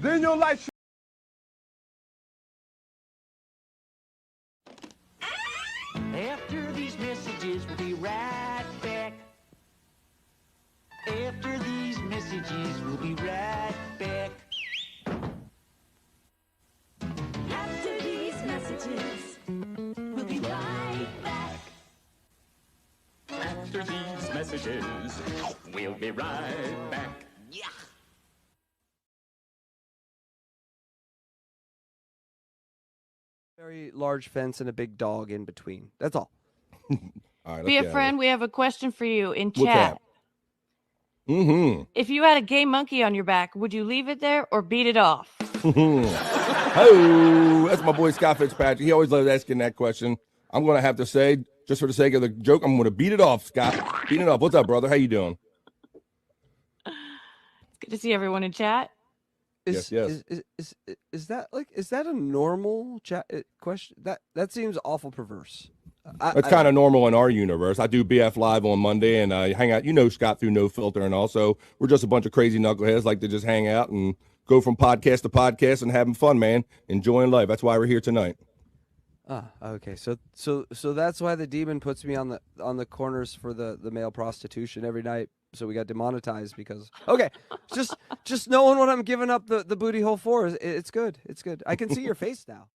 Then your life. After these messages, we'll be right back. After these messages, we'll be right back. After these messages, we'll be right back. After these messages, we'll be right back. Yeah. Very large fence and a big dog in between. That's all. All right, Be a friend. We have a question for you in chat. Mm-hmm. If you had a gay monkey on your back, would you leave it there or beat it off? Oh, that's my boy Scott Fitzpatrick. He always loves asking that question. I'm going to have to say, just for the sake of the joke, I'm going to beat it off, Scott. Beat it off. What's up, brother? How you doing? It's good to see everyone in chat. Yes. Is that a normal chat question? That seems awful perverse. That's kind of normal in our universe. I do BF Live on Monday, and I hang out. You know Scott through No Filter, and also we're just a bunch of crazy knuckleheads like to just hang out and go from podcast to podcast and having fun, man, enjoying life. That's why we're here tonight. Okay. So that's why the demon puts me on the corners for the male prostitution every night. So we got demonetized because just knowing what I'm giving up the booty hole for it's good. It's good. I can see your face now.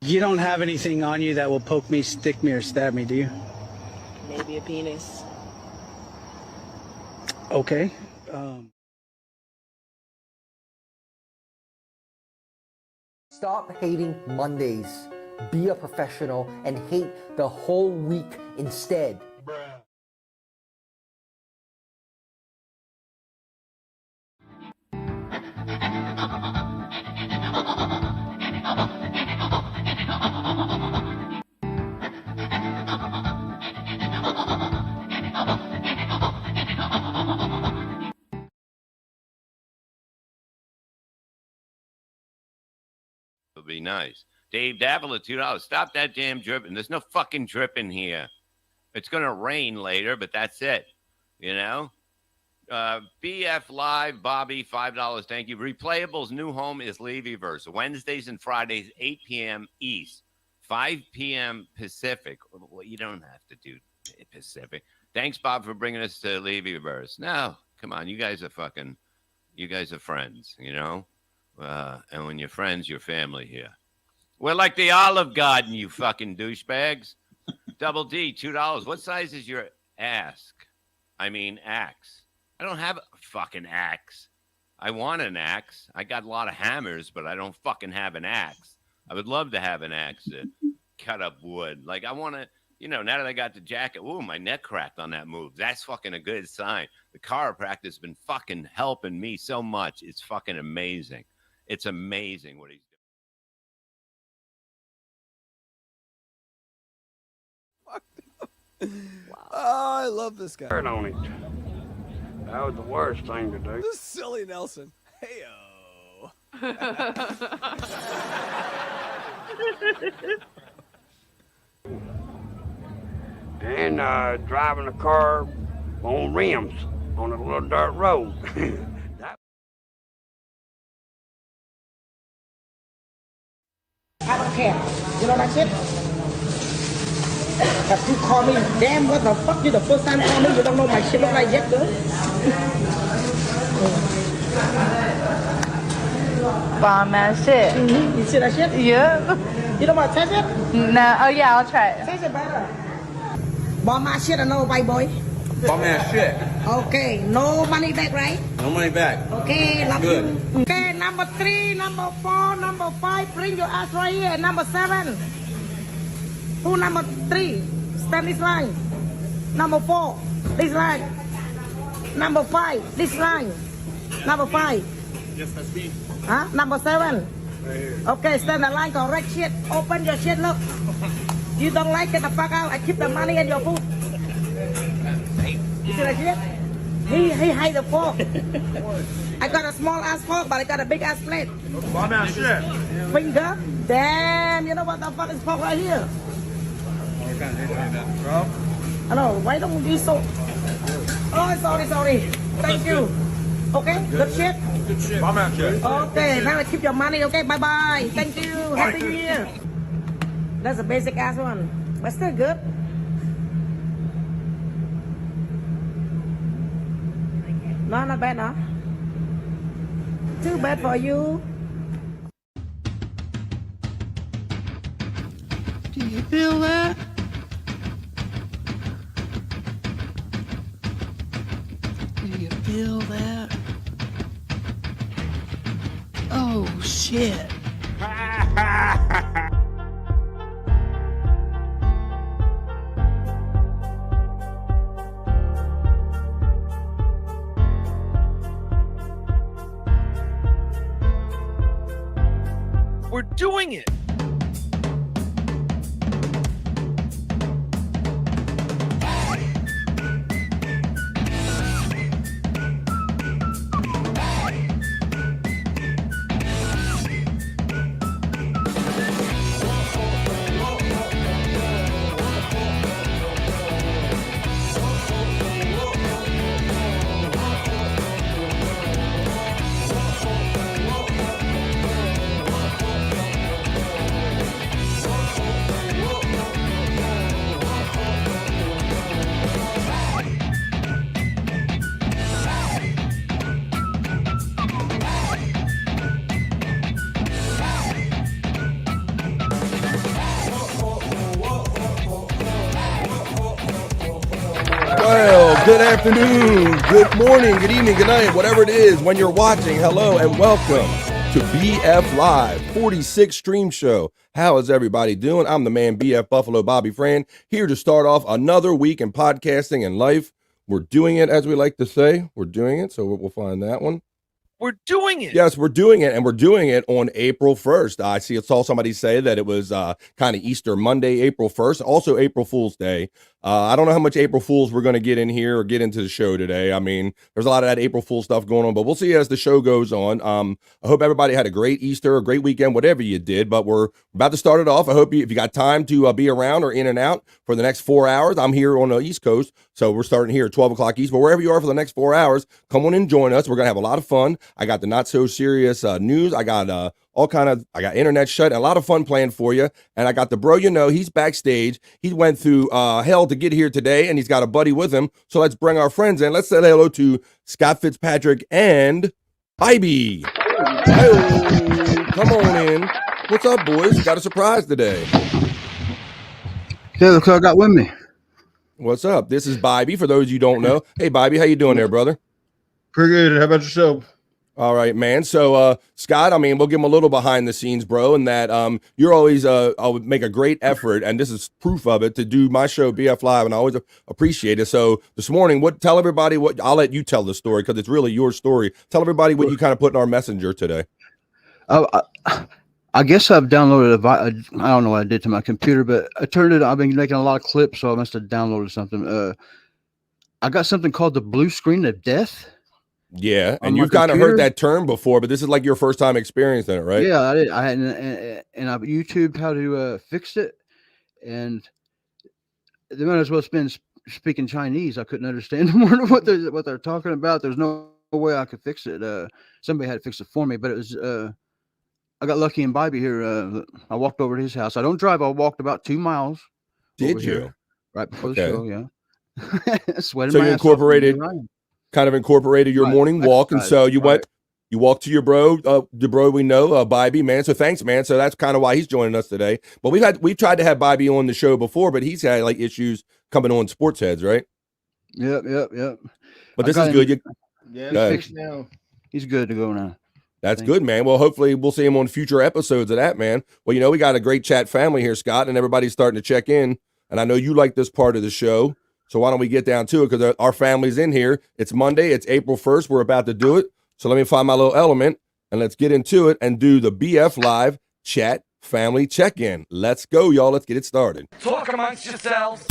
You don't have anything on you that will poke me, stick me, or stab me, do you? Maybe a penis. Okay. Stop hating Mondays. Be a professional and hate the whole week instead. Would be nice. Dave Davila, $2. Stop that damn dripping. There's no fucking dripping here. It's going to rain later, but that's it. You know? BF Live, Bobby, $5. Thank you. Replayable's new home is Levyverse. Wednesdays and Fridays, 8 p.m. East, 5 p.m. Pacific. Well, you don't have to do Pacific. Thanks, Bob, for bringing us to Levyverse. No, come on. You guys are friends, you know? And when you're friends, you're family here. We're like the Olive Garden, you fucking douchebags. Double D, $2. What size is your axe? I don't have a fucking axe. I want an axe. I got a lot of hammers, but I don't fucking have an axe. I would love to have an axe to cut up wood. Like, I want to, now that I got the jacket, ooh, my neck cracked on that move. That's fucking a good sign. The chiropractor's been fucking helping me so much. It's fucking amazing. It's amazing what he's doing. Wow. Oh, I love this guy. Turn on it. That was the worst thing to do. This silly Nelson. Hey-o. Then driving a car on rims on a little dirt road. I don't care. You know that shit? If you call me, damn, what the fuck? You the first time call me, you don't know my shit look like yet, girl? Bomb ass shit. You see that shit? Yeah. You don't want to test it? No. Oh, yeah, I'll try it. Test it better. Bomb ass shit or no, white boy? Bomb ass shit. Okay, no money back, right? No money back. Okay, good. Okay, number 3, number 4, number 5, bring your ass right here. Number 7. Who number 3? Stand this line. Number 4, this line. Number 5, this line. Number 5. Yes, that's me. Huh? Number 7. Right here. Okay, stand the line, correct shit. Open your shit, look. You don't like it, the fuck out. I keep the money in your food. You see that shit? He hide the fork. I got a small ass fork, but I got a big ass plate. Bomb ass shit. Finger? Damn, you know what the fuck is pork right here? Bro? I know, why don't you so... Oh, sorry. Thank you. Okay, good shit. Good shit. My man, shit. Okay, now keep your money. Okay, bye. Thank you. Happy New Year. That's a basic ass one, but still good. No, not bad, no. Too bad for you. Do you feel that? Do you feel that? Oh, shit. We're doing it. Well, good afternoon, good morning, good evening, good night, whatever it is when you're watching. Hello and welcome to BF Live 46 Stream Show. How is everybody doing? I'm the man BF Buffalo Bobby Fran, here to start off another week in podcasting and life. We're doing it, as we like to say. We're doing it, so we'll find that one. We're doing it. Yes, we're doing it, and we're doing it on April 1st. I saw somebody say that it was kind of Easter Monday, April 1st, also April Fool's Day. I don't know how much April Fools we're going to get in here or get into the show today. I mean, there's a lot of that April Fool stuff going on, but we'll see as the show goes on. I hope everybody had a great Easter, a great weekend, whatever you did, but we're about to start it off. I hope if you got time to be around or in and out for the next 4 hours. I'm here on the East Coast, so we're starting here at 12 o'clock East, but wherever you are for the next 4 hours, come on and join us. We're going to have a lot of fun. I got the not so serious news. I got I got internet shut and a lot of fun planned for you. And I got the bro, he's backstage. He went through hell to get here today, and he's got a buddy with him. So let's bring our friends in. Let's say hello to Scott Fitzpatrick and Ivy. Hey, come on in. What's up, boys? Got a surprise today. Yeah, look who I got with me. What's up? This is Bobby, for those you don't know. Hey, Bobby, how you doing there, brother? Pretty good. How about yourself? All right, man. So, Scott, I mean, we'll give him a little behind the scenes, bro, and that you're always I'll make a great effort, and this is proof of it, to do my show BF Live, and I always appreciate it. So this morning, tell everybody what I'll let you tell the story because it's really your story. Tell everybody what you kind of put in our messenger today. I guess I've downloaded I don't know what I did to my computer, but I turned it. I've been making a lot of clips, so I must have downloaded something. I got something called the blue screen of death. Yeah, and you've kind of heard that term before, but this is like your first time experiencing it, right? Yeah, I did. I had and I've YouTubed how to fix it, and they might as well spend speaking Chinese. I couldn't understand more of what they're talking about. There's no way I could fix it. Somebody had to fix it for me, but it was I got lucky in Bobby here. I walked over to his house. I don't drive. I walked about 2 miles. Did you? Here, right before the show? Yeah. Sweating. So you incorporated your morning walk, and so you walked to your bro, the bro we know, Bobby, man. So thanks, man. So that's kind of why he's joining us today. But we've tried to have Bobby on the show before, but he's had like issues coming on Sports Heads, right? Yep. But this is good. He's good to go now. That's good, man. Well, hopefully we'll see him on future episodes of that, man. Well, we got a great chat family here, Scott, and everybody's starting to check in. And I know you like this part of the show. So why don't we get down to it? Because our family's in here. It's Monday. It's April 1st. We're about to do it. So let me find my little element, and let's get into it and do the BF Live Chat Family Check-In. Let's go, y'all. Let's get it started. Talk amongst yourselves.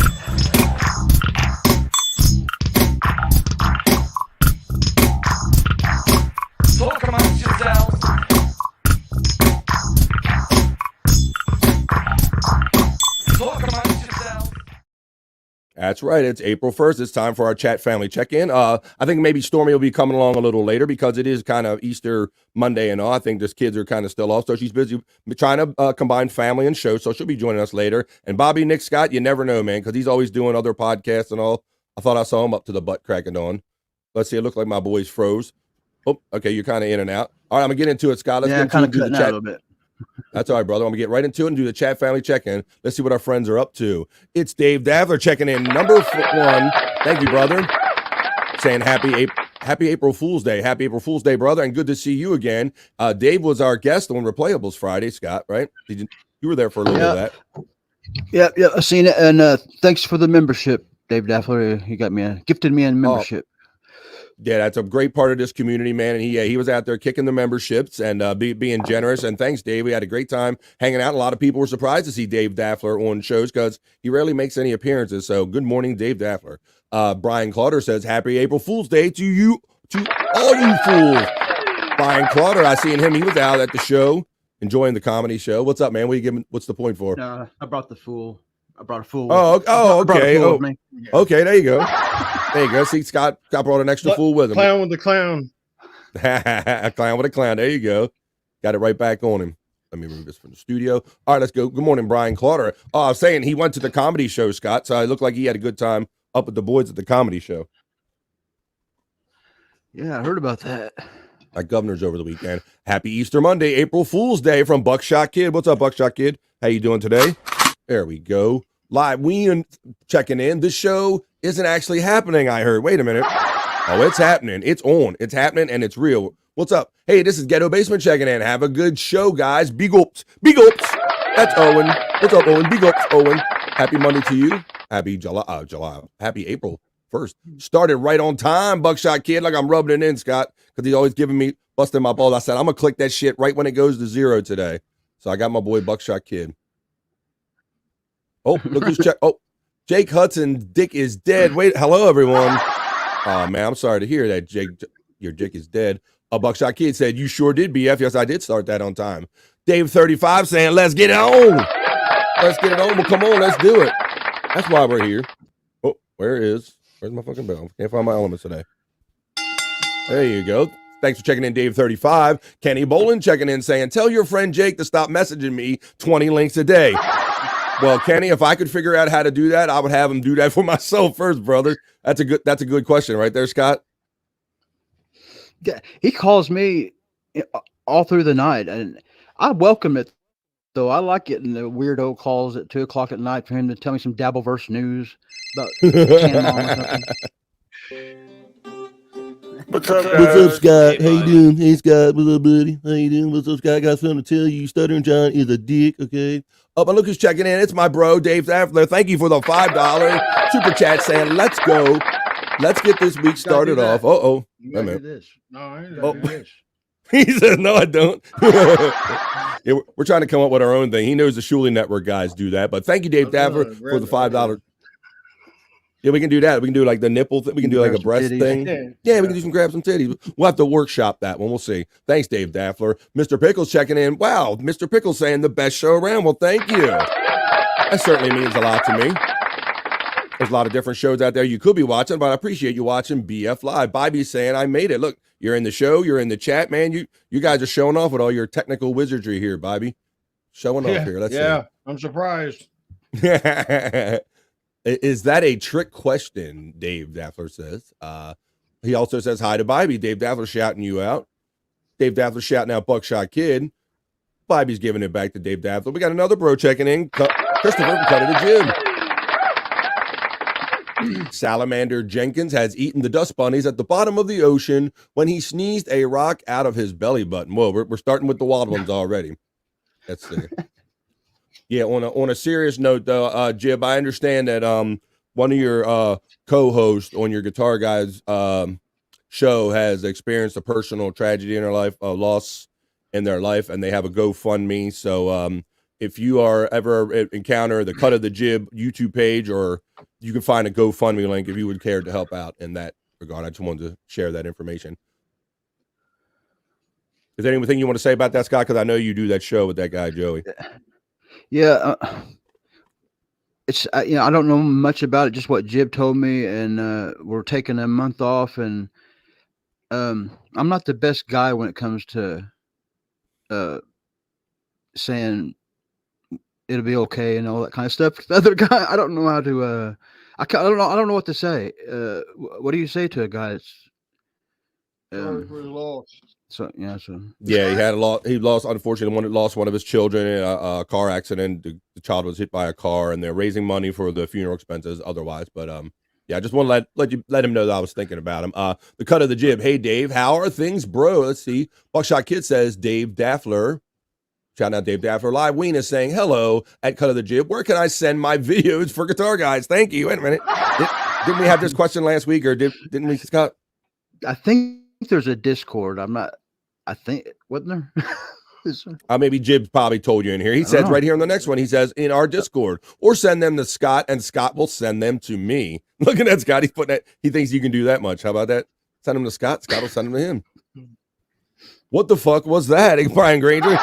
Talk amongst yourselves. Talk amongst yourselves. That's right. It's April 1st. It's time for our chat family check-in. I think maybe Stormy will be coming along a little later because it is kind of Easter Monday and all. I think just kids are kind of still off. So she's busy trying to combine family and show. So she'll be joining us later. And Bobby Nick Scott, you never know, man, because he's always doing other podcasts and all. I thought I saw him up to the butt cracking on. Let's see. It looked like my boys froze. Oh, okay. You're kind of in and out. All right. I'm going to get into it, Scott. Let's get into the chat. A little bit. That's all right, brother. I'm going to get right into it and do the chat family check-in. Let's see what our friends are up to. It's Dave Davler checking in, number 1. Thank you, brother. Saying happy April Fool's Day. Happy April Fool's Day, brother, and good to see you again. Dave was our guest on Replayables Friday, Scott, right? You were there for a little bit of that. Yeah, I've seen it, and thanks for the membership, Dave Davler. He gifted me a membership. Yeah, that's a great part of this community, man. And he was out there kicking the memberships and being generous. And thanks, Dave. We had a great time hanging out. A lot of people were surprised to see Dave Daffler on shows because he rarely makes any appearances. So good morning, Dave Daffler. Brian Clauder says, happy April Fool's Day to you, to all you fools. Brian Clauder, I seen him. He was out at the show, enjoying the comedy show. What's up, man? What are you giving? What's the point for? I brought the fool. I brought a fool. Okay. Okay, there you go. There you go. See, Scott brought an extra fool with him. Clown with the clown. A clown with a clown. There you go. Got it right back on him. Let me remove this from the studio. All right, let's go. Good morning, Brian Clauder. I was saying he went to the comedy show, Scott, so it looked like he had a good time up with the boys at the comedy show. Yeah, I heard about that. Our governor's over the weekend. Happy Easter Monday, April Fool's Day from Buckshot Kid. What's up, Buckshot Kid? How you doing today? There we go. Live. We checking in. This show isn't actually happening, I heard. Wait a minute. Oh, it's happening. It's on. It's happening, and it's real. What's up? Hey, this is Ghetto Basement checking in. Have a good show, guys. Big ups. Big ups. That's Owen. What's up, Owen? Big ups, Owen. Happy Monday to you. Happy July. Happy April 1st. Started right on time, Buckshot Kid. Like I'm rubbing it in, Scott, because he's always giving me, busting my balls. I said, I'm going to click that shit right when it goes to 0 today. So I got my boy Buckshot Kid. Oh, look who's check. Oh, Jake Hudson's dick is dead. Wait, hello, everyone. Oh, man, I'm sorry to hear that, Jake. Your dick is dead. A Buckshot Kid said, you sure did, BF. Yes, I did start that on time. Dave 35 saying, let's get it on. Let's get it on. Well, come on, let's do it. That's why we're here. Oh, where's my fucking bell? Can't find my elements today. There you go. Thanks for checking in, Dave 35. Kenny Bolin checking in saying, tell your friend Jake to stop messaging me 20 links a day. Well, Kenny, if I could figure out how to do that, I would have him do that for myself first, brother. That's a good question right there, Scott. Yeah, he calls me all through the night, and I welcome it. Though I like getting the weirdo calls at 2:00 at night for him to tell me some Dabbleverse news about Canon or something. What's up, guys? What's up, Scott? How you doing? Hey, Scott. What's up, buddy? How you doing? What's up, Scott? I got something to tell you. Stuttering John is a dick, okay? Oh, but look who's checking in. It's my bro, Dave Daffler. Thank you for the $5 super chat saying, let's go. Let's get this week started off. Uh-oh. You gotta do this. No, I ain't Oh. gotta do this. He says, no, I don't. Yeah, we're trying to come up with our own thing. He knows the Shuley Network guys do that. But thank you, Dave Daffler, for the $5. Yeah, we can do that. We can do like the nipple thing. We can do like a breast thing. Yeah, we can do some grab some titties. We'll have to workshop that one. We'll see. Thanks, Dave Daffler. Mr. Pickles checking in. Wow, Mr. Pickles saying the best show around. Well, thank you. That certainly means a lot to me. There's a lot of different shows out there you could be watching, but I appreciate you watching BF Live. Bobby's saying I made it. Look, you're in the show. You're in the chat, man. You guys are showing off with all your technical wizardry here, Bobby. Showing off here. Let's see. I'm surprised. Is that a trick question? Dave Daffler says. He also says hi to Bobby. Dave Daffler shouting you out. Dave Daffler shouting out Buckshot Kid. Bobby's giving it back to Dave Daffler. We got another bro checking in. Christopher cut it to Jim. Salamander Jenkins has eaten the dust bunnies at the bottom of the ocean when he sneezed a rock out of his belly button. Whoa, we're starting with the wild ones already. Let's see. Yeah, on a serious note, though, Jib, I understand that one of your co-hosts on your Guitar Guys show has experienced a personal tragedy in their life, a loss in their life, and they have a GoFundMe. So if you are ever encounter the Cut of the Jib YouTube page, or you can find a GoFundMe link if you would care to help out in that regard. I just wanted to share that information. Is there anything you want to say about that, Scott? Because I know you do that show with that guy, Joey. Yeah. it's I don't know much about it, just what Jib told me, and we're taking a month off, and I'm not the best guy when it comes to saying it'll be okay and all that kind of stuff. The other guy, I don't know how to. I don't know what to say. What do you say to a guy that's? So yeah, Yeah, he had a lot. He lost, unfortunately, lost one of his children in a car accident. The child was hit by a car, and they're raising money for the funeral expenses. Otherwise, but yeah, I just want to let him know that I was thinking about him. The cut of the jib. Hey, Dave, how are things, bro? Let's see. Buckshot Kid says Dave Daffler. Shout out Dave Daffler. Live Ween is saying hello at Cut of the Jib. Where can I send my videos for Guitar Guys? Thank you. Wait a minute. Didn't we have this question last week, or didn't we, Scott? I think there's a Discord. I'm not. I think wasn't there? Maybe Jib probably told you in here. He says right here in the next one, he says in our Discord, or send them to Scott, and Scott will send them to me. Look at that, Scott. He's putting that. He thinks you can do that much. How about that? Send them to Scott. Scott will send them to him. What the fuck was that, Brian Granger?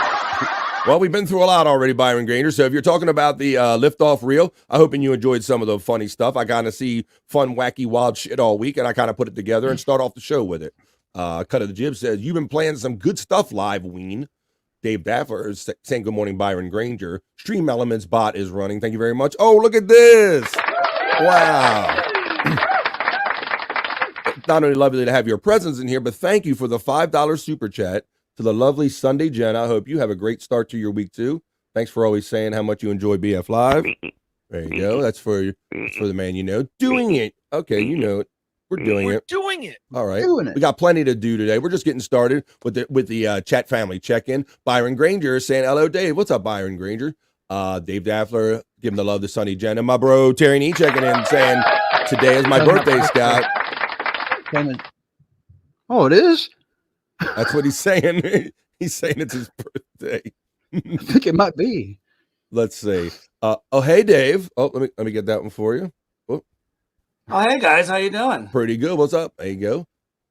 Well, we've been through a lot already, Byron Granger. So if you're talking about the liftoff reel, I'm hoping you enjoyed some of the funny stuff. I kind of see fun, wacky, wild shit all week, and I kind of put it together and start off the show with it. Cut of the Jib says, you've been playing some good stuff live, Ween. Dave Daffler is saying good morning, Byron Granger. Stream Elements bot is running. Thank you very much. Oh, look at this. Wow. Not only lovely to have your presence in here, but thank you for the $5 super chat to the lovely Sunday Jen. I hope you have a great start to your week, too. Thanks for always saying how much you enjoy BF Live. There you go. That's for the man you know. Doing it. Okay, you know it. We're doing it. All right. We got plenty to do today. We're just getting started with the chat family check-in. Byron Granger is saying, hello, Dave. What's up, Byron Granger? Dave Daffler, give him the love to Sunny Jen. And my bro, Terry Nee, checking in saying, today is my birthday, Scott. Oh, it is? That's what he's saying. He's saying it's his birthday. I think it might be. Let's see. Oh, hey, Dave. Oh, let me get that one for you. Oh, hey guys, how you doing? Pretty good. What's up? There you go.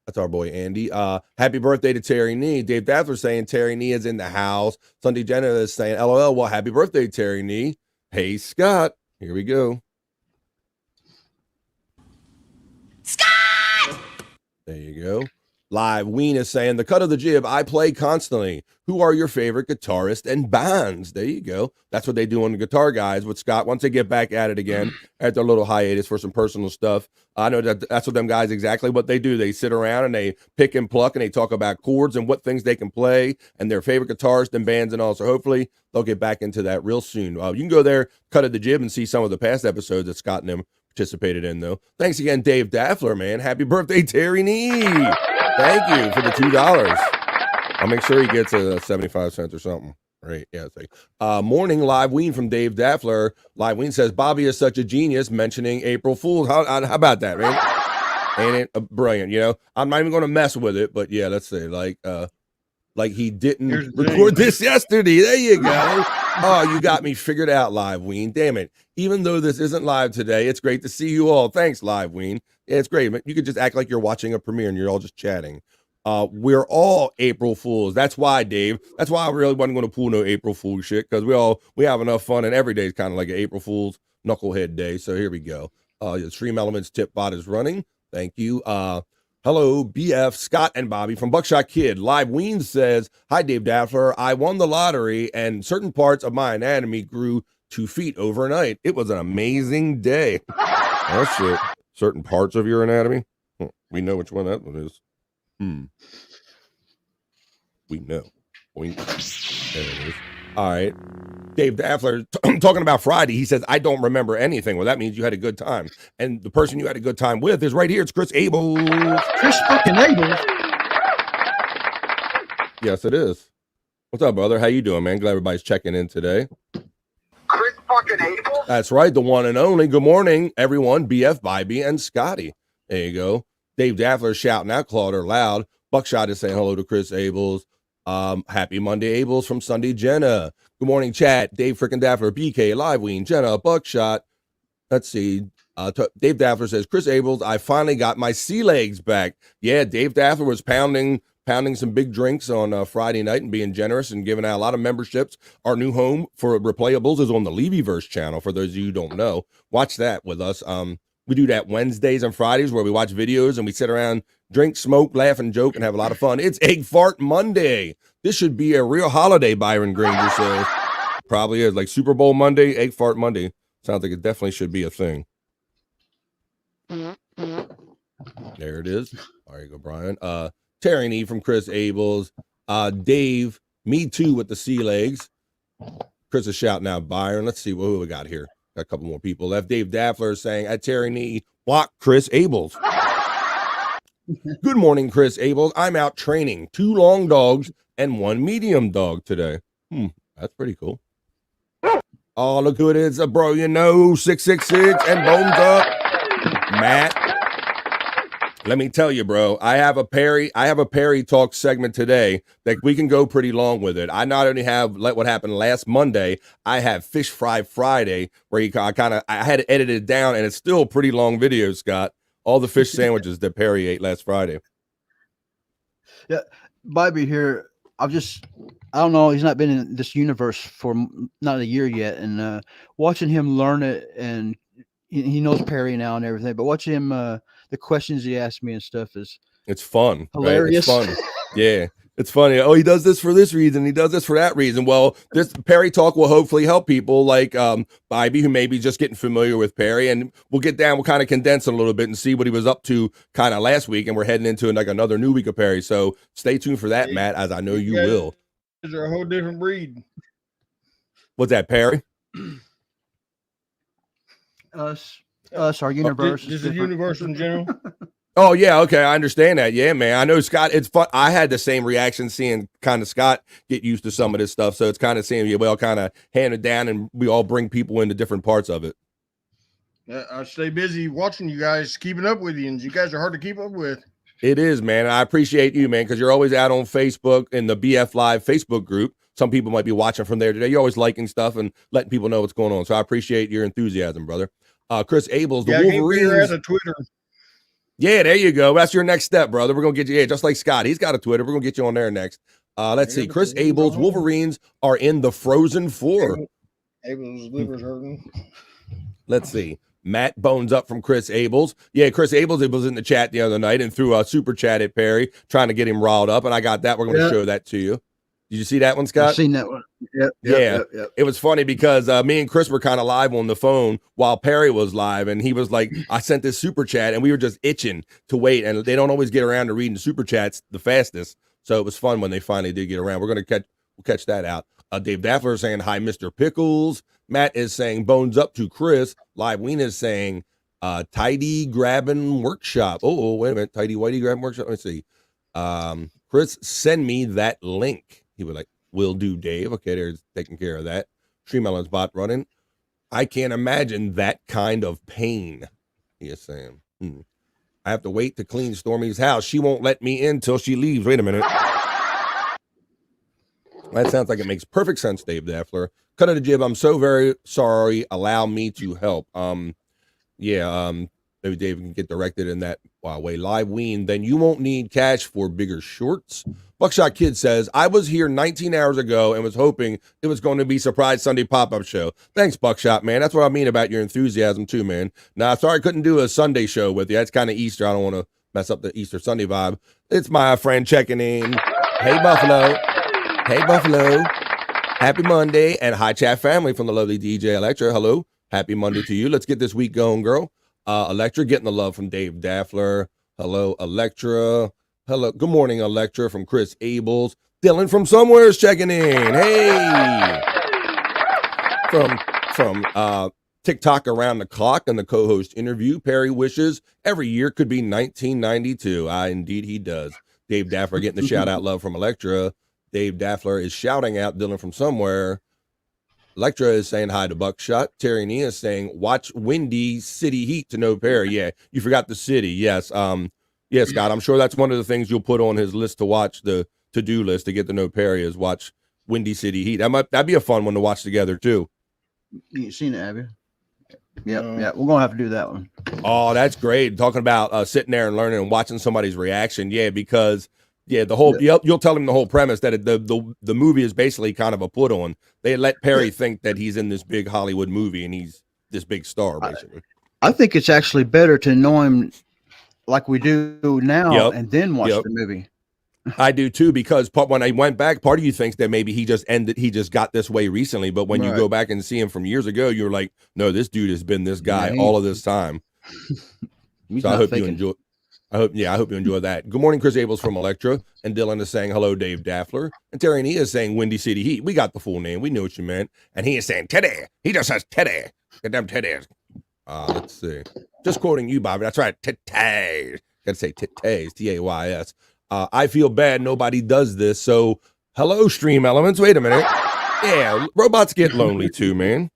That's our boy Andy. Happy birthday to Terry Nee. Dave Daffler saying Terry Nee is in the house. Sunday Jenna is saying, LOL. Well, happy birthday, Terry Nee. Hey, Scott. Here we go. Scott! There you go. Live Ween is saying, the cut of the jib, I play constantly. Who are your favorite guitarists and bands? There you go. That's what they do on the Guitar Guys with Scott once they get back at it again at their little hiatus for some personal stuff. I know that's what them guys exactly what they do. They sit around and they pick and pluck and they talk about chords and what things they can play and their favorite guitarists and bands and all. So hopefully they'll get back into that real soon. You can go there, Cut of the Jib, and see some of the past episodes that Scott and them participated in, though. Thanks again, Dave Daffler, man. Happy birthday, Terry Nee. Thank you for the $2. I'll make sure he gets a 75 cents or something. Right. Yeah. Morning Live Ween from Dave Daffler. Live Ween says, Bobby is such a genius mentioning April Fool's. How about that, man? Ain't it brilliant? You know, I'm not even going to mess with it, but yeah, let's say like he didn't record this yesterday. There you go. Oh, you got me figured out, Live Ween. Damn it. Even though this isn't live today, it's great to see you all. Thanks, Live Ween. Yeah, it's great. You could just act like you're watching a premiere and you're all just chatting. We're all April Fools. That's why, Dave. That's why I really wasn't going to pull no April Fool shit, because we have enough fun, and every day is kind of like an April Fool's knucklehead day. So here we go. The Stream Elements tip bot is running. Thank you. Hello, BF, Scott, and Bobby from Buckshot Kid. Live Ween says, hi, Dave Daffler. I won the lottery, and certain parts of my anatomy grew 2 feet overnight. It was an amazing day. Oh, shit. Certain parts of your anatomy? We know which one that one is. We know. There it is. All right. Dave Daffler, talking about Friday, he says, I don't remember anything. Well, that means you had a good time. And the person you had a good time with is right here. It's Chris Abel. Chris fucking Abel. Yes, it is. What's up, brother? How you doing, man? Glad everybody's checking in today. Chris fucking Abel? That's right. The one and only. Good morning, everyone. BF, Bobby, and Scotty. There you go. Dave Daffler shouting out Clauder loud. Buckshot is saying hello to Chris Abels. Happy Monday, Abels from Sunday Jenna. Good morning, chat. Dave frickin' Daffler, BK, Live Ween, Jenna, Buckshot. Let's see. Dave Daffler says, Chris Abels, I finally got my sea legs back. Yeah, Dave Daffler was pounding pounding some big drinks on Friday night and being generous and giving out a lot of memberships. Our new home for Replayables is on the Levyverse channel. For those of you who don't know, watch that with us. We do that Wednesdays and Fridays where we watch videos and we sit around, drink, smoke, laugh, and joke and have a lot of fun. It's Egg Fart Monday. This should be a real holiday, Byron Granger says. Probably is. Like Super Bowl Monday, Egg Fart Monday. Sounds like it definitely should be a thing. There it is. There you go, Brian. Terry and E from Chris Abels. Dave, me too with the sea legs. Chris is shouting out Byron. Let's see who we got here. Got a couple more people left. Dave Daffler saying, at Terry and E, block Chris Abels. Good morning, Chris Abels. I'm out training 2 long dogs and 1 medium dog today. That's pretty cool. Oh, look who it is, bro. 666 and bones up. Matt. Let me tell you, bro, I have a Perry talk segment today that we can go pretty long with it. I not only have what happened last Monday, I have Fish Fry Friday where I had to edit it down, and it's still a pretty long video, Scott. All the fish sandwiches that Perry ate last Friday. Yeah, Bobby here. I don't know. He's not been in this universe for not a year yet, and watching him learn it, and he knows Perry now and everything. But watching him, the questions he asked me and stuff it's fun, hilarious. Right? It's fun. Yeah, it's funny. Oh, he does this for this reason. He does this for that reason. Well, this Perry talk will hopefully help people like Bobby, who may be just getting familiar with Perry, and we'll kind of condense it a little bit and see what he was up to kind of last week, and we're heading into like another new week of Perry. So stay tuned for that, Matt, as I know you will. They're a whole different breed. What's that, Perry? Us, our universe. This is universe in general. Oh, yeah, okay, I understand that. Yeah, man, I know, Scott, it's fun. I had the same reaction seeing kind of Scott get used to some of this stuff, so it's kind of seeing we all kind of hand it down, and we all bring people into different parts of it. I stay busy watching you guys, keeping up with you, and you guys are hard to keep up with. It is, man. I appreciate you, man, because you're always out on Facebook in the BF Live Facebook group. Some people might be watching from there today. You're always liking stuff and letting people know what's going on, so I appreciate your enthusiasm, brother. Chris Abels, the Wolverines. Has a Twitter. Yeah, there you go. That's your next step, brother. We're going to get you, just like Scott. He's got a Twitter. We're going to get you on there next. Let's see. Chris Abels, Wolverines are in the Frozen Four. Abels' liver's hurting. Let's see. Matt Bones up from Chris Abels. Yeah, Chris Abels was in the chat the other night and threw a super chat at Perry, trying to get him riled up, and I got that. We're going to show that to you. Did you see that one, Scott? I've seen that one. Yep. It was funny because me and Chris were kind of live on the phone while Perry was live, and he was like, I sent this super chat, and we were just itching to wait, and they don't always get around to reading super chats the fastest, so it was fun when they finally did get around. We're going to catch that out. Dave Daffler is saying, hi, Mr. Pickles. Matt is saying, bones up to Chris. Live Ween is saying, tidy grabbing workshop. Oh, wait a minute. Tidy whitey grabbing workshop. Let's see. Chris, send me that link. He would like, will do, Dave. Okay, there's taking care of that. Streammelon's bot running. I can't imagine that kind of pain, he is saying. I have to wait to clean Stormy's house. She won't let me in till she leaves. Wait a minute. That sounds like it makes perfect sense, Dave Daffler. Cut of the jib. I'm so very sorry. Allow me to help. Maybe Dave can get directed in that way. Live Ween, then you won't need cash for bigger shorts. Buckshot Kid says, I was here 19 hours ago and was hoping it was going to be surprise Sunday pop-up show. Thanks, Buckshot, man. That's what I mean about your enthusiasm too, man. Nah, sorry I couldn't do a Sunday show with you. That's kind of Easter. I don't want to mess up the Easter Sunday vibe. It's my friend checking in. Hey, Buffalo. Hey, Buffalo. Happy Monday, and hi, chat family from the lovely DJ Electra. Hello. Happy Monday to you. Let's get this week going, girl. Electra getting the love from Dave Daffler. Hello, Electra. Hello. Good morning, Electra from Chris Abels. Dylan from somewhere is checking in. Hey. From TikTok Around the Clock and the co-host interview, Perry wishes every year could be 1992. Indeed he does. Dave Daffler getting the shout out love from Electra. Dave Daffler is shouting out Dylan from somewhere. Electra is saying hi to Buckshot. Terry Nia is saying, watch Windy City Heat to know Perry. Yeah, you forgot the city. Yes. Yes, Scott, I'm sure that's one of the things you'll put on his list to watch, the to-do list to get to know Perry, is watch Windy City Heat. That'd be a fun one to watch together, too. You seen it, have you? Yep. We're going to have to do that one. Oh, that's great. Talking about sitting there and learning and watching somebody's reaction. Yeah, because Yeah, you'll tell him the whole premise that the movie is basically kind of a put on. They let Perry think that he's in this big Hollywood movie and he's this big star, basically. I think it's actually better to know him like we do now and then watch the movie. I do too, because when I went back, part of you thinks that maybe he just got this way recently, but when you go back and see him from years ago, you're like, no, this dude has been this guy all of this time. So I hope you enjoy. I hope you enjoy that. Good morning, Chris Abels from Electra, and Dylan is saying hello, Dave Daffler, and Terry and he is saying Windy City Heat. We got the full name. We knew what you meant, and he is saying Teddy. He just says Teddy. Goddamn Teddy. Let's see. Just quoting you, Bobby. That's right. Titties. Gotta say titties. Tays. I feel bad nobody does this. So, hello, Stream Elements. Wait a minute. Yeah, robots get lonely too, man.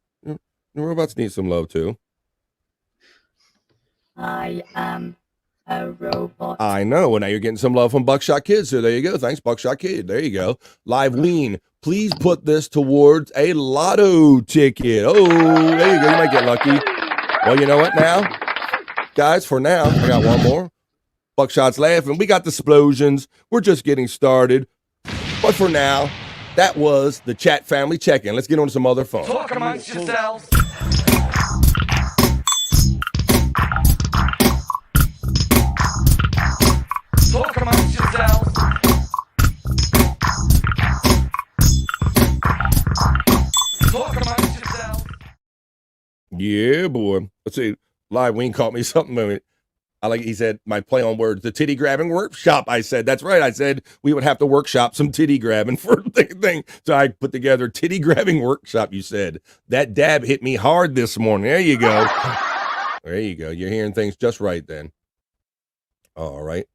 Robots need some love too. I am a robot. I know. And now you're getting some love from Buckshot Kid. So there you go. Thanks, Buckshot Kid. There you go. Live Ween. Please put this towards a lotto ticket. Oh, there you go. You might get lucky. Well, you know what now? Guys, for now, I got one more. Buckshot's laughing. We got the explosions. We're just getting started. But for now, that was the chat family check-in. Let's get on to some other fun. Talk amongst yourselves. Talk amongst yourselves. Talk amongst yourselves. Yeah, boy. Let's see. Live Wing caught me something. He said, my play on words, the titty grabbing workshop. I said, that's right. I said we would have to workshop some titty grabbing for the thing. So I put together titty grabbing workshop. You said that dab hit me hard this morning. There you go. There you go. You're hearing things just right then. All right.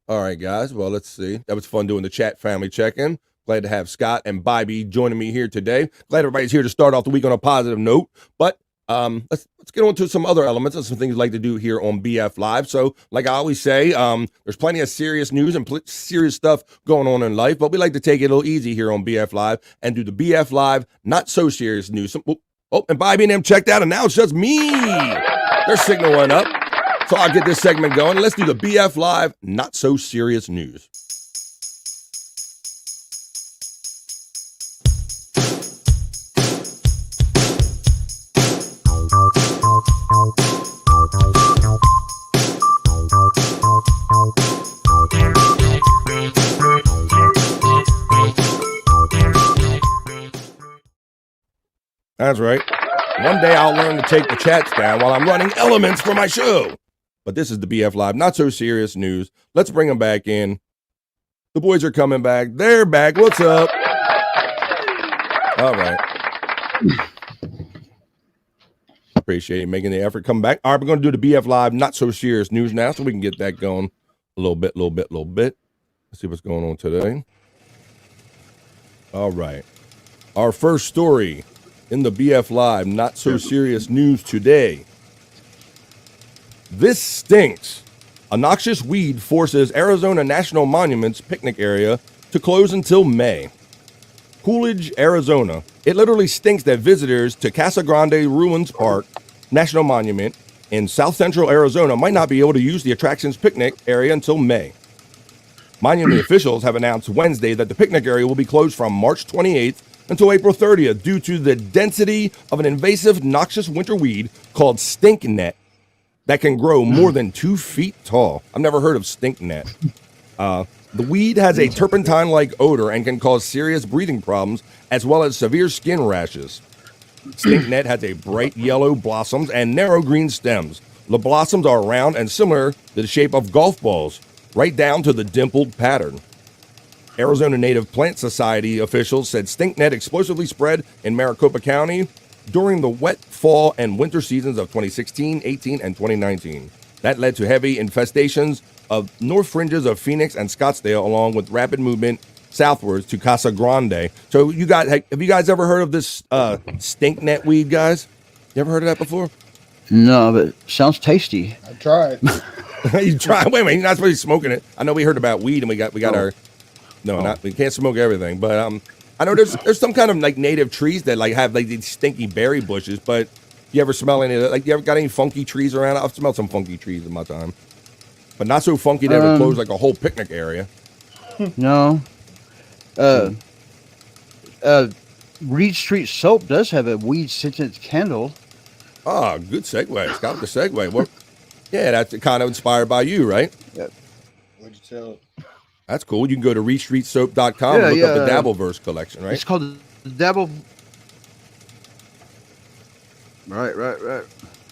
All right, guys. Well, let's see. That was fun doing the chat family check-in. Glad to have Scott and Bobby joining me here today. Glad everybody's here to start off the week on a positive note. But let's get on to some other elements and some things we like to do here on BF Live. So, like I always say, there's plenty of serious news and serious stuff going on in life, but we like to take it a little easy here on BF Live and do the BF Live not so serious news. Oh, and Bobby and them checked out, and now it's just me. Their signal went up. So I'll get this segment going. Let's do the BF Live not so serious news. That's right. One day I'll learn to take the chats down while I'm running elements for my show. But this is the BF Live, not so serious news. Let's bring them back in. The boys are coming back. They're back. What's up? All right. Appreciate you making the effort. Come back. All right, we're going to do the BF Live, not so serious news now, so we can get that going a little bit. Let's see what's going on today. All right. Our first story in the BF Live, not so serious news today. This stinks. A noxious weed forces Arizona National Monument's picnic area to close until May. Coolidge, Arizona. It literally stinks that visitors to Casa Grande Ruins Park National Monument in south central Arizona might not be able to use the attraction's picnic area until May. Monument officials have announced Wednesday that the picnic area will be closed from March 28th until April 30th due to the density of an invasive noxious winter weed called stinknet that can grow more than 2 feet tall. I've never heard of stinknet. The weed has a turpentine-like odor and can cause serious breathing problems as well as severe skin rashes. Stinknet has a bright yellow blossoms and narrow green stems. The blossoms are round and similar to the shape of golf balls, right down to the dimpled pattern. Arizona Native Plant Society officials said stinknet explosively spread in Maricopa County during the wet fall and winter seasons of 2016, 18, and 2019. That led to heavy infestations of north fringes of Phoenix and Scottsdale, along with rapid movement southwards to Casa Grande. So have you guys ever heard of this stinknet weed, guys? You ever heard of that before? No, but it sounds tasty. I tried. You try? Wait a minute, you're not supposed to be smoking it. I know we heard about weed and we got our. No, we can't smoke everything, but I know there's some kind of like native trees that like have like these stinky berry bushes, but you ever smell any of that? Like you ever got any funky trees around? I've smelled some funky trees in my time, but not so funky they would close like a whole picnic area. No. Reed Street Soap does have a weed scented candle. Oh, good segue. Scott with the segue. What? Yeah, that's kind of inspired by you, right? Yep. What'd you tell it? That's cool. You can go to reedstreetsoap.com and look up the Dabbleverse collection, right? It's called the Dabble. Right.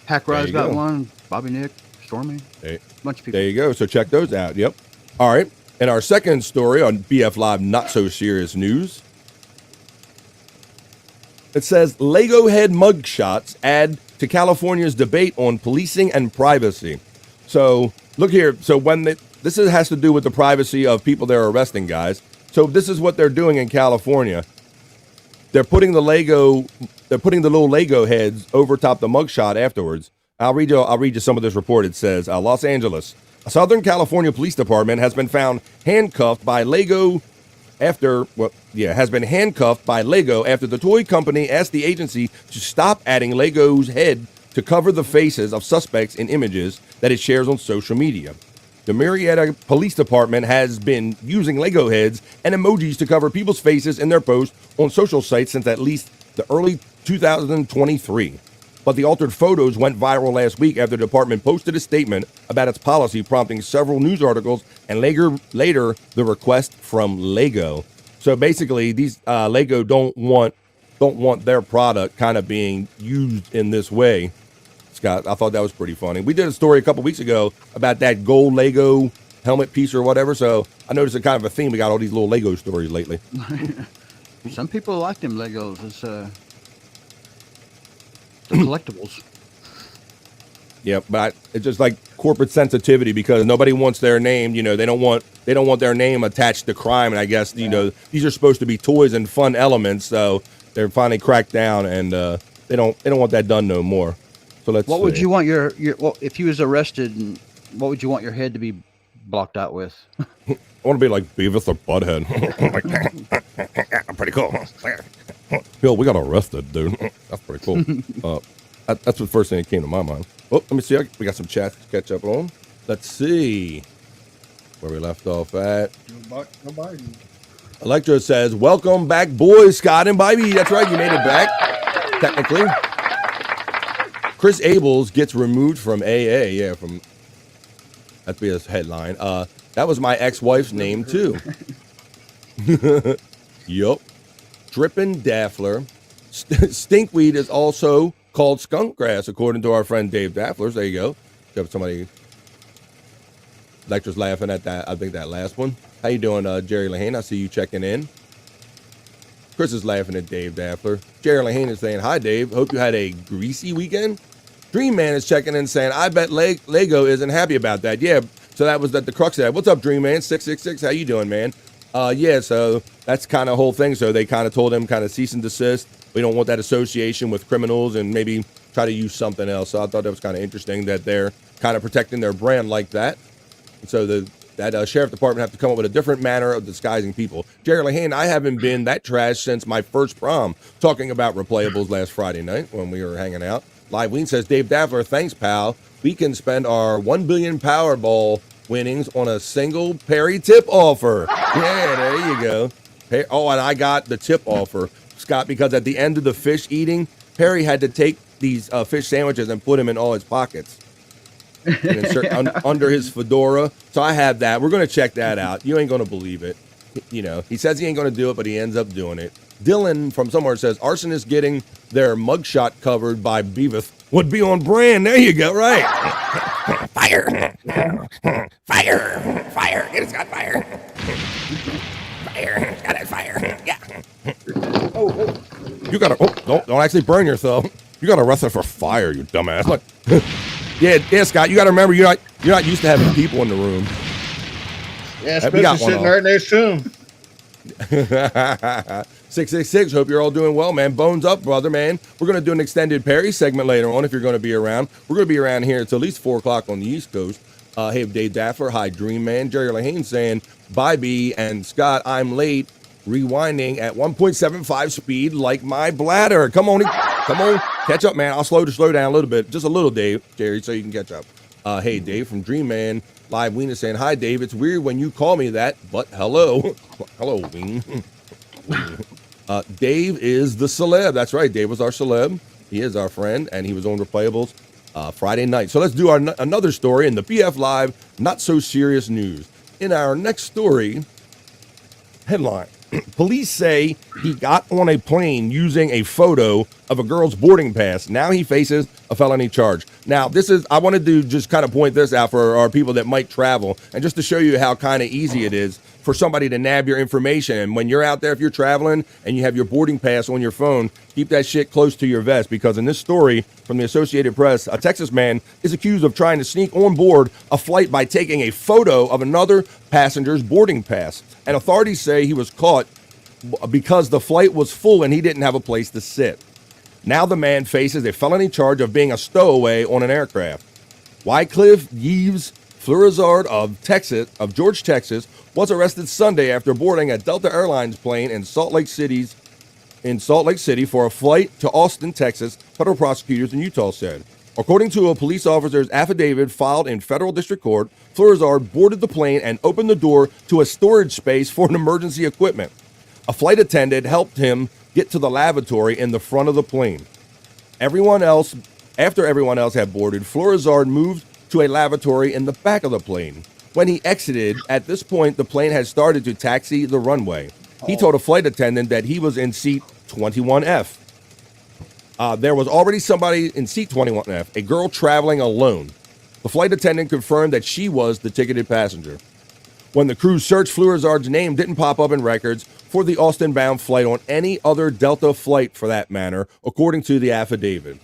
Hack Rise got one. Bobby Nick, Stormy. Bunch of people. There you go. So check those out. Yep. All right. And our second story on BF Live, not so serious news. It says Lego head mugshots add to California's debate on policing and privacy. So look here. So when this has to do with the privacy of people they're arresting, guys. So this is what they're doing in California. They're putting the little Lego heads over top the mugshot afterwards. I'll read you some of this report. It says Los Angeles, a Southern California police department has been found handcuffed by Lego after the toy company asked the agency to stop adding Lego's head to cover the faces of suspects in images that it shares on social media. The Marietta Police Department has been using Lego heads and emojis to cover people's faces in their posts on social sites since at least the early 2023. But the altered photos went viral last week after the department posted a statement about its policy, prompting several news articles and later the request from Lego. So basically, these Lego don't want their product kind of being used in this way. Scott, I thought that was pretty funny. We did a story a couple weeks ago about that gold Lego helmet piece or whatever. So I noticed a kind of a theme. We got all these little Lego stories lately. Some people like them Legos. It's the collectibles. Yeah, but it's just like corporate sensitivity because nobody wants their name. You know, they don't want their name attached to crime. And I guess these are supposed to be toys and fun elements. So they're finally cracked down, and they don't want that done no more. So let's. What would you want your if you was arrested? What would you want your head to be blocked out with? I want to be like Beavis or Butthead. I'm pretty cool. Bill, we got arrested, dude. That's pretty cool. That's the first thing that came to my mind. Oh, let me see. We got some chats to catch up on. Let's see where we left off at. Electro says, "Welcome back, boys, Scott and Bybee." That's right, you made it back. Technically, Chris Abels gets removed from AA. Yeah, from that'd be his headline. That was my ex-wife's name too. Yup. Drippin' Daffler. Stinkweed is also called skunk grass, according to our friend Dave Daffler. There you go. Got somebody. Lecture's laughing at that. I think that last one. How you doing, Jerry Lahane? I see you checking in. Chris is laughing at Dave Daffler. Jerry Lahane is saying, "Hi, Dave. Hope you had a greasy weekend." Dream Man is checking in saying, "I bet Lego isn't happy about that." Yeah. So that was the crux of that. What's up, Dream Man? 666. How you doing, man? Yeah, so that's kind of the whole thing. So they kind of told him kind of cease and desist. We don't want that association with criminals and maybe try to use something else. So I thought that was kind of interesting that they're kind of protecting their brand like that. And so that sheriff department have to come up with a different manner of disguising people. Jerry Lahane, I haven't been that trash since my first prom, talking about replayables last Friday night when we were hanging out. Live Ween says, "Dave Daffler, thanks, pal. We can spend our 1 billion Powerball winnings on a single Perry tip offer." Yeah, there you go. Oh, and I got the tip offer, Scott, because at the end of the fish eating, Perry had to take these fish sandwiches and put them in all his pockets and insert under his fedora. So I have that. We're going to check that out. You ain't going to believe it. You know, he says he ain't going to do it, but he ends up doing it. Dylan from somewhere says, "Arsonists getting their mugshot covered by Beavis would be on brand." There you go, right? Fire. Fire. Get it, Scott, fire. Fire. Got it, fire. Yeah. Oh. You got to, don't actually burn yourself. You got arrested for fire, you dumbass. Look. Yeah, Scott, you got to remember, you're not used to having people in the room. Yeah, especially sitting right next to him. 666, hope you're all doing well, man. Bones up, brother, man. We're going to do an extended Perry segment later on if you're going to be around. We're going to be around here until at least 4 o'clock on the East Coast. Hey, Dave Daffler. Hi, Dream Man. Jerry Lahane saying, "Bybee and Scott, I'm late. Rewinding at 1.75 speed like my bladder." Come on. Catch up, man. I'll slow down a little bit. Just a little, Dave, Jerry, so you can catch up. Hey, Dave from Dream Man Live. Ween is saying, hi, Dave. It's weird when you call me that, but hello. Hello, Ween. Dave is the celeb. That's right. Dave was our celeb. He is our friend, and he was on Replayables Friday night. So let's do another story in the BF Live Not So Serious News. In our next story, headline, police say he got on a plane using a photo of a girl's boarding pass. Now he faces a felony charge. Now, I wanted to just kind of point this out for our people that might travel, and just to show you how kind of easy it is for somebody to nab your information. And when you're out there, if you're traveling and you have your boarding pass on your phone, keep that shit close to your vest, because in this story from the Associated Press, a Texas man is accused of trying to sneak on board a flight by taking a photo of another passenger's boarding pass. And authorities say he was caught because the flight was full and he didn't have a place to sit. Now the man faces a felony charge of being a stowaway on an aircraft. Wycliffe Yves Fleurizard of George, Texas, was arrested Sunday after boarding a Delta Airlines plane in Salt Lake City for a flight to Austin, Texas, federal prosecutors in Utah said. According to a police officer's affidavit filed in federal district court, Fleurizard boarded the plane and opened the door to a storage space for an emergency equipment. A flight attendant helped him get to the lavatory in the front of the plane. After everyone else had boarded, Fleurizard moved to a lavatory in the back of the plane. When he exited, at this point, the plane had started to taxi the runway. He told a flight attendant that he was in seat 21F. There was already somebody in seat 21F, a girl traveling alone. The flight attendant confirmed that she was the ticketed passenger. When the crew searched, Fleurizard's name didn't pop up in records for the Austin-bound flight on any other Delta flight for that matter, according to the affidavit.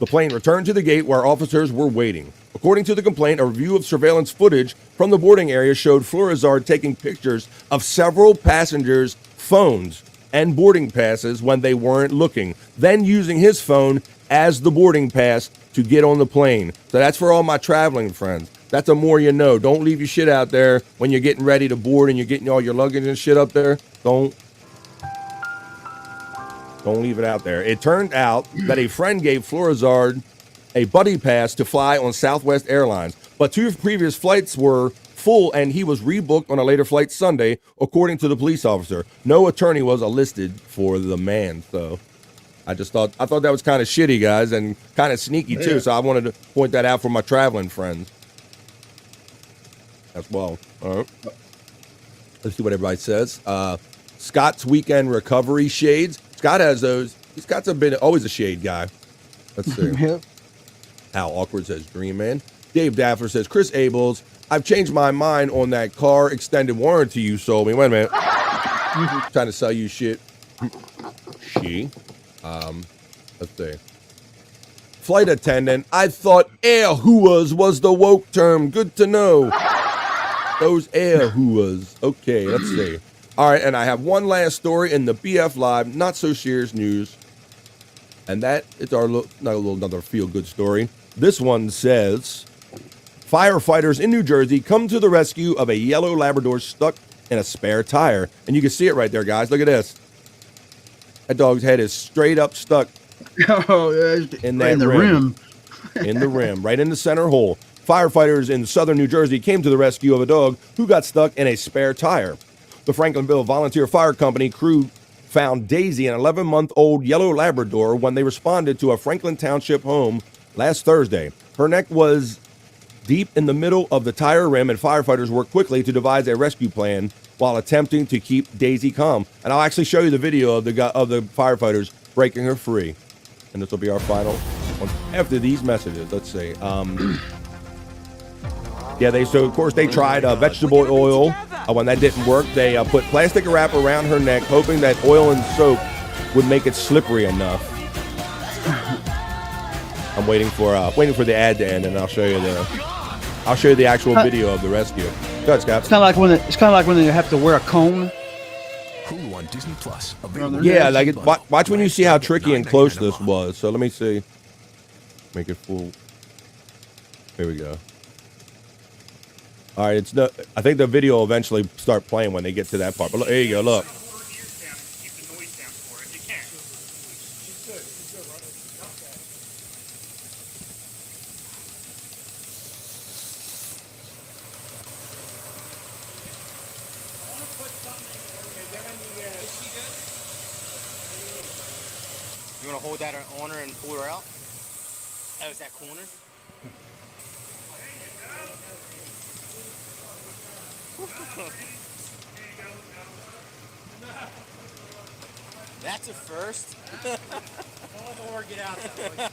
The plane returned to the gate where officers were waiting. According to the complaint, a review of surveillance footage from the boarding area showed Fleurizard taking pictures of several passengers' phones and boarding passes when they weren't looking, then using his phone as the boarding pass to get on the plane. So that's for all my traveling friends. That's a more you know. Don't leave your shit out there when you're getting ready to board and you're getting all your luggage and shit up there. Don't leave it out there. It turned out that a friend gave Fleurizard a buddy pass to fly on Southwest Airlines, but 2 previous flights were full and he was rebooked on a later flight Sunday, according to the police officer. No attorney was enlisted for the man, so I thought that was kind of shitty, guys, and kind of sneaky too. So I wanted to point that out for my traveling friends as well. All right. Let's see what everybody says. Scott's weekend recovery shades. Scott has those. Scott's always a shade guy. Let's see. Yep. How awkward, says Dream Man. Dave Daffler says, Chris Abels, I've changed my mind on that car extended warranty you sold me. Wait a minute. Trying to sell you shit. Let's see. Flight attendant, I thought air hooas was the woke term. Good to know. Those air hooas. Okay, let's see. All right, and I have one last story in the BF Live, not so serious news. And that it's another feel-good story. This one says, firefighters in New Jersey come to the rescue of a yellow Labrador stuck in a spare tire. And you can see it right there, guys. Look at this. That dog's head is straight up stuck in the rim. In the rim, right in the center hole. Firefighters in southern New Jersey came to the rescue of a dog who got stuck in a spare tire. The Franklinville Volunteer Fire Company crew found Daisy, an 11-month-old yellow Labrador, when they responded to a Franklin Township home last Thursday. Her neck was deep in the middle of the tire rim, and firefighters worked quickly to devise a rescue plan while attempting to keep Daisy calm. And I'll actually show you the video of the firefighters breaking her free. And this will be our final one after these messages. Let's see. So of course they tried vegetable oil. When that didn't work, they put plastic wrap around her neck, hoping that oil and soap would make it slippery enough. I'm waiting for the ad to end, and I'll show you the actual video of the rescue. Go ahead, Scott. It's kind of like when they have to wear a cone. Hulu on Disney Plus. Yeah, watch when you see how tricky and close this was. So let me see. Make it full. Here we go. All right, I think the video will eventually start playing when they get to that part. But look, there you go. Look. You want to hold that on her and pull her out? Oh, is that corner? That's a first. Or get out that way.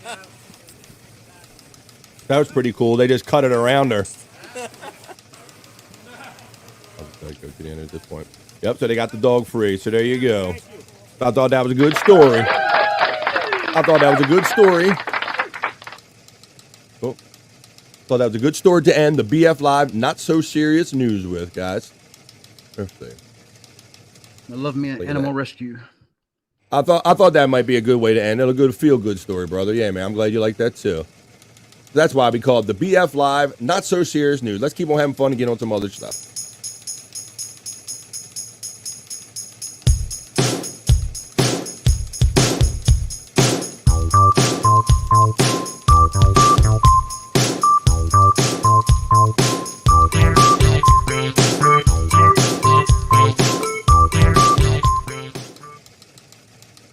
That was pretty cool. They just cut it around her. I'll just go to the end at this point. Yep, so they got the dog free. So there you go. I thought that was a good story. Oh. Thought that was a good story to end the BF Live Not So Serious News with, guys. Let's see. I love me an animal rescue. I thought that might be a good way to end it. A good feel-good story, brother. Yeah, man, I'm glad you like that, too. That's why we call it the BF Live Not So Serious News. Let's keep on having fun and get on some other stuff.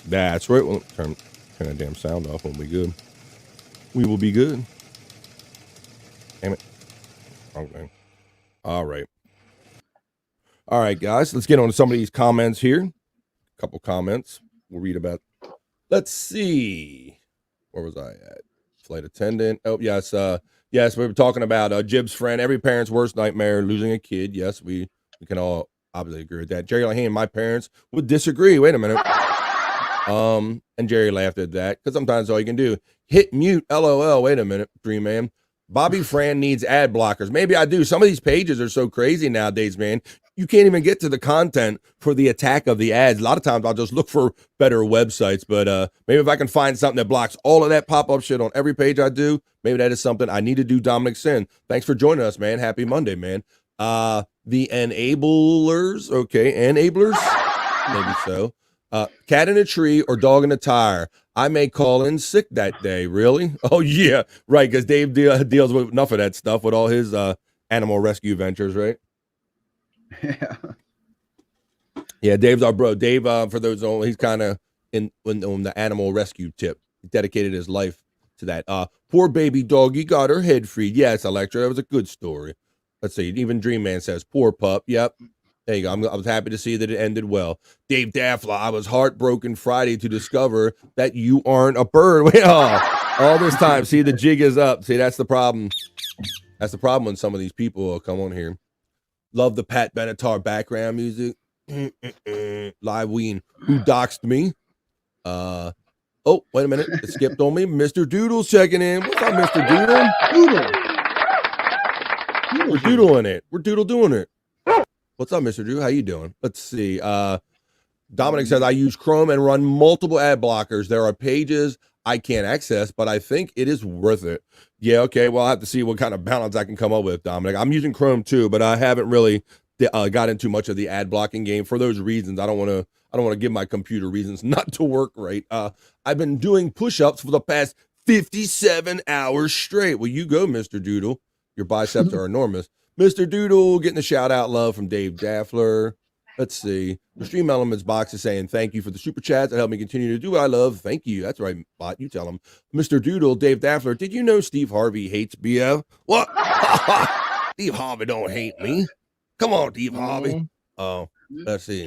That's right. Well, turn that damn sound off when we good. We will be good. Damn it. Wrong thing. All right. All right, guys. Let's get on to some of these comments here. A couple comments. We'll read about. Let's see. Where was I at? Flight attendant. Oh, yes. Yes, we were talking about Jib's friend. Every parent's worst nightmare, losing a kid. Yes, we can all obviously agree with that. Jerry Lahane, my parents would disagree. Wait a minute. And Jerry laughed at that because sometimes all you can do, hit mute, LOL. Wait a minute, Dream Man. Bobby Fran needs ad blockers. Maybe I do. Some of these pages are so crazy nowadays, man. You can't even get to the content for the attack of the ads. A lot of times I'll just look for better websites, but maybe if I can find something that blocks all of that pop-up shit on every page I do, maybe that is something I need to do. Dominic Sin, thanks for joining us, man. Happy Monday, man. The enablers, okay, enablers, maybe so. Cat in a tree or dog in a tire. I may call in sick that day. Really? Oh, yeah. Right, because Dave deals with enough of that stuff with all his animal rescue ventures, right? Yeah. Yeah, Dave's our bro. Dave, for those, he's kind of on the animal rescue tip. He dedicated his life to that. Poor baby doggy got her head freed. Yes, Electra, that was a good story. Let's see. Even Dream Man says, poor pup. Yep. There you go. I was happy to see that it ended well. Dave Daffla, I was heartbroken Friday to discover that you aren't a bird. All this time. See, the jig is up. See, that's the problem. That's the problem when some of these people come on here. Love the Pat Benatar background music. Live Ween. Who doxed me? Oh, wait a minute. It skipped on me. Mr. Doodle's checking in. What's up, Mr. Doodle? We're doodling it. We're doodle doing it. What's up, Mr. Drew? How you doing? Let's see. Dominic says, I use Chrome and run multiple ad blockers. There are pages I can't access, but I think it is worth it. Yeah, okay. Well, I'll have to see what kind of balance I can come up with, Dominic. I'm using Chrome too, but I haven't really got into much of the ad blocking game for those reasons. I don't want to give my computer reasons not to work right. I've been doing push-ups for the past 57 hours straight. Well, you go, Mr. Doodle. Your biceps are enormous. Mr. Doodle getting a shout out love from Dave Daffler. Let's see. The Stream Elements box is saying thank you for the super chats that help me continue to do what I love. Thank you. That's right, bot. You tell him. Mr. Doodle, Dave Daffler, did you know Steve Harvey hates BF? What? Steve Harvey don't hate me. Come on, Steve Harvey. Oh, let's see.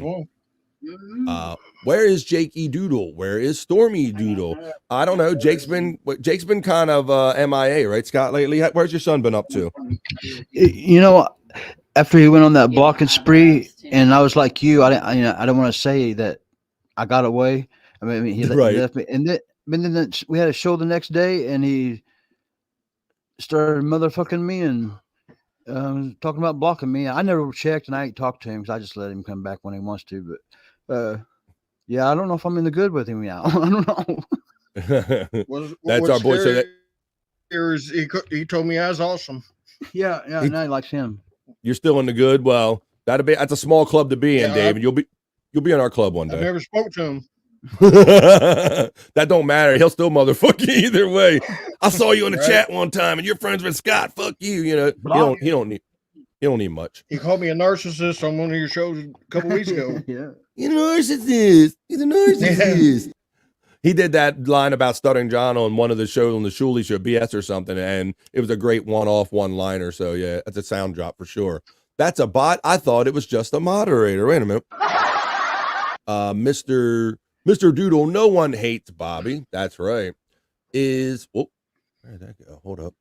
Where is Jake E. Doodle? Where is Stormy Doodle? I don't know. Jake's been kind of MIA, right, Scott, lately? Where's your son been up to? You know, after he went on that blocking spree, and I was like you, I don't want to say that I got away. I mean, he left me, and then we had a show the next day, and he started motherfucking me and talking about blocking me. I never checked, and I ain't talked to him because I just let him come back when he wants to. But yeah, I don't know if I'm in the good with him now. I don't know. That's our boy. So that he told me I was awesome. Yeah, now he likes him. You're still in the good. Well, that's a small club to be in, Dave, and you'll be in our club one day. I never spoke to him. That don't matter. He'll still motherfuck you either way. I saw you in the chat one time, and you're friends with Scott. Fuck you. You know he don't need. You don't need much. He called me a narcissist on one of your shows a couple weeks ago. Yeah. You're a narcissist. He's a narcissist. He did that line about Stuttering John on one of the shows on the Shuley show, BS or something, and it was a great one-off one-liner. So yeah, that's a sound drop for sure. That's a bot. I thought it was just a moderator. Wait a minute. Mr. Doodle, no one hates Bobby. That's right. Where did that go? Hold up.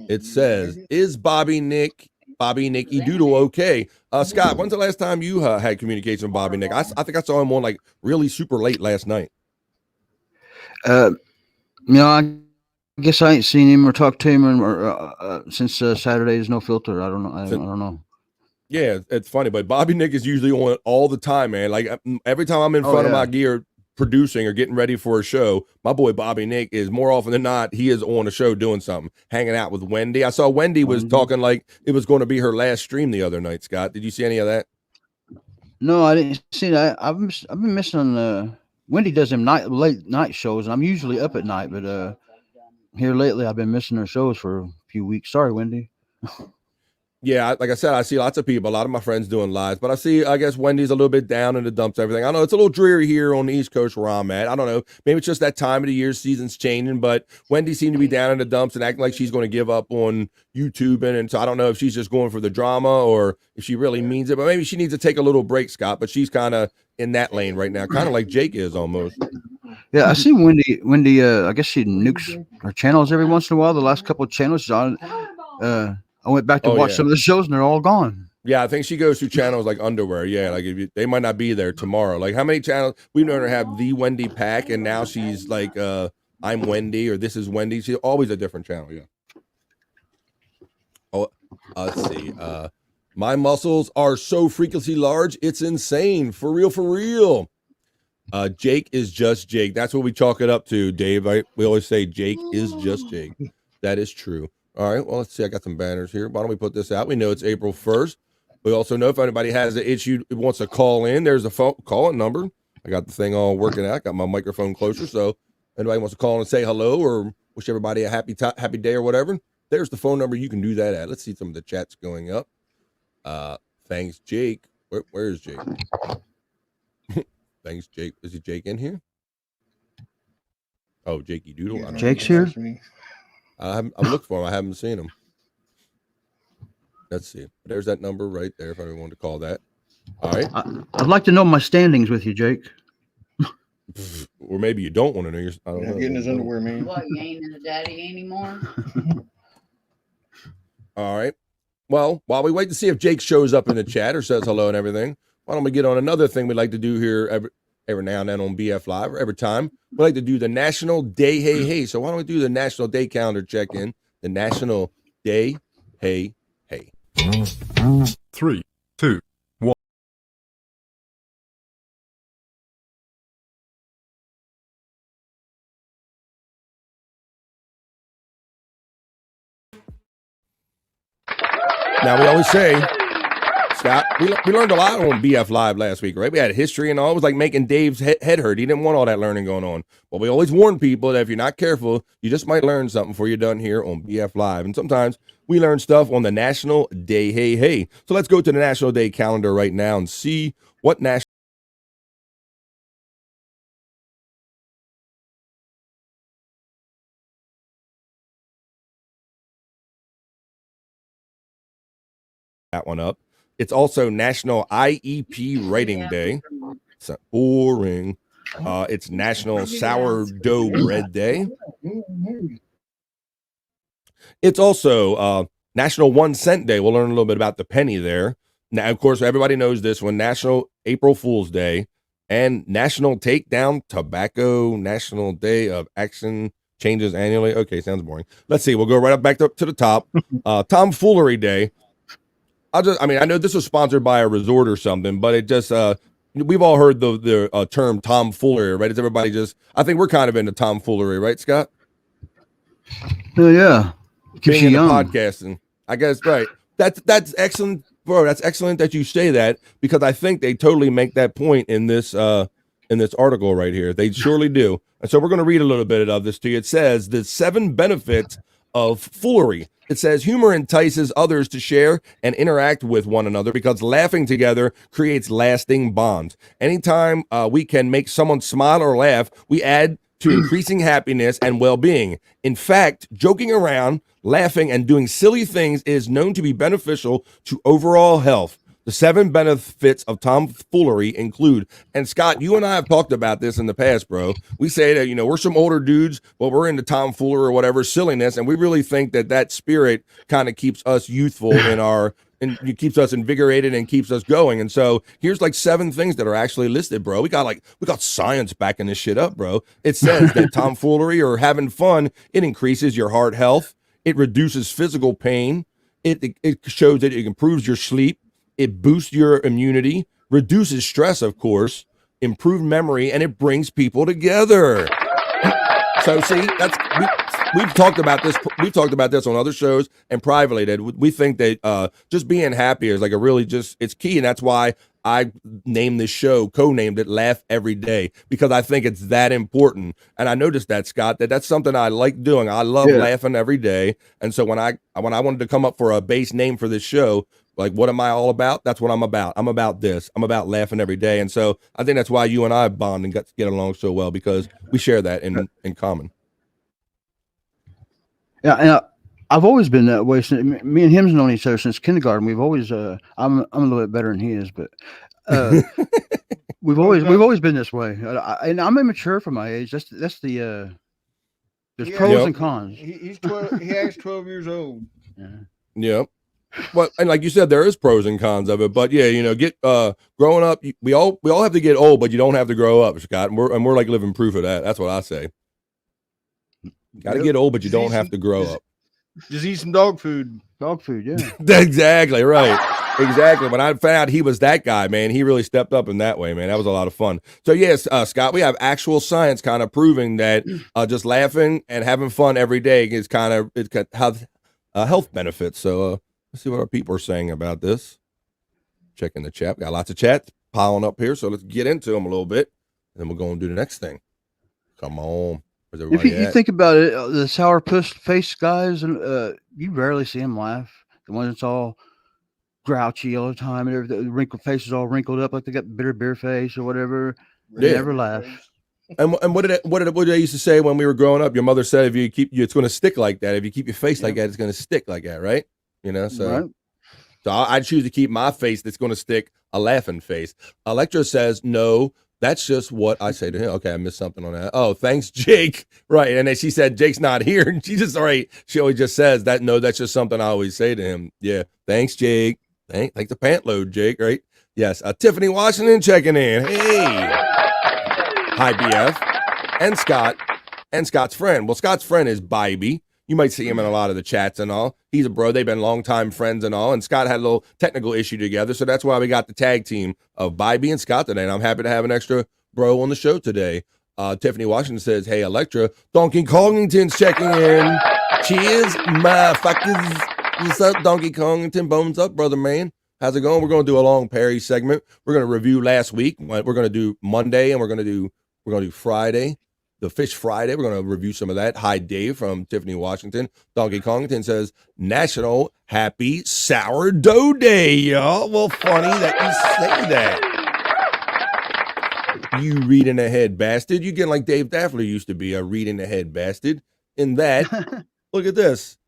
It says, is Bobby Nicky Doodle okay? Scott, when's the last time you had communication with Bobby Nick? I think I saw him on like really super late last night. I guess I ain't seen him or talked to him since Saturday's No Filter. I don't know. I don't know. Yeah, it's funny, but Bobby Nick is usually on all the time, man. Like every time I'm in front of my gear producing or getting ready for a show, my boy Bobby Nick is more often than not, he is on a show doing something, hanging out with Wendy. I saw Wendy was talking like it was going to be her last stream the other night, Scott. Did you see any of that? No, I didn't see that. I've been missing Wendy does them late night shows, and I'm usually up at night, but here lately I've been missing her shows for a few weeks. Sorry, Wendy. Yeah, like I said, I see lots of people, a lot of my friends doing lives, but I guess Wendy's a little bit down in the dumps, everything. I know it's a little dreary here on the East Coast where I'm at. I don't know. Maybe it's just that time of the year, season's changing, but Wendy seemed to be down in the dumps and acting like she's going to give up on YouTube. And so I don't know if she's just going for the drama or if she really means it, but maybe she needs to take a little break, Scott, but she's kind of in that lane right now, kind of like Jake is almost. Yeah, I see Wendy, I guess she nukes her channels every once in a while. The last couple of channels she's on, I went back to watch some of the shows and they're all gone. Yeah, I think she goes through channels like Underwear. Yeah, like they might not be there tomorrow. Like how many channels? We've known her have the Wendy Pack, and now she's like I'm Wendy or This is Wendy. She's always a different channel. Yeah. Oh, let's see. My muscles are so freakishly large, it's insane. For real, for real. Jake is just Jake. That's what we chalk it up to, Dave. We always say Jake is just Jake. That is true. All right, well, let's see. I got some banners here. Why don't we put this out? We know it's April 1st. We also know if anybody has an issue, wants to call in, there's a phone call-in number. I got the thing all working out. Got my microphone closer, so anybody wants to call in and say hello or wish everybody a happy day or whatever, there's the phone number. You can do that at. Let's see some of the chats going up. Thanks, Jake. Where is Jake? Thanks, Jake. Is it Jake in here? Oh, Jakey Doodle. Yeah, Jake's here. I'm looking for him. I haven't seen him. Let's see. There's that number right there if anyone wanted to call that. All right. I'd like to know my standings with you, Jake. Or maybe you don't want to know. I don't know. Getting his underwear, man. What, you ain't in a daddy anymore? All right. Well, while we wait to see if Jake shows up in the chat or says hello and everything, why don't we get on another thing we like to do here every now and then on BF Live, or every time. We like to do the National Day Hey Hey. So why don't we do the National Day calendar check-in? The National Day Hey Hey. 3, 2, 1. Now we always say, Scott, we learned a lot on BF Live last week, right? We had history and all. It was like making Dave's head hurt. He didn't want all that learning going on. But we always warn people that if you're not careful, you just might learn something before you're done here on BF Live. And sometimes we learn stuff on the National Day Hey Hey. So let's go to the National Day calendar right now and see what national that one up. It's also National IEP Writing Day. It's boring. It's National Sourdough Bread Day. It's also National 1 Cent Day. We'll learn a little bit about the penny there. Now, of course, everybody knows this one. National April Fool's Day and National Takedown Tobacco. National Day of Action changes annually. Okay, sounds boring. Let's see. We'll go right up back to the top. Tomfoolery Day. I know this was sponsored by a resort or something, but it just we've all heard the term tomfoolery, right? It's everybody just. I think we're kind of into tomfoolery, right, Scott? Oh yeah, being into podcasting, I guess. Right. That's excellent, bro. That's excellent that you say that, because I think they totally make that point in this article right here. They surely do. And so we're going to read a little bit of this to you. It says the 7 benefits of foolery. It says humor entices others to share and interact with one another because laughing together creates lasting bonds. Anytime we can make someone smile or laugh, we add to increasing happiness and well-being. In fact, joking around, laughing, and doing silly things is known to be beneficial to overall health. The 7 benefits of tomfoolery include, and Scott, you and I have talked about this in the past, bro. We say that, you know, we're some older dudes, but we're into tomfoolery or whatever silliness, and we really think that that spirit kind of keeps us youthful and it keeps us invigorated and keeps us going. And so here's like 7 things that are actually listed, bro. We got science backing this shit up, bro. It says that tomfoolery or having fun, it increases your heart health, it reduces physical pain, it shows that it improves your sleep. It boosts your immunity, reduces stress, of course, improved memory, and it brings people together. So see, we've talked about this. We've talked about this on other shows and privately that we think that just being happy is like it's key, and that's why I named this show, co-named it "Laugh Every Day," because I think it's that important. And I noticed that, Scott, that's something I like doing. I love laughing every day, and so when I wanted to come up for a base name for this show. Like, what am I all about? That's what I'm about. I'm about this. I'm about laughing every day. And so I think that's why you and I bond and get along so well, because we share that in common. Yeah, and I've always been that way. Since, me and him's known each other since kindergarten. We've always, I'm a little bit better than he is, but we've always been this way. And I'm immature for my age. That's the there's pros and cons. He's 12. He acts 12 years old. Yeah. Yep. Well, and like you said, there is pros and cons of it, but yeah, you know, growing up, we all have to get old, but you don't have to grow up, Scott. And we're like living proof of that. That's what I say. Got to get old, but you don't have to grow up. Just eat some dog food. Dog food, yeah. Exactly right. Exactly. When I found out he was that guy, man, he really stepped up in that way, man. That was a lot of fun. So yes, Scott, we have actual science kind of proving that just laughing and having fun every day is have health benefits. So. Let's see what our people are saying about this. Checking the chat. Got lots of chats piling up here, so let's get into them a little bit, and then we'll go and do the next thing. Come on. Where's everybody If you think about it, the sour puss face guys, and you rarely see them laugh. The ones that's all grouchy all the time, and the wrinkled face is all wrinkled up, like they got bitter beer face or whatever. They never laugh. And what did they used to say when we were growing up? Your mother said, it's going to stick like that. If you keep your face like that, it's going to stick like that, right? You know, so I choose to keep my face that's going to stick a laughing face. Electra says, no, that's just what I say to him. Okay, I missed something on that. Oh, thanks, Jake. Right. And then she said, Jake's not here. And she always just says that, no, that's just something I always say to him. Yeah. Thanks, Jake. Thank the pant load, Jake. Right. Yes. Tiffany Washington checking in. Hey. Hi, BF. And Scott's friend. Well, Scott's friend is Bybee. You might see him in a lot of the chats and all. He's a bro. They've been longtime friends and all. And Scott had a little technical issue together. So that's why we got the tag team of Bybee and Scott today. And I'm happy to have an extra bro on the show today. Tiffany Washington says, hey, Electra, Donkey Kongington's checking in. Cheers, motherfuckers. What's up, Donkey Kongington? Bones up, brother, man. How's it going? We're going to do a long Perry segment. We're going to review last week. We're going to do Monday and we're going to do Friday. The Fish Friday. We're going to review some of that. Hi, Dave from Tiffany Washington. Donkey Kongington says, National Happy Sourdough Day, y'all. Well, funny that you say that. You reading ahead bastard. You getting like Dave Daffler used to be, a reading ahead bastard. In that, look at this.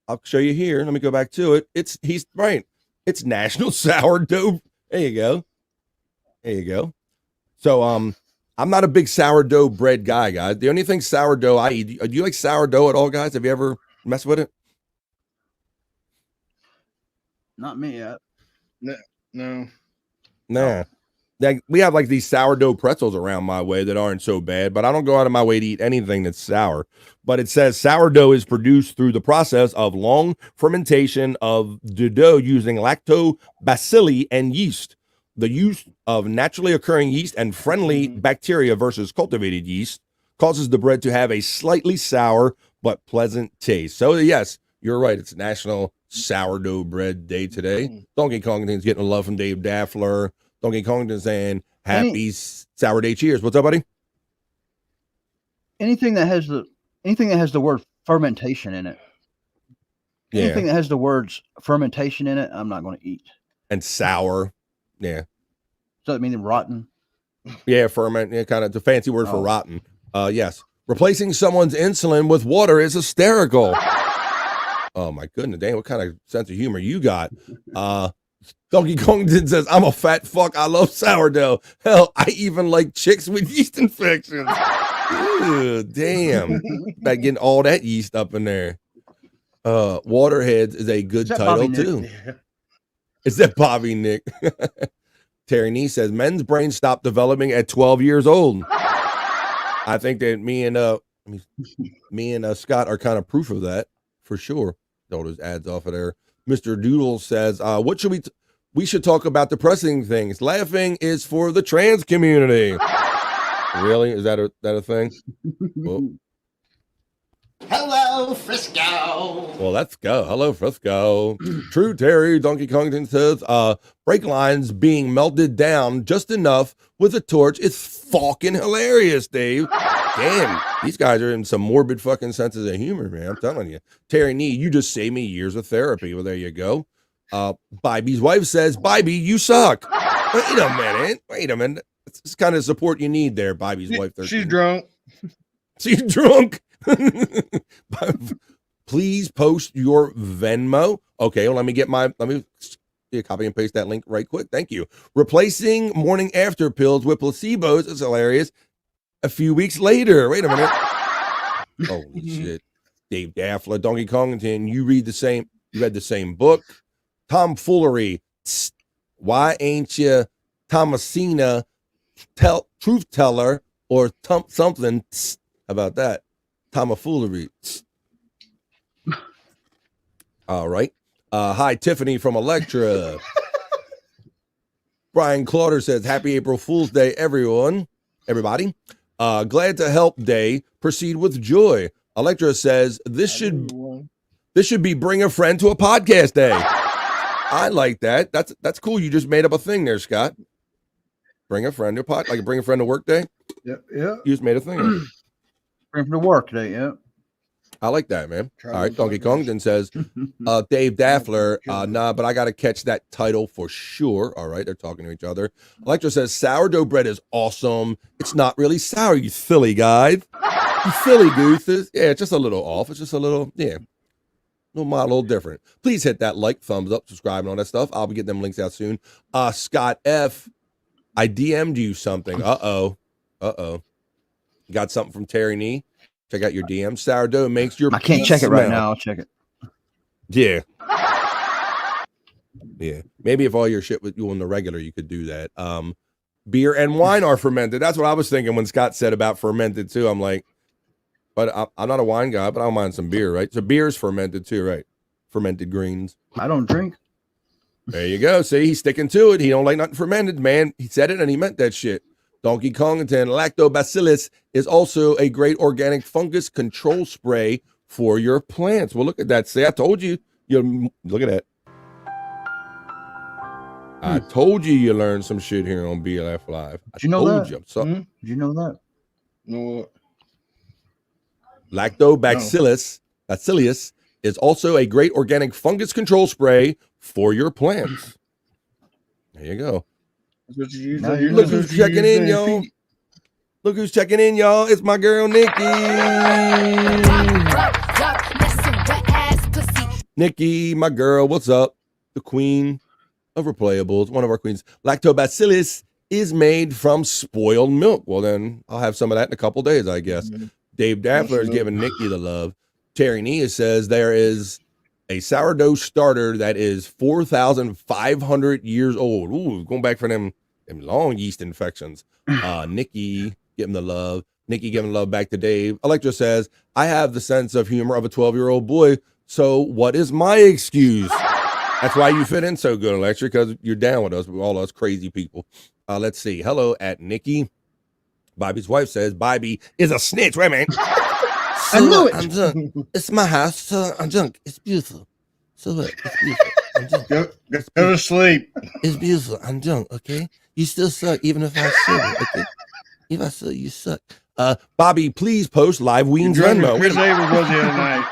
I'll show you here. Let me go back to it. He's right. It's National Sourdough. There you go. There you go. So, I'm not a big sourdough bread guy, guys. The only thing sourdough I eat, do you like sourdough at all, guys? Have you ever messed with it? Not me yet. No. Nah. We have like these sourdough pretzels around my way that aren't so bad, but I don't go out of my way to eat anything that's sour. But it says sourdough is produced through the process of long fermentation of the dough using lactobacilli and yeast. The use of naturally occurring yeast and friendly bacteria versus cultivated yeast causes the bread to have a slightly sour but pleasant taste. So yes, you're right. It's National Sourdough Bread Day today. Donkey Kongington's getting a love from Dave Daffler. Donkey Kongington saying happy sour day cheers. What's up, buddy? Anything that has the word fermentation in it Anything that has the words fermentation in it, I'm not going to eat. And sour. Yeah. Does that mean rotten? Yeah, ferment. Yeah, kind of the fancy word for Oh. rotten. Yes. Replacing someone's insulin with water is hysterical. Oh my goodness, damn, what kind of sense of humor you got? Donkey Kong says, I'm a fat fuck. I love sourdough. Hell, I even like chicks with yeast infections. Ew, damn. About getting all that yeast up in there. Waterheads is a good title too. Is that Bobby Nick? Terry Nee says, men's brains stop developing at 12 years old. I think that me and Scott are kind of proof of that for sure. All those ads off of there. Mr. Doodle says, what should we should talk about depressing things. Laughing is for the trans community. Really? Is that a thing? Well, Hello, Frisco. well, let's go. Hello, Frisco. True Terry, Donkey Kongton says, brake lines being melted down just enough with a torch is fucking hilarious, Dave. Damn, these guys are in some morbid fucking senses of humor, man. I'm telling you. Terry Nee, you just saved me years of therapy. Well, there you go. Bibby's wife says, Bibby, you suck. Wait a minute. It's the kind of support you need there, Bibby's wife. 13. She's drunk. She's drunk. Please post your Venmo. Okay, well, let me copy and paste that link right quick. Thank you. Replacing morning after pills with placebos is hilarious. A few weeks later. Wait a minute. Holy shit. Dave Daffler, Donkey Kongton, you read the same book. Tomfoolery. Tsk. Why ain't you Thomasina truth teller or something? Tsk. How about that? Tomfoolery. Tsk. All right. Hi, Tiffany from Electra. Brian Clauder says, happy April Fool's Day, everybody. Glad to help day. Proceed with joy. Electra says, this should be bring a friend to a podcast day. I like that. That's cool. You just made up a thing there, Scott. Bring a friend to bring a friend to work day. Yeah. You just made a thing. Bring to work day. Yeah. I like that, man. All right. Donkey Kongton says, Dave Daffler, nah, but I got to catch that title for sure. All right. They're talking to each other. Electra says, sourdough bread is awesome. It's not really sour, you silly guys. You silly gooses. Yeah, it's just a little off. It's just a little, a little different. Please hit that like, thumbs up, subscribe, and all that stuff. I'll be getting them links out soon. Scott F., I DM'd you something. Uh-oh. Got something from Terry Nee? Check out your DM. Sourdough makes your I can't check it right now. I'll check it. Yeah. Yeah. Maybe if all your shit was you on the regular, you could do that. Beer and wine are fermented. That's what I was thinking when Scott said about fermented too. I'm like, but I'm not a wine guy, but I don't mind some beer, right? So beer's fermented too, right? Fermented greens. I don't drink. There you go. See, he's sticking to it. He don't like nothing fermented, man. He said it and he meant that shit. Donkey Kongton, lactobacillus is also a great organic fungus control spray for your plants. Well, look at that. See, I told you. Look at that. I told you learned some shit here on BLF Live. Did you know that? Did you know that? No. Lactobacillus is also a great organic fungus control spray for your plants. There you go. Look who's checking in, y'all. Look who's checking in, y'all. It's my girl, Nikki. Nikki, my girl, what's up? The queen of replayables, one of our queens. Lactobacillus is made from spoiled milk. Well, then I'll have some of that in a couple days, I guess. Dave Daffler is giving Nikki the love. Terry Nia says there is a sourdough starter that is 4,500 years old. Ooh, going back for them long yeast infections. Nikki, give him the love. Nikki giving love back to Dave. Electra says, I have the sense of humor of a 12-year-old boy, so what is my excuse? That's why you fit in so good, Electra, because you're down with us, with all us crazy people. Let's see. Hello at Nikki. Bobby's wife says, Bobby is a snitch. Wait a minute. I knew it. I'm drunk. It's my house, so I'm drunk. It's beautiful. So what? It's beautiful. I'm drunk. Go to sleep. It's beautiful. I'm drunk, okay? You still suck, even if I sober, okay? If I sober, you suck. Bobby, please post live Ween's Venmo. Chris Abel was the other night.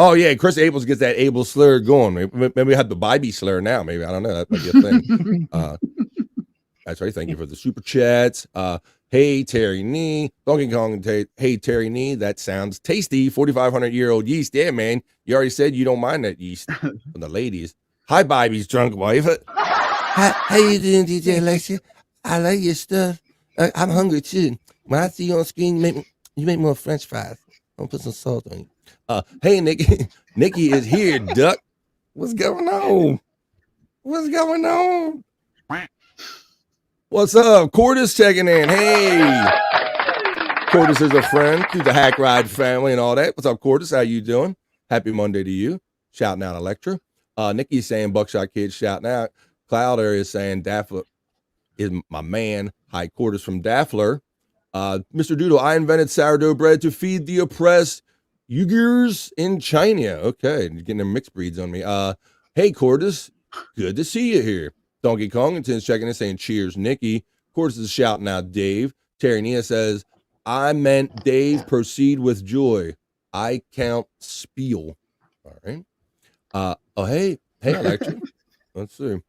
Oh yeah, Chris Abels gets that Abel slur going. Maybe we have the Bybee slur now. Maybe I don't know. That might be a thing. That's right. Thank you for the super chats. Hey Terry Nee, Donkey Kong. Hey Terry Nee, that sounds tasty. 4,500-year-old yeast. Yeah, man. You already said you don't mind that yeast from the ladies. Hi, Bybee's drunk wife. How you doing, DJ Alexia? I like your stuff. I'm hungry too. When I see you on screen, you make more French fries. I'm gonna put some salt on you. Hey, Nikki. Nikki is here, duck. What's going on? What's going on? What's up? Cordis checking in. Hey. Cordis is a friend through the Hack Ride family and all that. What's up, Cordis? How you doing? Happy Monday to you. Shouting out Electra. Nikki's saying Buckshot Kids shouting out. Clouder is saying Daffler is my man. Hi, Cordis from Daffler. Mr. Doodle, I invented sourdough bread to feed the oppressed Uyghurs in China. Okay, you're getting them mixed breeds on me. Hey, Cordis, good to see you here. Donkey Kongington's checking in saying cheers, Nikki. Cordis is shouting out Dave. Terry Nia says, I meant Dave, proceed with joy. I count spiel. All right. Hey, Electra. Let's see.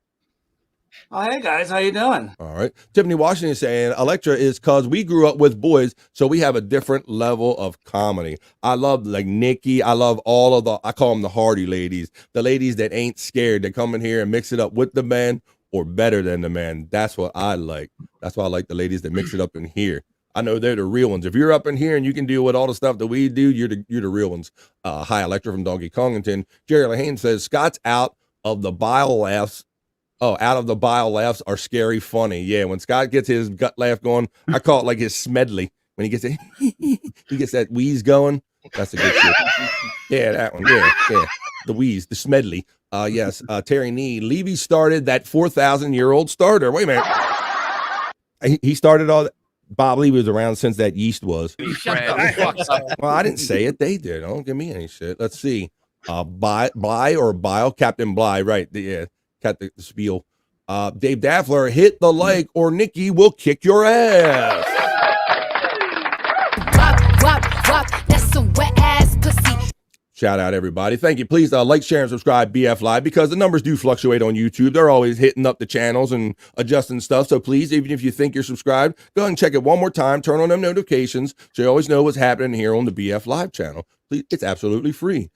Oh, hey guys, how you doing? All right. Tiffany Washington is saying Electra is because we grew up with boys, so we have a different level of comedy. I love like Nikki. I love all of I call them the hardy ladies, the ladies that ain't scared to come in here and mix it up with the men or better than the men. That's what I like. That's why I like the ladies that mix it up in here. I know they're the real ones. If you're up in here and you can deal with all the stuff that we do, you're the real ones. Hi, Electra from Donkey Kongington. Jerry Lahane says Scott's out of the bile laughs. Oh, out of the bile laughs are scary funny. Yeah, when Scott gets his gut laugh going, I call it like his smedley. When he gets it, he gets that wheeze going. That's a good shit. Yeah, that one. Yeah. The wheeze, the smedley. Yes, Terry Nee. Levy started that 4,000-year-old starter. Wait a minute. He started all that. Bob Levy was around since that yeast was. Well, I didn't say it. They did. Don't give me any shit. Let's see. Bly or Bile? Captain Bly, right. Yeah. Cut the spiel. Dave Daffler, hit the like or Nikki will kick your ass. That's some wet ass pussy. Shout out everybody. Thank you. Please like, share, and subscribe BF Live because the numbers do fluctuate on YouTube. They're always hitting up the channels and adjusting stuff. So please, even if you think you're subscribed, go ahead and check it one more time. Turn on them notifications so you always know what's happening here on the BF Live channel. Please, it's absolutely free.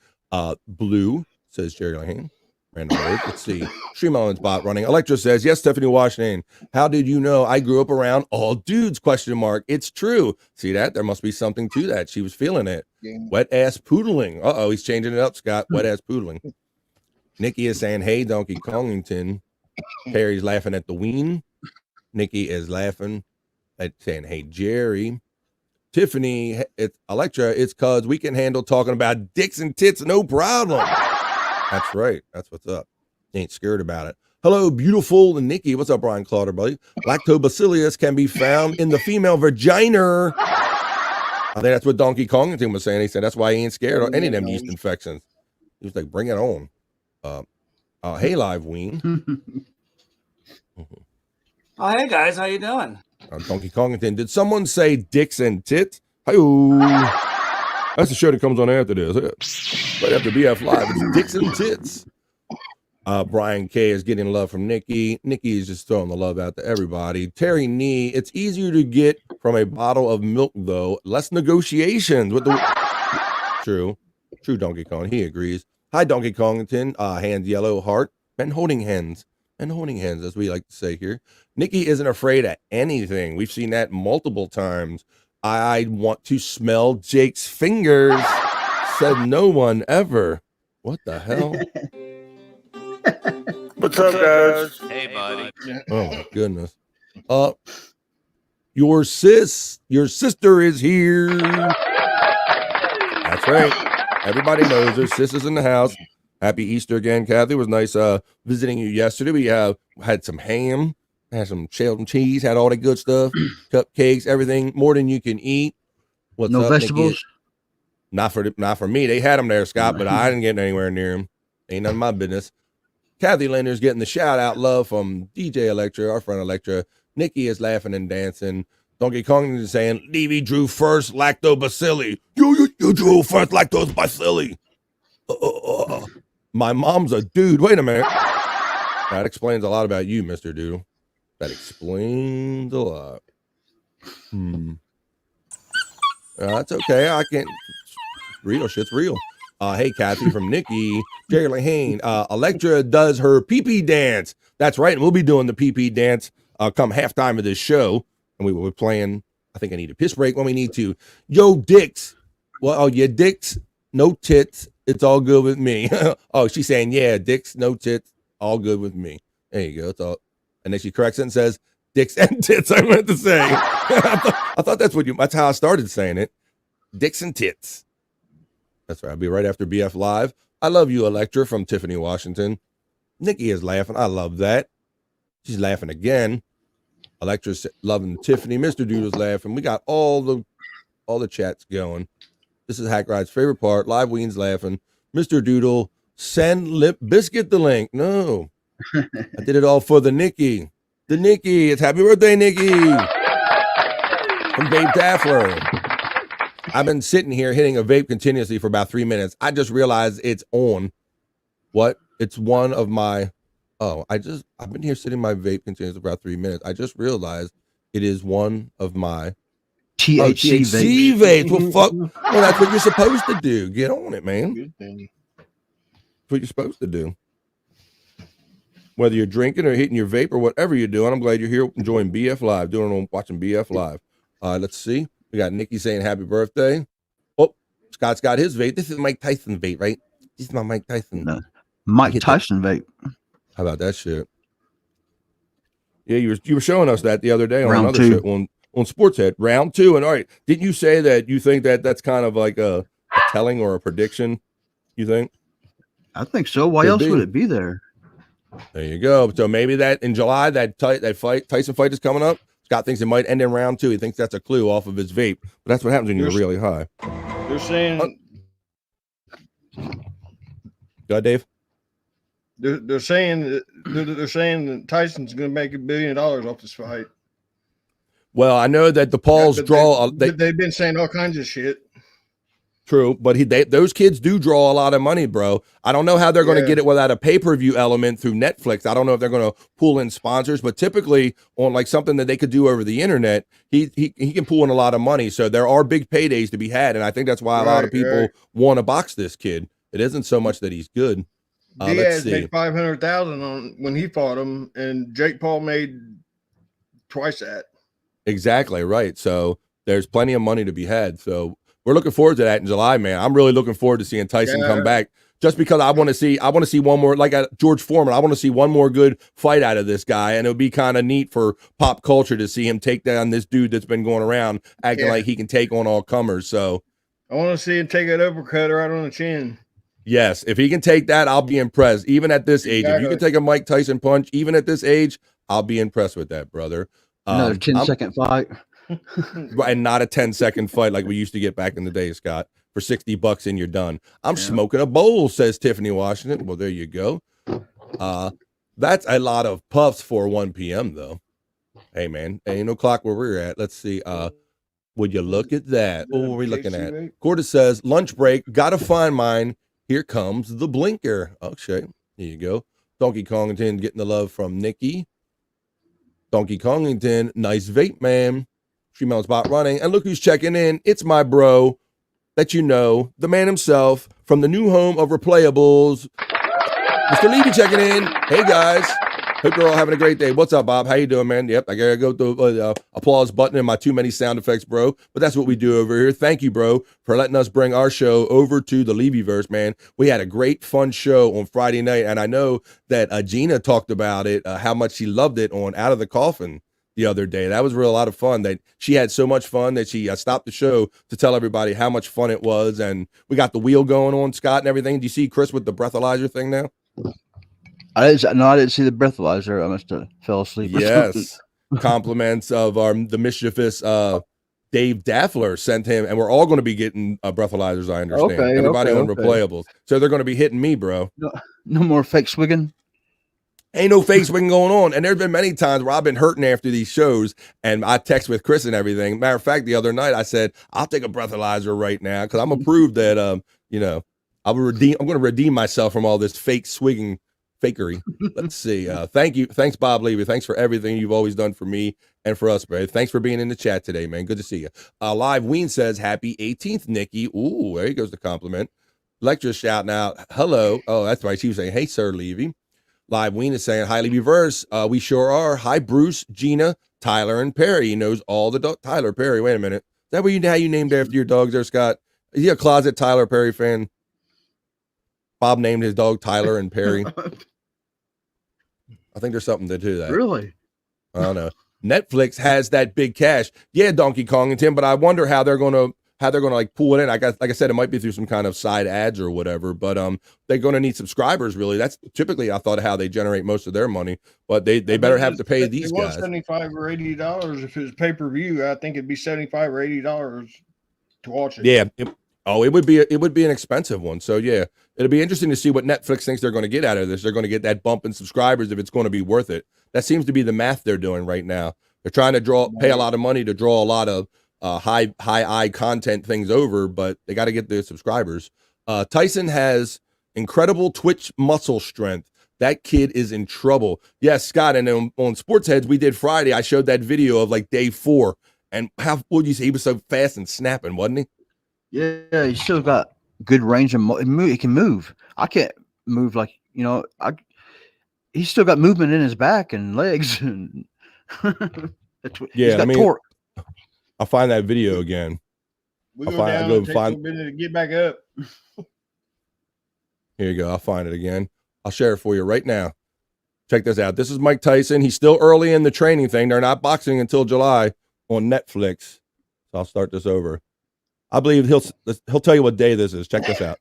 Blue, says Jerry Lahane. Random word. Let's see. Stream on bot running. Electra says, yes, Stephanie Washington. How did you know I grew up around all dudes? ? It's true. See that? There must be something to that. She was feeling it. Wet ass poodling. Uh-oh, he's changing it up, Scott. Wet ass poodling. Nikki is saying, hey, Donkey Kongington. Perry's laughing at the ween. Nikki is laughing at saying, hey, Jerry. Tiffany, it's Electra, it's because we can handle talking about dicks and tits, no problem. That's right. That's what's up. Ain't scared about it. Hello, beautiful Nikki. What's up, Brian Clauder, buddy? Lactobacillus can be found in the female vagina. I think that's what Donkey Kongington was saying. He said that's why he ain't scared of any of them yeast infections. He was like, bring it on. Hey, Live Ween. Oh, hey guys, how you doing? Donkey Kongington. Did someone say dicks and tits? Hi-oh. That's the show that comes on after this. Right after BF Live, it's Dicks and Tits. Brian K is getting love from Nikki. Nikki is just throwing the love out to everybody. Terry Nee, it's easier to get from a bottle of milk, though. Less negotiations with the... True, Donkey Kong. He agrees. Hi, Donkey Kongington. Hands yellow, heart. And holding hands. And holding hands, as we like to say here. Nikki isn't afraid of anything. We've seen that multiple times. I want to smell Jake's fingers, said no one ever. What the hell? What's up, guys? Hey, buddy. Oh, my goodness. Your sister is here. That's right. Everybody knows her sister's in the house. Happy Easter again, Kathy. It was nice visiting you yesterday. We had some ham. Had some shelled cheese, had all the good stuff, cupcakes, everything, more than you can eat. What's no up, vegetables? Nikki? Not for me. They had them there, Scott, but I didn't get anywhere near them. Ain't none of my business. Kathy Linder's getting the shout out love from DJ Electra, our friend Electra. Nikki is laughing and dancing. Donkey Kong is saying, Levy drew first lactobacilli. You drew first lactobacilli. My mom's a dude. Wait a minute. That explains a lot about you, Mr. Doodle. That explains a lot. That's okay. I can't. Real shit's real. Hey, Kathy from Nikki. Jerry Lahane. Electra does her pee-pee dance. That's right. And we'll be doing the pee-pee dance come halftime of this show. And we will be playing, I think I need a piss break when we need to. Yo, dicks. Well, oh, yeah, dicks, no tits. It's all good with me. Oh, she's saying, yeah, dicks, no tits, all good with me. There you go. It's all. And then she corrects it and says, dicks and tits, I meant to say. I thought that's how I started saying it. Dicks and tits. That's right. I'll be right after BF Live. I love you, Electra from Tiffany, Washington. Nikki is laughing. I love that. She's laughing again. Electra's loving Tiffany. Mr. Doodle's laughing. We got all the chats going. This is Hack Ride's favorite part. Live Ween's laughing. Mr. Doodle, send Lip Biscuit the link. No. I did it all for the Nikki. The Nikki. It's happy birthday, Nikki. From Dave Daffler. I've been sitting here hitting a vape continuously for about 3 minutes. I just realized it's on. What? It's one of my... Oh, I've been here sitting my vape continuously for about 3 minutes. I just realized it is one of my... THC vapes. Well, fuck. Well, that's what you're supposed to do. Get on it, man. That's what you're supposed to do. Whether you're drinking or hitting your vape or whatever you're doing, I'm glad you're here enjoying BF Live, watching BF Live. Let's see. We got Nikki saying happy birthday. Oh, Scott's got his vape. This is Mike Tyson vape, right? This is my Mike Tyson. No. Mike Tyson vape. How about that shit? Yeah, you were showing us that the other day on Round another 2. shit on Sports Head. Round 2. And all right, didn't you say that you think that that's kind of like a telling or a prediction? You think? I think so. Why else would it be there? There you go. So maybe that in July, that Tyson fight is coming up. Scott thinks it might end in round 2. He thinks that's a clue off of his vape. But that's what happens when you're really high. They're saying. Go ahead, Dave. They're saying that Tyson's going to make $1 billion off this fight. Well, I know that the Pauls draw. They've been saying all kinds of shit. True, but those kids do draw a lot of money, bro. I don't know how they're going to get it without a pay-per-view element through Netflix. I don't know if they're going to pull in sponsors, but typically on like something that they could do over the internet, he can pull in a lot of money. So there are big paydays to be had, and I think that's why a lot of people want to box this kid. It isn't so much that he's good. Diaz made $500,000 on when he fought him, and Jake Paul made twice that. Exactly right. So there's plenty of money to be had. So we're looking forward to that in July, man. I'm really looking forward to seeing Tyson come back, just because I want to see one more, like George Foreman. I want to see one more good fight out of this guy, and it would be kind of neat for pop culture to see him take down this dude that's been going around acting like he can take on all comers. So I want to see him take that uppercut right on the chin. Yes, if he can take that, I'll be impressed. Even at this age, if you can take a Mike Tyson punch, even at this age, I'll be impressed with that, brother. Another 10-second fight. And not a 10-second fight like we used to get back in the day, Scott. For $60 and you're done. I'm smoking a bowl, says Tiffany Washington. Well, there you go. That's a lot of puffs for 1 p.m. though. Hey man, ain't no clock where we're at. Let's see. Would you look at that? What were we looking at? Corda says lunch break. Gotta find mine. Here comes the blinker. Okay, here you go. Donkey Kongington getting the love from Nikki. Donkey Kongington, nice vape, man. Streamshow spot running. And look who's checking in. It's my bro that you know, the man himself from the new home of replayables. Mr. Levy checking in. Hey, guys. Hope you're all having a great day. What's up, Bob? How you doing, man? Yep, I gotta go to the applause button and my too many sound effects, bro. But that's what we do over here. Thank you, bro, for letting us bring our show over to the Levyverse, man. We had a great, fun show on Friday night, and I know that Gina talked about it, how much she loved it on Out of the Coffin the other day. That was a lot of fun. That she had so much fun that she stopped the show to tell everybody how much fun it was, and we got the wheel going on, Scott, and everything. Do you see Chris with the breathalyzer thing now? I didn't see the breathalyzer. I must have fell asleep. Yes. Compliments of the mischievous Dave Daffler sent him, and we're all going to be getting breathalyzers, I understand. Everybody on replayables. So they're going to be hitting me, bro. No more fake swigging. Ain't no fake swigging going on. And there's been many times where I've been hurting after these shows, and I text with Chris and everything. Matter of fact, the other night I said, I'll take a breathalyzer right now because I'm going to prove that, I'm going to redeem myself from all this fake swigging fakery. Let's see. Thank you. Thanks, Bob Levy. Thanks for everything you've always done for me and for us, bro. Thanks for being in the chat today, man. Good to see you. Live Ween says, happy 18th, Nikki. Ooh, there goes the compliment. Lecture shouting out, hello. Oh, that's right. She was saying, hey, Sir Levy. Live Ween is saying, hi, Levy Verse. We sure are. Hi, Bruce, Gina, Tyler, and Perry. He knows all the dogs. Tyler Perry, wait a minute. Is that how you named after your dogs there, Scott? Is he a closet Tyler Perry fan? Bob named his dog Tyler and Perry. I think there's something to that. Really? I don't know. Netflix has that big cash. Yeah, Donkey Kong and Tim, but I wonder how they're going to like pull it in. Like I said, it might be through some kind of side ads or whatever, but they're going to need subscribers really. That's typically, I thought, how they generate most of their money, but they better have to pay these guys. $75 or $80 if it was pay-per-view. I think it'd be $75 or $80 to watch it. Yeah. It would be an expensive one. So yeah, it'll be interesting to see what Netflix thinks they're going to get out of this. They're going to get that bump in subscribers if it's going to be worth it. That seems to be the math they're doing right now. They're trying to pay a lot of money to draw a lot of high content things over, but they got to get the subscribers. Tyson has incredible Twitch muscle strength. That kid is in trouble. Yes, Scott, and on Sports Heads we did Friday, I showed that video of like day 4, and how would you say he was so fast and snapping, wasn't he? Yeah, he's still got good range and he can move. I can't move like, he's still got movement in his back and legs. And yeah, I mean, I'll find that video again. We go down and take a minute to get back up. Here you go. I'll find it again. I'll share it for you right now. Check this out. This is Mike Tyson. He's still early in the training thing. They're not boxing until July on Netflix. So I'll start this over. I believe he'll tell you what day this is. Check this out.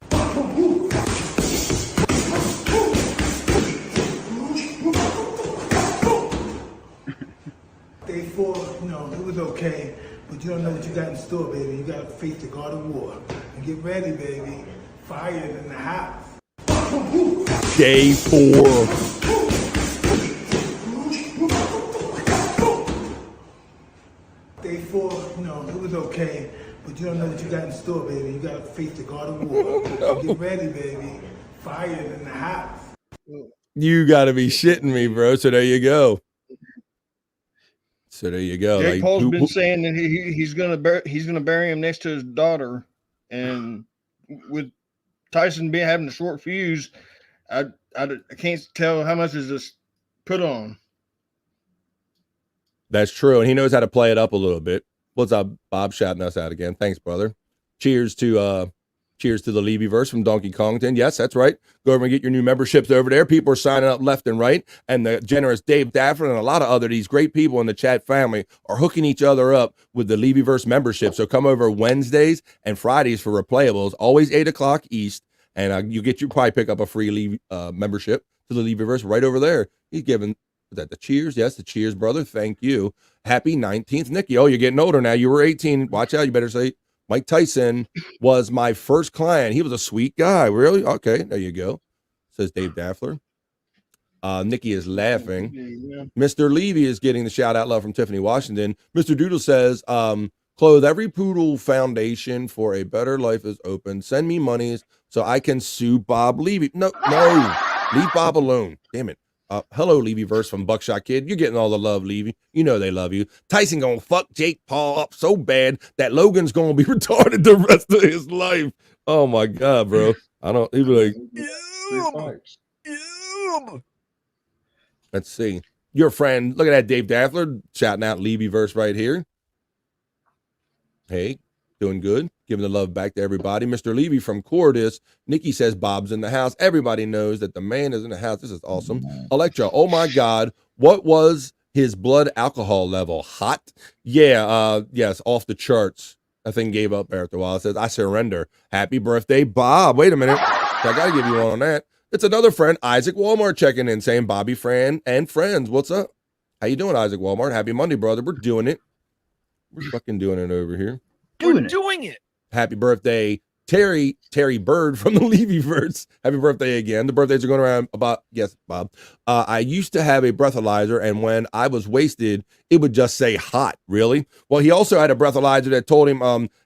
Day 4, it was okay, but you don't know what you got in store, baby. You got to face the God of War. And get ready, baby. Fire in the house. Day 4. Day 4, it was okay, but you don't know what you got in store, baby. You got to face the God of War. Get ready, baby. Fire in the house. You got to be shitting me, bro. So there you go. Jake Paul's been saying that he's gonna bury him next to his daughter, and with Tyson having a short fuse, I can't tell how much is this put on. That's true, and he knows how to play it up a little bit. What's up, Bob? Shouting us out again. Thanks, brother. Cheers to the Levy-verse from Donkey Kongton. Yes, that's right. Go over and get your new memberships over there. People are signing up left and right, and the generous Dave Dafford and a lot of these great people in the chat family are hooking each other up with the Levy-verse membership. So come over Wednesdays and Fridays for replayables, always 8 o'clock East, and you probably pick up a free Levy membership to the Levy-verse right over there. He's giving the cheers. Yes, the cheers, brother. Thank you. Happy 19th, Nikki. Oh, you're getting older now. You were 18. Watch out. You better say Mike Tyson was my first client. He was a sweet guy. Really? Okay, there you go. Says Dave Daffler. Nikki is laughing. Yeah. Mr. Levy is getting the shout out love from Tiffany Washington. Mr. Doodle says, clothe every poodle foundation for a better life is open. Send me monies so I can sue Bob Levy. No, leave Bob alone. Damn it. Hello, Levy-verse from Buckshot Kid. You're getting all the love, Levy. You know they love you. Tyson gonna fuck Jake Paul up so bad that Logan's gonna be retarded the rest of his life. Oh my God, bro. He'd be like, let's see. Your friend, look at that, Dave Daffler, shouting out Levy-verse right here. Hey, doing good. Giving the love back to everybody. Mr. Levy from Cordis. Nikki says Bob's in the house. Everybody knows that the man is in the house. This is awesome. Electra, oh my God. What was his blood alcohol level? Hot? Yeah, yes, off the charts. That thing gave up after a while. It says, I surrender. Happy birthday, Bob. Wait a minute. I got to give you one on that. It's another friend, Isaac Walmart, checking in, saying, Bobby, Fran, and friends. What's up? How you doing, Isaac Walmart? Happy Monday, brother. We're doing it. We're fucking doing it over here. Doing it. Happy birthday, Terry Bird from the Levyverse. Happy birthday again. The birthdays are going around about, yes, Bob. I used to have a breathalyzer, and when I was wasted, it would just say hot. Really? Well, he also had a breathalyzer that told him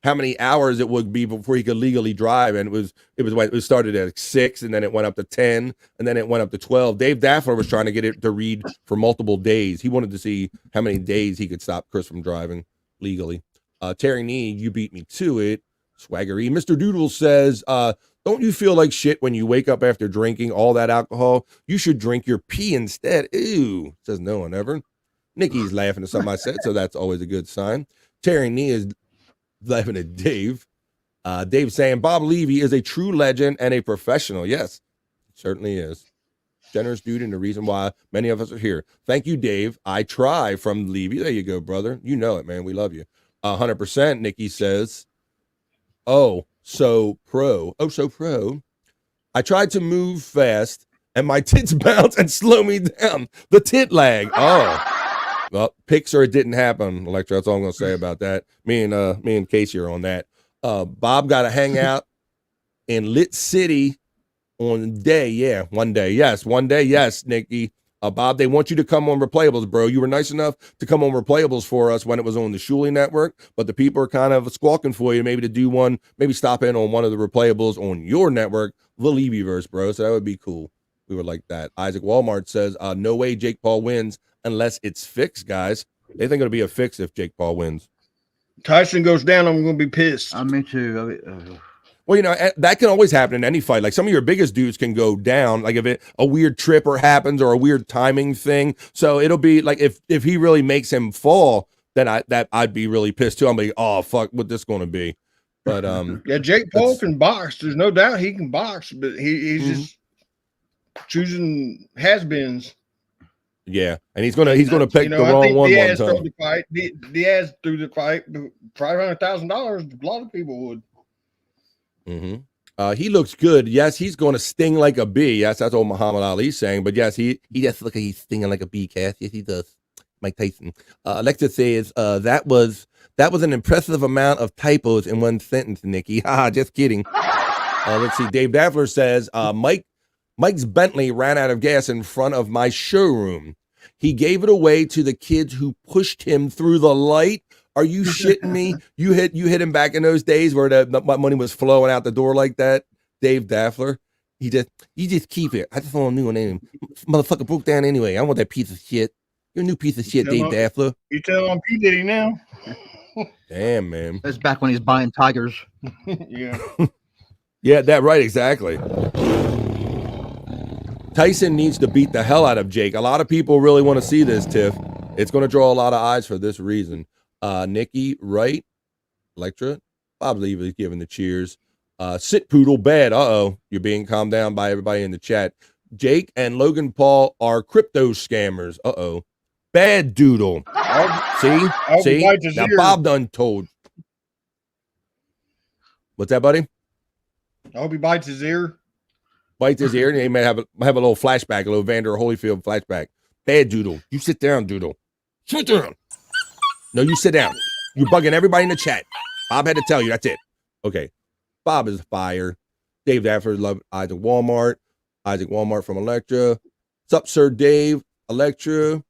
how many hours it would be before he could legally drive, and it started at 6, and then it went up to 10, and then it went up to 12. Dave Daffler was trying to get it to read for multiple days. He wanted to see how many days he could stop Chris from driving legally. Terry Nee, you beat me to it. Swaggery. Mr. Doodle says, don't you feel like shit when you wake up after drinking all that alcohol? You should drink your pee instead. Ew, says no one ever. Nikki's laughing at something I said, so that's always a good sign. Terry Nee is laughing at Dave. Dave saying, Bob Levy is a true legend and a professional. Yes, certainly is. Generous dude and the reason why many of us are here. Thank you, Dave. I try from Levy. There you go, brother. You know it, man. We love you. 100%, Nikki says. Oh, so pro. I tried to move fast, and my tits bounce and slow me down. The tit lag. Oh. Well, pics or it didn't happen, Electra. That's all I'm going to say about that. Me and Casey are on that. Bob got to hang out in Lit City on day. Yeah, one day. Yes, one day. Yes, Nikki. Bob, they want you to come on Replayables, bro. You were nice enough to come on Replayables for us when it was on the Shuley network, but the people are kind of squawking for you maybe to do one, maybe stop in on one of the Replayables on your network, the Levyverse, bro. So that would be cool. We would like that. Isaac Walmart says, no way Jake Paul wins unless it's fixed, guys. They think it'll be a fix if Jake Paul wins. Tyson goes down, I'm going to be pissed. Me too. Well, you know, that can always happen in any fight. Like some of your biggest dudes can go down, like if a weird tripper happens or a weird timing thing. So it'll be like if he really makes him fall, then I'd be really pissed too. I'm like, oh fuck, what this going to be? But yeah, Jake Paul can box. There's no doubt he can box, but he's just choosing has-beens. Yeah, and he's gonna pick the wrong one Diaz time. Diaz threw the fight, $500,000. A lot of people would. Mm-hmm. He looks good. Yes, he's going to sting like a bee. Yes, that's what Muhammad Ali's saying. But yes, he does look like he's stinging like a bee, Cass. Yes, he does. Mike Tyson. Alexa says that was an impressive amount of typos in one sentence, Nikki. Haha, just kidding. Let's see. Dave Daffler says Mike's Bentley ran out of gas in front of my showroom. He gave it away to the kids who pushed him through the light. Are you shitting me? You hit him back in those days where the money was flowing out the door like that? Dave Daffler. You just keep it. I just want a new name. Motherfucker broke down anyway. I want that piece of shit. You're a new piece of shit, Dave Daffler. You tell him P. Diddy now. Damn, man. That's back when he's buying tigers. Yeah. Yeah, that right, exactly. Tyson needs to beat the hell out of Jake. A lot of people really want to see this, Tiff. It's going to draw a lot of eyes for this reason. Nikki, right? Electra. Bob Levy's giving the cheers. Sit Poodle, bad. You're being calmed down by everybody in the chat. Jake and Logan Paul are crypto scammers. Bad Doodle. See? Now Bob done told. What's that, buddy? I hope he bites his ear. Bites his ear, and he may have a little flashback, a little Vander Holyfield flashback. Bad Doodle. You sit down, Doodle. Sit down. No, you sit down. You're bugging everybody in the chat. Bob had to tell you. That's it. Okay. Bob is fire. Dave Dafford loved Isaac Walmart. Isaac Walmart from Electra. What's up, Sir Dave? Electra.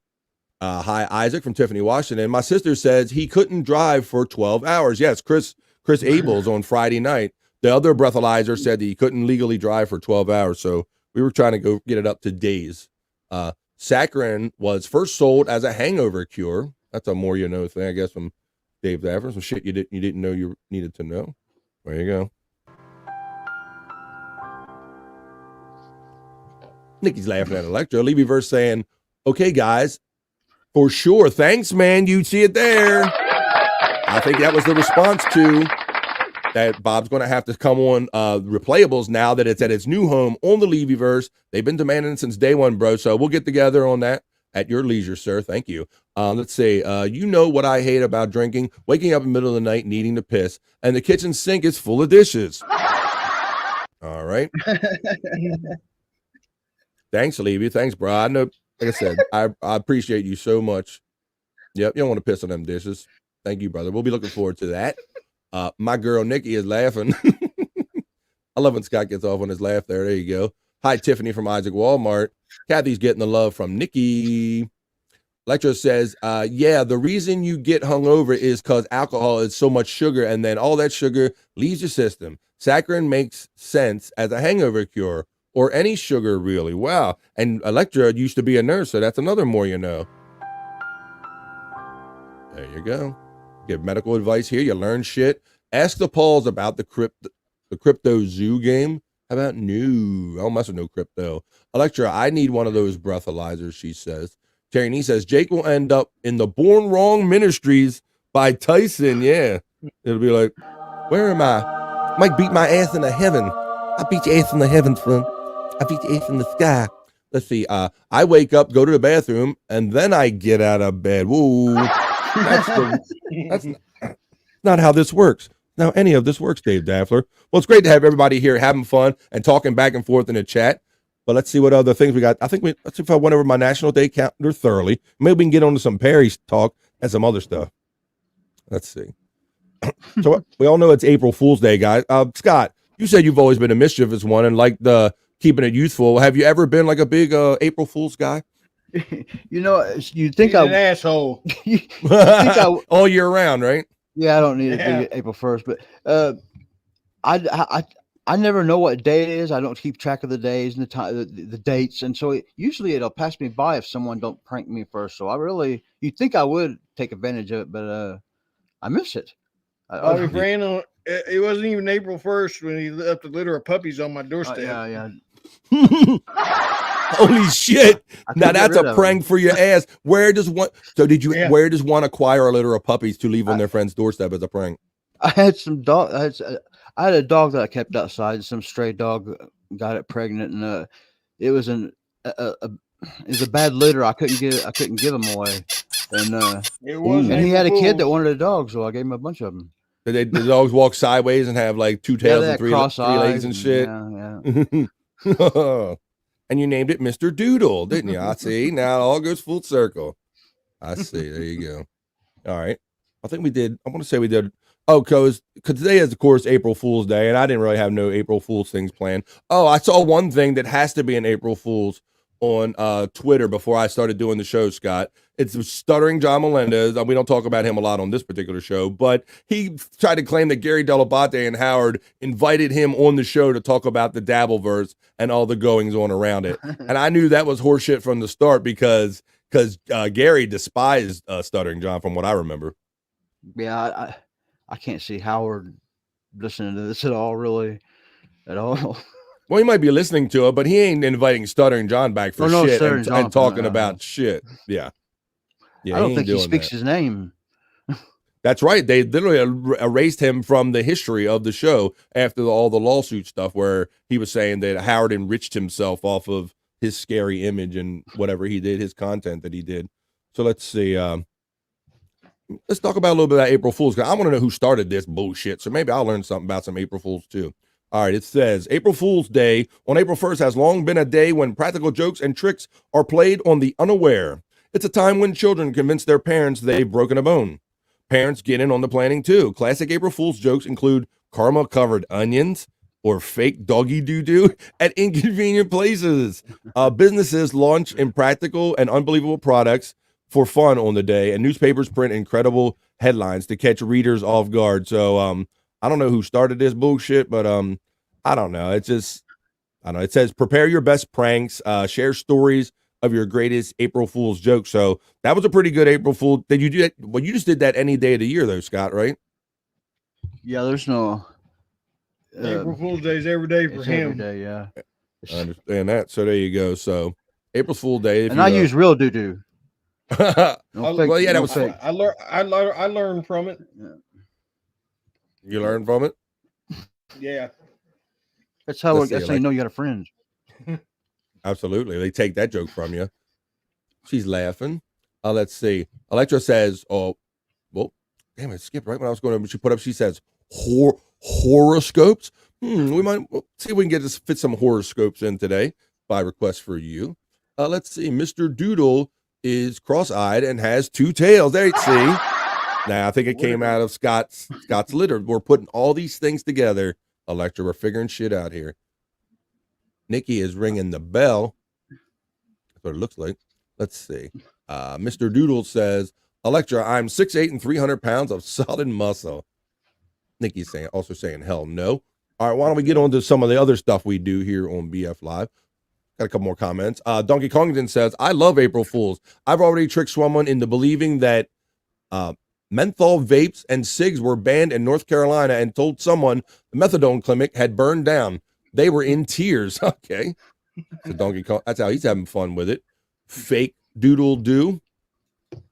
Hi, Isaac from Tiffany, Washington. My sister says he couldn't drive for 12 hours. Yes, Chris Abels on Friday night. The other breathalyzer said that he couldn't legally drive for 12 hours. So we were trying to go get it up to days. Saccharin was first sold as a hangover cure. That's a more you know thing, I guess, from Dave Dafford. Some shit you didn't know you needed to know. There you go. Nikki's laughing at Electro. Levyverse saying, okay, guys, for sure. Thanks, man. You see it there. I think that was the response to that Bob's going to have to come on Replayables now that it's at its new home on the Levyverse. They've been demanding it since day one, bro. So we'll get together on that at your leisure, sir. Thank you. Let's see. You know what I hate about drinking? Waking up in the middle of the night, needing to piss, and the kitchen sink is full of dishes. All right. Thanks, Levy. Thanks, bro. I know, like I said, I appreciate you so much. Yep, you don't want to piss on them dishes. Thank you, brother. We'll be looking forward to that. My girl Nikki is laughing. I love when Scott gets off on his laugh there. There you go. Hi, Tiffany from Isaac Walmart. Kathy's getting the love from Nikki. Electra says, yeah, the reason you get hungover is because alcohol is so much sugar, and then all that sugar leaves your system. Saccharin makes sense as a hangover cure, or any sugar, really. Wow. And Electra used to be a nurse, so that's another more you know. There you go. Give medical advice here. You learn shit. Ask the Pauls about the crypto zoo game. How about no? I don't mess with no crypto. Electra, I need one of those breathalyzers, she says. Terry Nee says, Jake will end up in the Born Wrong Ministries by Tyson. Yeah. It'll be like, where am I? Mike beat my ass in the heaven. I beat your ass in the heavens, son. I beat your ass in the sky. Let's see. I wake up, go to the bathroom, and then I get out of bed. Whoa. That's not how this works. Now, any of this works, Dave Daffler. Well, it's great to have everybody here having fun and talking back and forth in the chat. But let's see what other things we got. Let's see if I went over my National Day calendar thoroughly. Maybe we can get on to some Perry talk and some other stuff. Let's see. So we all know it's April Fool's Day, guys. Scott, you said you've always been a mischievous one and like the keeping it youthful. Have you ever been like a big April Fool's guy? You know, you think He's an asshole. you think I all year round, right? Yeah, I don't need it to be April 1st, but I never know what day it is. I don't keep track of the days and the time, the dates, and so usually it'll pass me by if someone don't prank me first. So you'd think I would take advantage of it, but I miss it. Bobby ran on. It wasn't even April 1st when he left a litter of puppies on my doorstep. Yeah. Holy shit! Now that's a prank for your ass. Where does one acquire a litter of puppies to leave on their friend's doorstep as a prank? I had some dog. I had a dog that I kept outside, and some stray dog got it pregnant, and it was it was a bad litter. I couldn't give them away, and he had a kid that wanted a dog, so I gave him a bunch of them. Did the dogs walk sideways and have like two tails and three legs and shit? Yeah. And you named it Mr. Doodle, didn't you? I see. Now it all goes full circle. I see. There you go. All right. I think we did. I want to say we did. Oh, because today is, of course, April Fool's Day, and I didn't really have no April Fool's things planned. Oh, I saw one thing that has to be an April Fool's on Twitter before I started doing the show, Scott. It's Stuttering John Melendez. We don't talk about him a lot on this particular show, but he tried to claim that Gary Delabate and Howard invited him on the show to talk about the Dabbleverse and all the goings on around it. And I knew that was horseshit from the start because Gary despised Stuttering John from what I remember. Yeah, I can't see Howard listening to this at all, really, at all. Well, he might be listening to it, but he ain't inviting Stuttering John back for shit and talking about shit. Yeah. I don't think he speaks his name. That's right. They literally erased him from the history of the show after all the lawsuit stuff where he was saying that Howard enriched himself off of his scary image and whatever he did, his content that he did. So let's see. Let's talk about a little bit about April Fools. I want to know who started this bullshit. So maybe I'll learn something about some April Fools too. All right, it says April Fool's Day on April 1st has long been a day when practical jokes and tricks are played on the unaware. It's a time when children convince their parents they've broken a bone. Parents get in on the planning too. Classic April Fool's jokes include caramel-covered onions or fake doggy doo-doo at inconvenient places. Businesses launch impractical and unbelievable products for fun on the day, and newspapers print incredible headlines to catch readers off guard. So, I don't know who started this bullshit, but I don't know. It's just, I don't know. It says prepare your best pranks, share stories of your greatest April Fool's jokes. So that was a pretty good April Fool. Did you do that? Well, you just did that any day of the year, though, Scott, right? Yeah, there's no April Fool's Day is every day for him. Every day, yeah. I understand that. So there you go. So April Fool's Day, and I use real doo doo. Well, yeah, that was fake. I learned from it. Yeah. You learned from it? Yeah. That's how you know you got a friend. Absolutely. They take that joke from you. She's laughing. Let's see. Electra says, oh, well, damn it, skipped right when I was going to, she says, horoscopes. We might see if we can fit some horoscopes in today by request for you. Let's see. Mr. Doodle is cross-eyed and has two tails. There you see. Now, I think it came out of Scott's litter. We're putting all these things together Electra. We're figuring shit out here. Nikki is ringing the bell. That's what it looks like. Let's see. Mr. Doodle says, Electra, I'm 6'8" and 300 pounds of solid muscle. Nikki's also saying, hell no. All right, why don't we get on to some of the other stuff we do here on BF Live? Got a couple more comments. Donkey Kongton says, I love April Fools. I've already tricked someone into believing that menthol vapes and cigs were banned in North Carolina and told someone the methadone clinic had burned down. They were in tears. Okay. So Donkey Kong, that's how he's having fun with it. Fake doodle doo.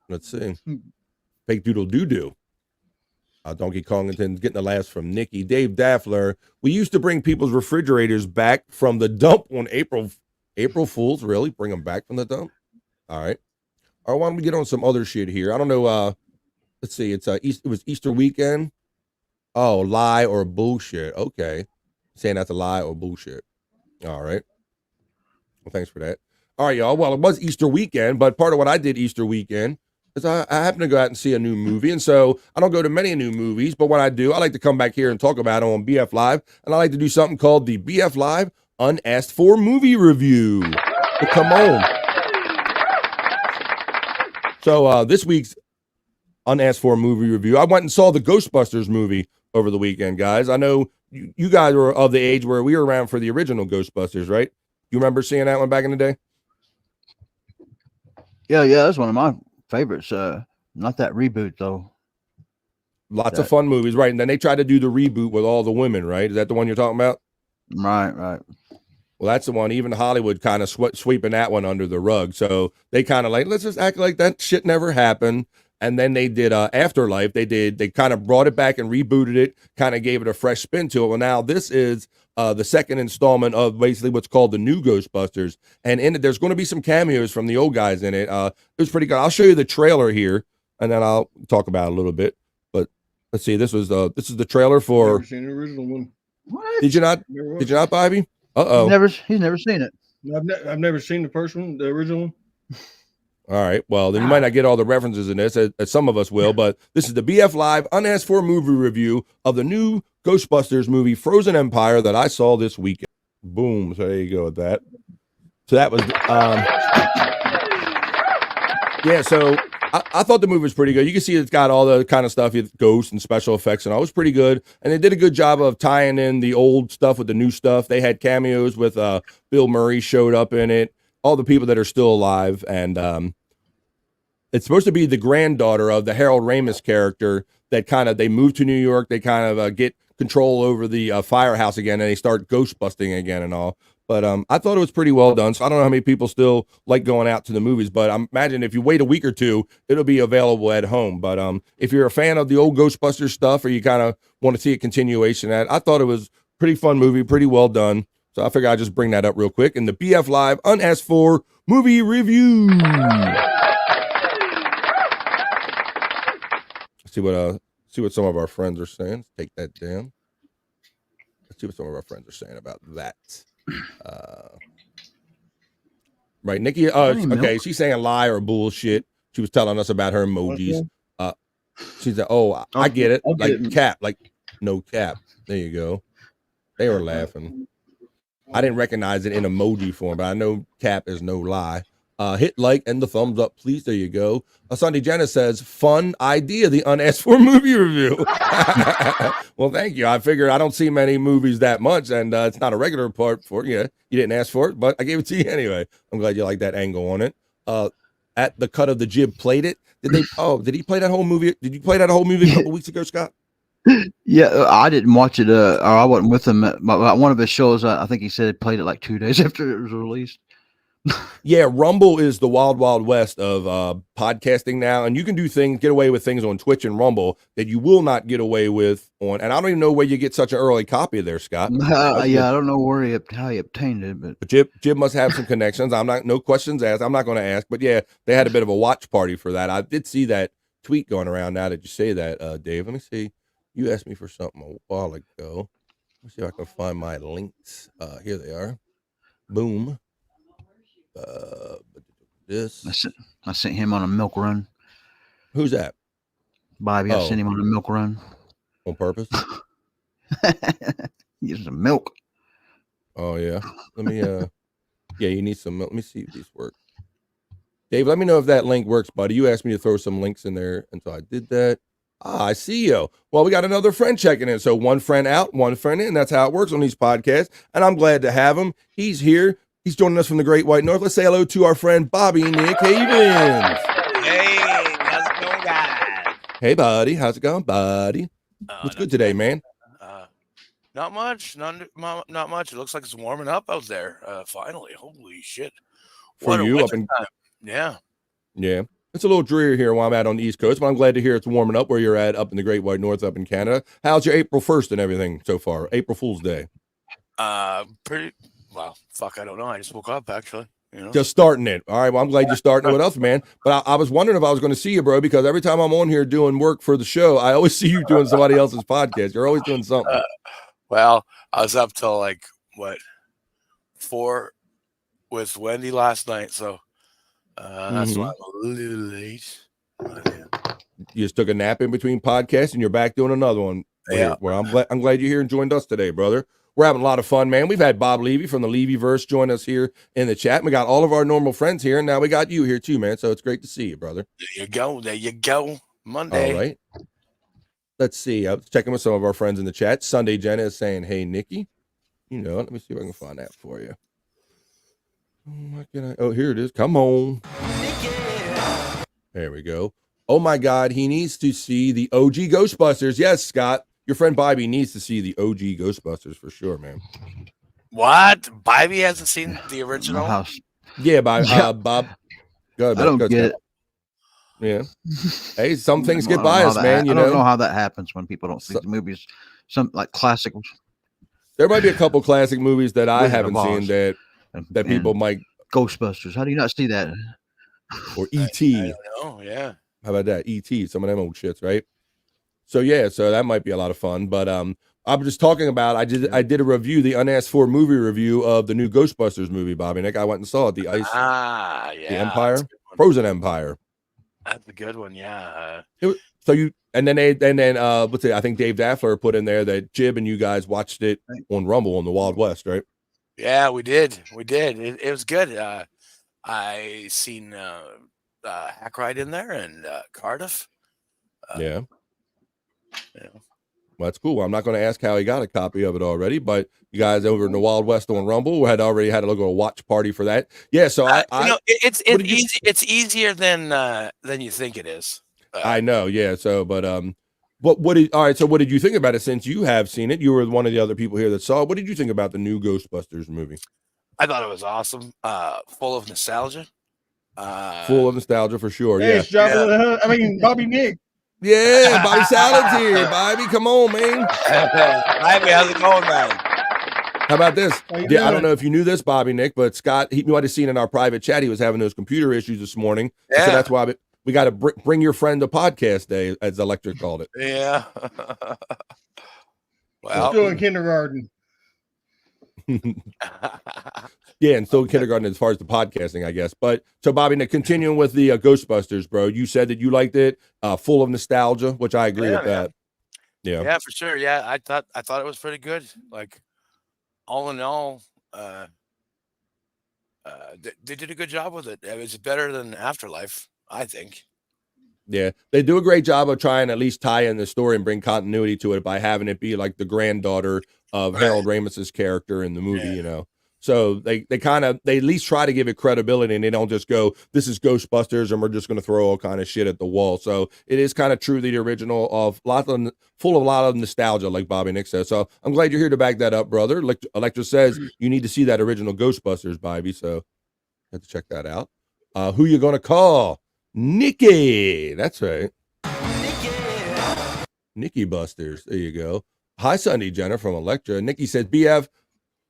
Let's see. Fake doodle doo doo. Donkey Kongton's getting the laughs from Nikki. Dave Daffler, we used to bring people's refrigerators back from the dump on April Fools. Really? Bring them back from the dump? All right. All right, why don't we get on some other shit here? I don't know. Let's see. It was Easter weekend. Oh, lie or bullshit. Okay. Saying that's a lie or bullshit. All right. Well, thanks for that. All right, y'all. Well, it was Easter weekend, but part of what I did Easter weekend is I happened to go out and see a new movie. And so I don't go to many new movies, but when I do, I like to come back here and talk about it on BF Live. And I like to do something called the BF Live Unasked For Movie Review. So come on. So this week's Unasked For Movie Review, I went and saw the Ghostbusters movie over the weekend, guys. I know you guys were of the age where we were around for the original Ghostbusters, right? You remember seeing that one back in the day? Yeah, that's one of my favorites. Not that reboot though. Lots of fun movies, right? And then they tried to do the reboot with all the women, right? Is that the one you're talking about? Right. Well, that's the one. Even Hollywood kind of sweeping that one under the rug. So they kind of like, let's just act like that shit never happened. And then they did Afterlife. They kind of brought it back and rebooted it, kind of gave it a fresh spin to it. Well, now this is the second installment of basically what's called the new Ghostbusters. And in it, there's going to be some cameos from the old guys in it. It was pretty good. I'll show you the trailer here, and then I'll talk about it a little bit. But let's see. This is the trailer for. Never seen the original one. What? Did you not, Bobby? He's never seen it. I've never seen the first one, the original one. All right. Well, then you might not get all the references in this, as some of us will, but this is the BF Live Unasked For Movie Review of the new Ghostbusters movie, Frozen Empire, that I saw this weekend. Boom. So there you go with that. So that was, yeah, so I thought the movie was pretty good. You can see it's got all the kind of stuff, ghosts and special effects, and all. It was pretty good. And they did a good job of tying in the old stuff with the new stuff. They had cameos with Bill Murray showed up in it. All the people that are still alive, and it's supposed to be the granddaughter of the Harold Ramis character that they move to New York. They kind of get control over the firehouse again, and they start ghost busting again and all. But I thought it was pretty well done. So I don't know how many people still like going out to the movies, but I imagine if you wait a week or two, it'll be available at home. But if you're a fan of the old Ghostbusters stuff, or you kind of want to see a continuation of that, I thought it was a pretty fun movie, pretty well done. So I figured I'd just bring that up real quick in the BF Live Unasked For Movie Review. See what some of our friends are saying. Take that down. Let's see what some of our friends are saying about that. Right, Nikki. Okay, she's saying lie or bullshit. She was telling us about her emojis. She said, "Oh, I get it. Like cap, like no cap." There you go. They were laughing. I didn't recognize it in emoji form, but I know cap is no lie. Hit like and the thumbs up, please. There you go. Sunday Jenna says, fun idea, the Unasked For Movie Review. Well, thank you. I figured I don't see many movies that much, and it's not a regular part for you. You didn't ask for it, but I gave it to you anyway. I'm glad you like that angle on it. At the cut of the jib played it. Did he play that whole movie? Did you play that whole movie a couple weeks ago, Scott? Yeah, I didn't watch it. Or I wasn't with him. But one of his shows, I think he said he played it like 2 days after it was released. Yeah, Rumble is the wild, wild west of podcasting now, and you can get away with things on Twitch and Rumble that you will not get away with on. And I don't even know where you get such an early copy there, Scott. Yeah, I don't know how he obtained it, but Jib must have some connections. No questions asked. I'm not going to ask, but yeah, they had a bit of a watch party for that. I did see that tweet going around. Now that you say that, Dave, let me see. You asked me for something a while ago. Let's see if I can find my links. Here they are. Boom. This. I sent him on a milk run. Who's that? Bobby. I sent him on a milk run. On purpose? Get some milk. Oh yeah. Let me yeah, you need some milk. Let me see if these work. Dave, let me know if that link works, buddy. You asked me to throw some links in there, and so I did that. I see you. Well, we got another friend checking in. So one friend out, one friend in. That's how it works on these podcasts. And I'm glad to have him. He's here. He's joining us from the Great White North. Let's say hello to our friend Bobby Nick Havens. Hey, how's it going, guys? Hey, buddy. How's it going, buddy? What's good today, man? Not much. Not much. It looks like it's warming up out there. Finally. Holy shit. For you up in time. Yeah. Yeah. It's a little dreary here while I'm out on the East Coast, but I'm glad to hear it's warming up where you're at up in the Great White North up in Canada. How's your April 1st and everything so far? April Fool's Day. Pretty well, fuck, I don't know. I just woke up actually. You know? Just starting it. All right. Well, I'm glad you're starting it with us, man. But I was wondering if I was going to see you, bro, because every time I'm on here doing work for the show, I always see you doing somebody else's podcast. You're always doing something. Well, I was up till like 4 with Wendy last night, so that's why I'm a little late. You just took a nap in between podcasts and you're back doing another one. Yeah. Well, I'm glad you're here and joined us today, brother. We're having a lot of fun, man. We've had Bob Levy from the Levyverse join us here in the chat. We got all of our normal friends here, and now we got you here too, man. So it's great to see you, brother. There you go. There you go. Monday. All right. Let's see. I was checking with some of our friends in the chat. Sunday Jenna is saying, "Hey, Nikki." You know, let me see if I can find that for you. Oh, here it is. Come on. There we go. Oh my God, he needs to see the OG Ghostbusters. Yes, Scott, your friend Bobby needs to see the OG Ghostbusters for sure, man. What? Bobby hasn't seen the original? Yeah, Bob. Bob. Go ahead, I don't go, get Scott. it. Yeah. Hey, some things get I don't know how biased, that man. I don't know how that happens when people don't see the movies. Some like classic. There might be a couple classic movies that I Wizard of haven't seen Oz. that people might. Ghostbusters. How do you not see that? Or E.T. Oh yeah. How about that? E.T. Some of them old shits, right? So yeah, so that might be a lot of fun. But I'm just talking about. I did a review, the Unasked for movie review of the new Ghostbusters movie, Bobby Nick. I went and saw it. The Ice. Yeah. The Empire. Frozen Empire. That's a good one. Yeah. So you and then what's it? I think Dave Daffler put in there that Jib and you guys watched it on Rumble on the Wild West, right? Yeah, we did. It was good. I seen Hackride in there and Cardiff. Yeah. Well, that's cool. I'm not going to ask how he got a copy of it already, but you guys over in the Wild West on Rumble had already had a little watch party for that. Yeah. So it's easy. It's easier than you think it is. I know. Yeah. So, but all right. So what did you think about it since you have seen it? You were one of the other people here that saw it. What did you think about the new Ghostbusters movie? I thought it was awesome. Full of nostalgia. Full of nostalgia for sure. Hey, Yeah. I mean, Bobby Nick. Yeah. Bobby Salad's here. Bobby, come on, man. Bobby, how's it going, man? How about this? How you Yeah, I doing? don't know if you knew this, Bobby Nick, but Scott, he might have seen in our private chat, he was having those computer issues this morning. Yeah. So that's why we got to bring your friend to podcast day, as Electric called it. Yeah. Well, still in kindergarten. Yeah, and still in kindergarten as far as the podcasting, I guess. But so, Bobby, Nick, continuing with the Ghostbusters, bro, you said that you liked it, full of nostalgia, which I agree with that. Yeah. Yeah, for sure. Yeah, I thought it was pretty good. Like, all in all, they did a good job with it. It was better than Afterlife, I think. Yeah, they do a great job of trying to at least tie in the story and bring continuity to it by having it be like the granddaughter of Harold Ramis's character in the movie, you know. So they at least try to give it credibility, and they don't just go, this is Ghostbusters and we're just going to throw all kind of shit at the wall. So it is kind of true to the original full of a lot of nostalgia, like Bobby Nick says. So I'm glad you're here to back that up, brother. Electra says you need to see that original Ghostbusters, Bobby. So have to check that out. Who you going to call? Nikki. That's right. Nikki Busters. There you go. Hi, Sunday Jenna from Electra. Nikki says, BF,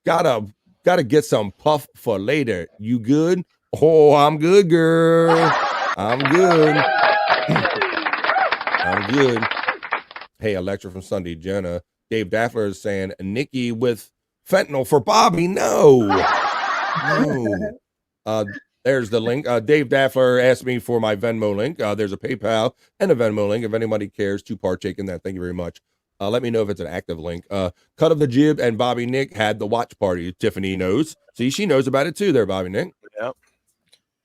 gotta get some puff for later. You good? Oh, I'm good, girl. I'm good. I'm good. Hey, Electra from Sunday Jenna. Dave Daffler is saying, Nikki with fentanyl for Bobby. No. There's the link. Dave Daffler asked me for my Venmo link. There's a PayPal and a Venmo link if anybody cares to partake in that. Thank you very much. Let me know if it's an active link. Cut of the Jib and Bobby Nick had the watch party. Tiffany knows. See, she knows about it too there, Bobby Nick. Yep.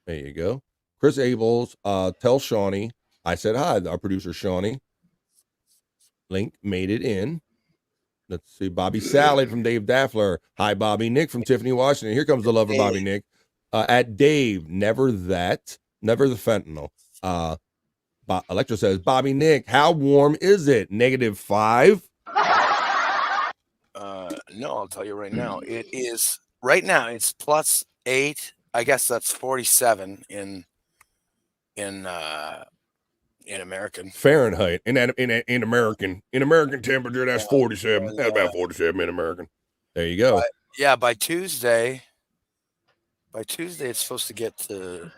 There you go. Chris Abels, tell Shawnee I said hi. Our producer, Shawnee. Link made it in. Let's see. Bobby Salad from Dave Daffler. Hi, Bobby Nick from Tiffany, Washington. Here comes the love of Bobby Nick. At Dave, never that. Never the fentanyl. Electra says, Bobby Nick, how warm is it? -5? No, I'll tell you right now. It is right now. It's +8. I guess that's 47 in American Fahrenheit. In American temperature, that's 47. That's about 47 in American. There you go. By Tuesday. By Tuesday, it's supposed to get to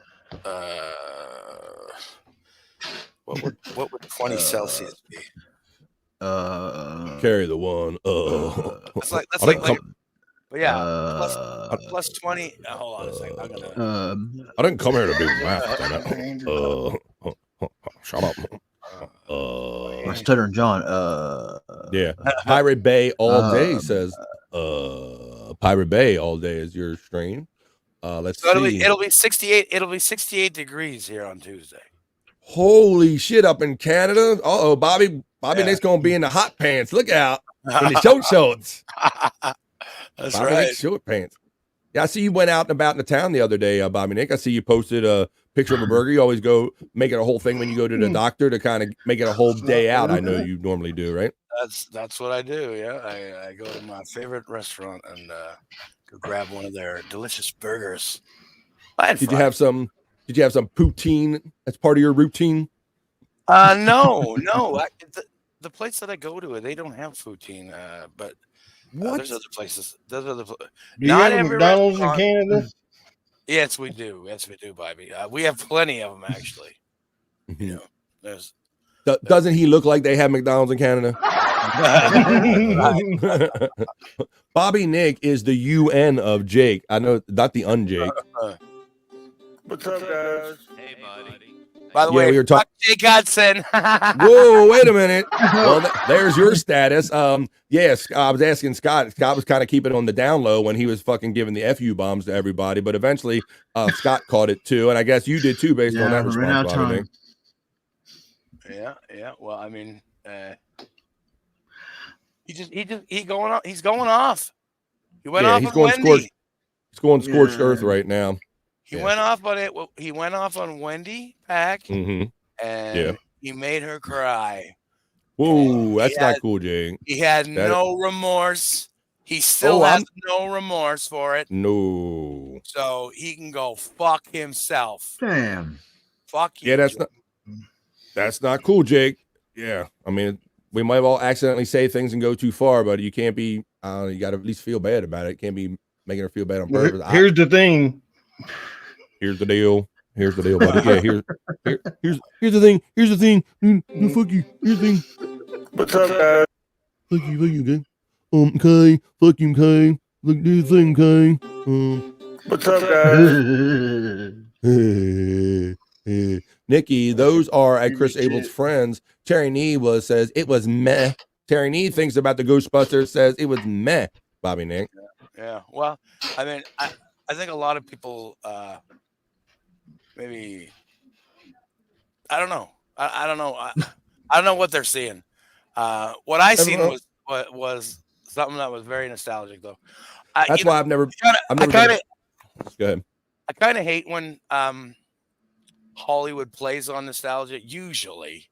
what would 20 Celsius be? Carry the one. That's like but yeah, plus 20. Hold on a second. I'm gonna. I didn't come here to do math. Shut up. Stutter and John. Yeah. Pirate Bay all day says. Pirate Bay all day is your stream. Let's see. It'll be 68. It'll be 68 degrees here on Tuesday. Holy shit! Up in Canada. Bobby Nick's gonna be in the hot pants. Look out in the short shorts. That's Bobby right. Nick short pants. Yeah, I see you went out and about in the town the other day, Bobby Nick. I see you posted a picture of a burger. You always go make it a whole thing when you go to the doctor to kind of make it a whole day out. I know you normally do, right? That's what I do. Yeah, I go to my favorite restaurant and go grab one of their delicious burgers. Did you have some poutine as part of your routine? No. The place that I go to, they don't have poutine. But there's other places. Do you have a McDonald's in Canada? Yes, we do. Yes, we do, Bobby. We have plenty of them, actually. You know, doesn't he look like they have McDonald's in Canada? Bobby Nick is the UN of Jake. I know, not the un-Jake. What's up, guys? Hey, buddy. By the way, we were talking. Jake Hudson. Whoa, wait a minute. Well, there's your status. Yes, I was asking Scott. Scott was kind of keeping it on the down low when he was fucking giving the FU bombs to everybody, but eventually Scott caught it too, and I guess you did too, based on that response. Bobby Nick. Yeah. Well, I mean, he's going off. He's going off. He went off. He's going Wendy. He's going scorched earth right now. He went off on it. He went off on Wendy Pack, and he made her cry. Whoa, that's not cool, Jake. He had no remorse. He still has no remorse for it. No. So he can go fuck himself. Damn. Fuck you. Yeah, that's not cool, Jake. Yeah, I mean, we might all accidentally say things and go too far, but you can't be. You got to at least feel bad about it. Can't be making her feel bad on purpose. Here's the thing. Here's the deal. Here's the deal, buddy. Yeah, here's the thing. Here's the thing. No, fuck you. Here's the thing. What's up, guys? Fuck you, okay? Okay. Fuck you, okay? Look, do the thing, okay? What's up, guys? Nikki, those are at Chris Abel's friends. Terry Nee says it was meh. Terry Nee thinks about the Ghostbusters, says it was meh. Bobby Nick. Yeah. Well, I mean, I think a lot of people maybe I don't know. I don't know. I don't know what they're seeing. What I seen was something that was very nostalgic, though. That's why I've never. Go ahead. I kind of hate when Hollywood plays on nostalgia, usually,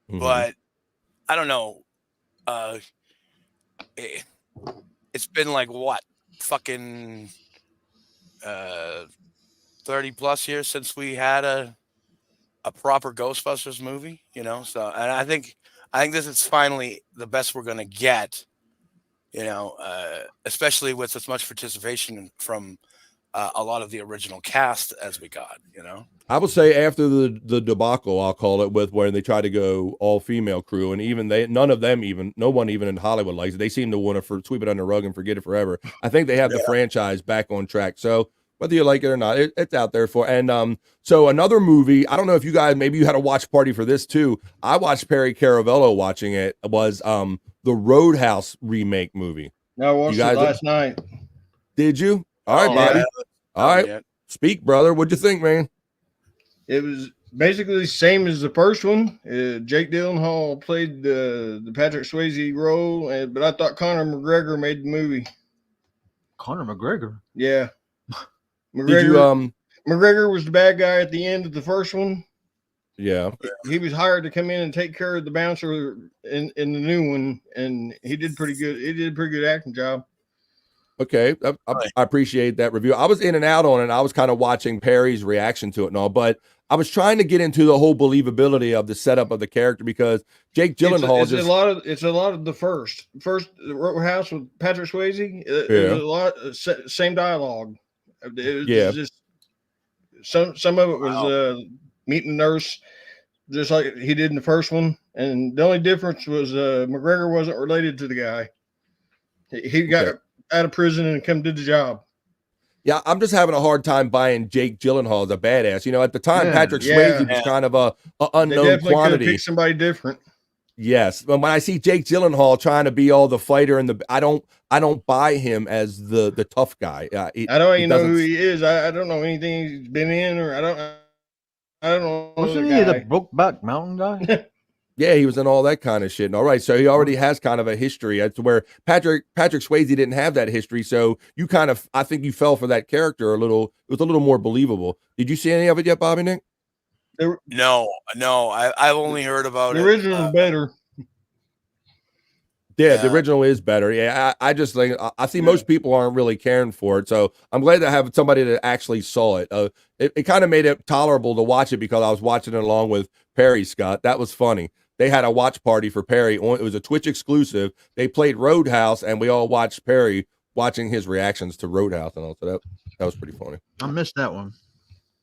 but I don't know. It's been like what, fucking 30 plus years since we had a proper Ghostbusters movie, you know. So, and I think this is finally the best we're gonna get, you know, especially with as much participation from a lot of the original cast as we got, you know. I would say after the debacle, I'll call it, with where they tried to go all female crew, and even no one even in Hollywood likes it. They seem to want to sweep it under the rug and forget it forever. I think they have the franchise back on track. So whether you like it or not, it's out there for. And so another movie, I don't know if you guys, maybe you had a watch party for this too. I watched Perry Caravello watching it. Was the Roadhouse remake movie. I watched it last night. Did you? All right, Bobby. All right. Speak, brother. What'd you think, man? It was basically the same as the first one. Jake Gyllenhaal played the Patrick Swayze role, but I thought Conor McGregor made the movie. Conor McGregor? Yeah. McGregor, McGregor was the bad guy at the end of the first one. Yeah. He was hired to come in and take care of the bouncer in the new one, and he did pretty good. He did a pretty good acting job. Okay, I appreciate that review. I was in and out on it. I was kind of watching Perry's reaction to it and all, but I was trying to get into the whole believability of the setup of the character because Jake Gyllenhaal it's a lot of the first Roadhouse with Patrick Swayze. It was a lot same dialogue. It was just some of it was meeting the nurse, just like he did in the first one, and the only difference was McGregor wasn't related to the guy. He got out of prison and come to the job. Yeah, I'm just having a hard time buying Jake Gyllenhaal as a badass. You know, at the time, Patrick Swayze was kind of a unknown quantity. Pick somebody different. Yes, but when I see Jake Gyllenhaal trying to be all the fighter and I don't buy him as the tough guy. I don't even know who he is. I don't know anything he's been in, or I don't know. Wasn't he the Brokeback Mountain guy? Yeah, he was in all that kind of shit. All right, so he already has kind of a history. That's where Patrick Swayze didn't have that history. So you I think you fell for that character a little. It was a little more believable. Did you see any of it yet, Bobby Nick? No. I've only heard about it. The original is better. Yeah, the original is better. Yeah, I just think I see most people aren't really caring for it. So I'm glad to have somebody that actually saw it. It kind of made it tolerable to watch it because I was watching it along with Perry Scott. That was funny. They had a watch party for Perry. It was a Twitch exclusive. They played Roadhouse, and we all watched Perry watching his reactions to Roadhouse and all. So that was pretty funny. I missed that one.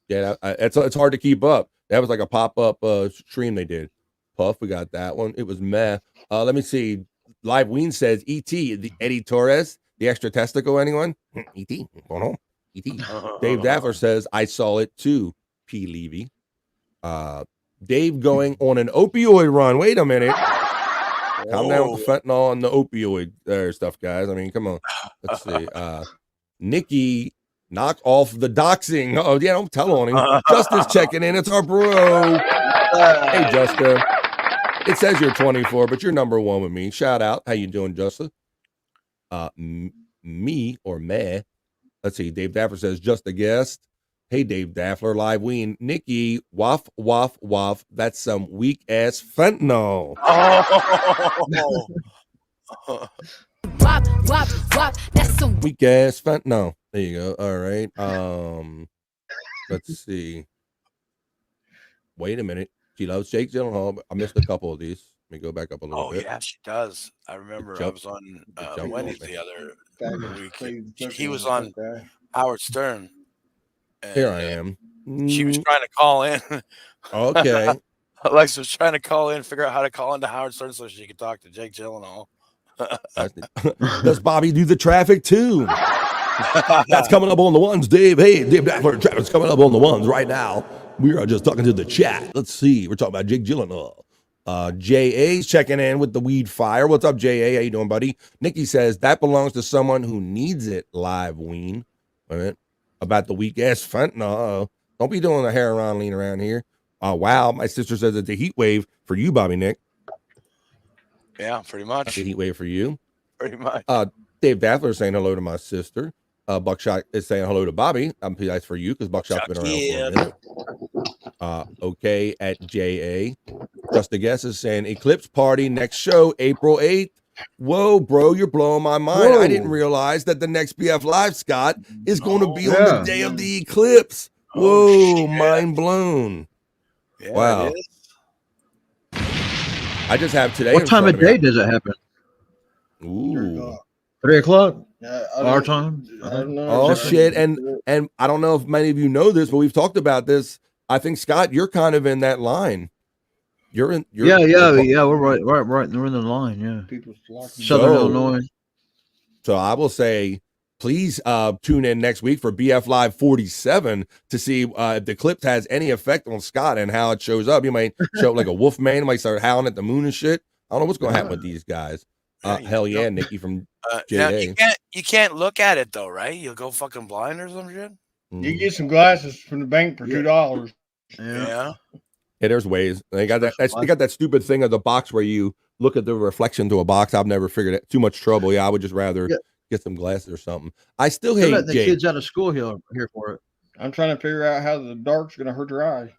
Yeah, it's hard to keep up. That was like a pop-up stream they did. Puff, we got that one. It was meh. Let me see. Live Ween says E.T. the Eddie Torres, the extra testicle. Anyone? E.T. Going home. E.T. Dave Daffler says I saw it too. P. Levy. Dave going on an opioid run. Wait a minute. Calm down with the fentanyl and the opioid stuff, guys. I mean, come on. Let's see. Nikki, knock off the doxing. Oh, yeah, don't tell on him. Justin's checking in. It's our bro. Hey, Justin. It says you're 24, but you're number one with me. Shout out. How you doing, Justin? Me or meh. Let's see. Dave Daffler says, just a guest. Hey, Dave Daffler, Live Ween. Nikki, waff, waff, waff. That's some weak-ass fentanyl. Wop, wop, wop. That's some weak-ass fentanyl. There you go. All right. Let's see. Wait a minute. She loves Jake Gyllenhaal. I missed a couple of these. Let me go back up a little bit. Oh, yeah, she does. I remember I was on Wendy's the other week. He was on Howard Stern. Here I am. She was trying to call in. Okay. Alexa was trying to call in, figure out how to call into Howard Stern so she could talk to Jake Gyllenhaal. Does Bobby do the traffic too? That's coming up on the ones, Dave. Hey, Dave Daffler, traffic's coming up on the ones right now. We are just talking to the chat. Let's see. We're talking about Jake Gyllenhaal. J.A.'s checking in with the weed fire. What's up, J.A.? How you doing, buddy? Nikki says that belongs to someone who needs it, Live Ween. All right. About the weak ass fentanyl. Don't be doing the hair around lean around here. Oh, wow. My sister says it's a heat wave for you, Bobby Nick. Yeah, pretty much. It's a heat wave for you. Pretty much. Dave Daffler is saying hello to my sister. Buckshot is saying hello to Bobby. I'm nice for you because Buckshot's been around for a minute. Okay, at JA. Just a Guess is saying Eclipse Party next show, April 8th. Whoa, bro, you're blowing my mind. I didn't realize that the next BF Live, Scott, is going to be on the day of the eclipse. Whoa, mind blown. Yeah, wow. I just have today. What time of day does it happen? Ooh. 3 o'clock? Our time? I don't know. Oh, shit. And I don't know if many of you know this, but we've talked about this. I think, Scott, you're kind of in that line. We're right. We're in the line. Yeah. Southern Illinois. So I will say please tune in next week for BF Live 47 to see if the clip has any effect on Scott and how it shows up. You might show up like a wolf man. You might start howling at the moon and shit. I don't know what's going to happen with these guys. Hell yeah, Nikki from now JA. you can't look at it though, right? You'll go fucking blind or some shit. Mm-hmm. You can get some glasses from the bank for $2. Yeah. Yeah, there's ways. They got that. They got that stupid thing of the box where you look at the reflection to a box. I've never figured it. Too much trouble. Yeah, I would just rather get some glasses or something. I still hate letting the kids out of school here for it. I'm trying to figure out how the dark's going to hurt your eye.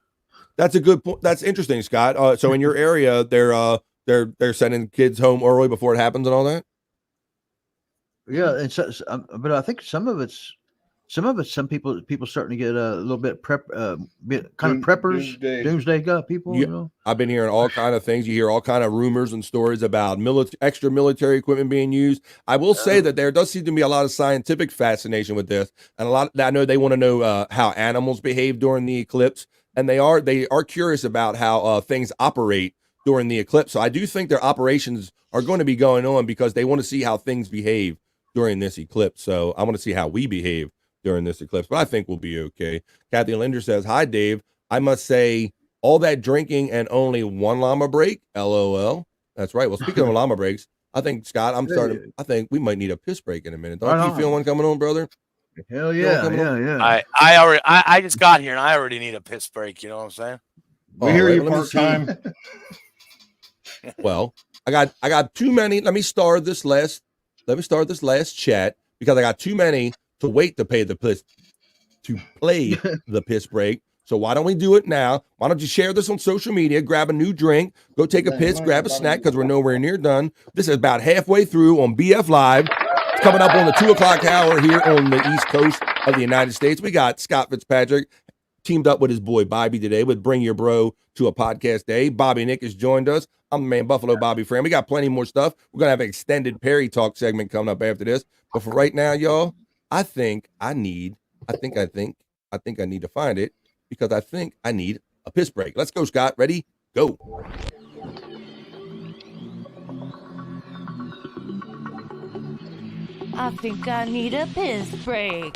That's a good point. That's interesting, Scott. So in your area, they're sending kids home early before it happens and all that. Yeah, and but I think some people starting to get a little bit preppers, doomsday people. You know, I've been hearing all kind of things. You hear all kind of rumors and stories about extra military equipment being used. I will say that there does seem to be a lot of scientific fascination with this, and I know they want to know how animals behave during the eclipse, and they are curious about how things operate during the eclipse. So I do think their operations are going to be going on because they want to see how things behave during this eclipse. So I want to see how we behave during this eclipse, but I think we'll be okay. Kathy Linder says, "Hi, Dave. I must say, all that drinking and only one llama break. LOL." That's right. Well, speaking of llama breaks, I think Scott, I think we might need a piss break in a minute. Don't you feel one coming on, brother? Hell yeah, yeah. I just got here and I already need a piss break. You know what I'm saying? We hear you part time. Well, I got too many. Let me start this last chat because I got too many to wait to play the piss break. So why don't we do it now? Why don't you share this on social media, grab a new drink, go take a piss, grab a snack because we're nowhere near done. This is about halfway through on BF Live. It's coming up on the 2:00 hour here on the East Coast of the United States. We got Scott Fitzpatrick teamed up with his boy Bobby today with Bring Your Bro to a Podcast Day. Bobby Nick has joined us. I'm the man, Buffalo Bobby Fran. We got plenty more stuff. We're going to have an extended Perry Talk segment coming up after this. But for right now, y'all, I think I need to find it because I think I need a piss break. Let's go, Scott. Ready? Go. I think I need a piss break.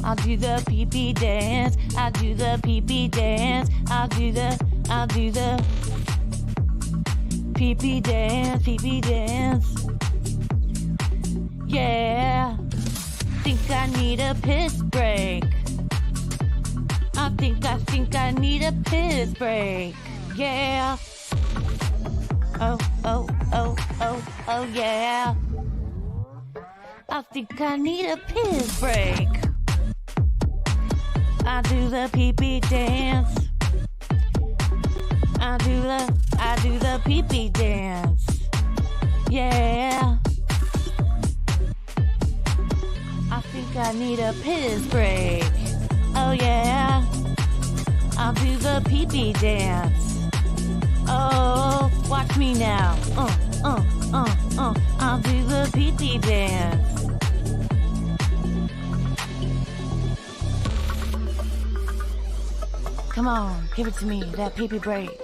I'll do the pee-pee dance. I'll do the pee-pee dance. I'll do the pee-pee dance, pee-pee dance. Yeah. Think I need a piss break. I think I need a piss break. Yeah. Oh, yeah. I think I need a piss break. I do the pee-pee dance. I do the pee-pee dance. Yeah. I think I need a piss break. Oh yeah. I'll do the pee-pee dance. Oh, watch me now. I'll do the pee-pee dance. Come on, give it to me, that pee-pee break.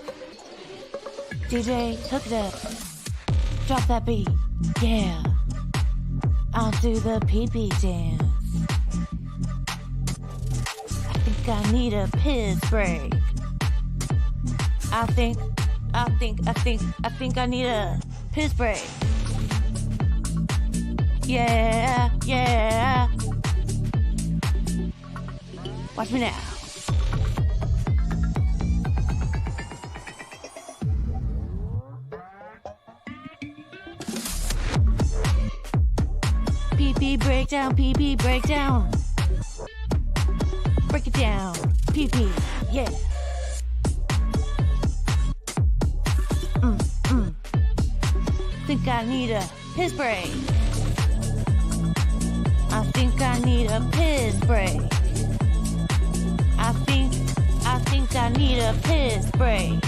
DJ, hook it up. Drop that beat. Yeah. I'll do the pee-pee dance. I think I need a piss break. I think I need a piss break. Yeah. Watch me now. Pee-pee breakdown, pee-pee breakdown. Break it down, pee-pee, yeah. Think I need a piss break. I think I need a piss break. I think I need a piss break.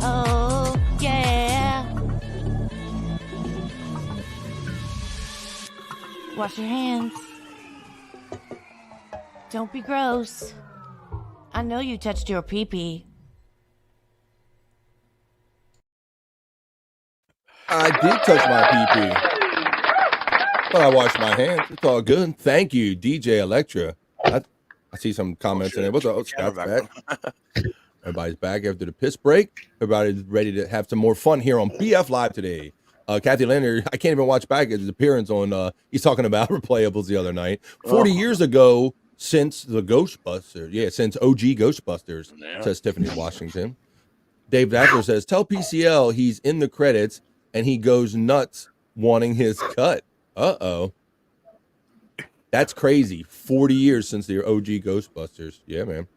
Oh, yeah. Wash your hands. Don't be gross. I know you touched your pee-pee. I did touch my pee-pee. But I wash my hands. It's all good. Thank you, DJ Electra. I see some comments in there. What's up? Oh, Scott's back. Everybody's back after the piss break. Everybody's ready to have some more fun here on BF Live today. Kathy Leonard, I can't even watch back his appearance on, he's talking about replayables the other night. 40 years ago, since the Ghostbusters, since OG Ghostbusters, says Tiffany Washington. Dave Daffler says, tell PCL he's in the credits and he goes nuts wanting his cut. Uh-oh. That's crazy. 40 years since the OG Ghostbusters. Yeah, man.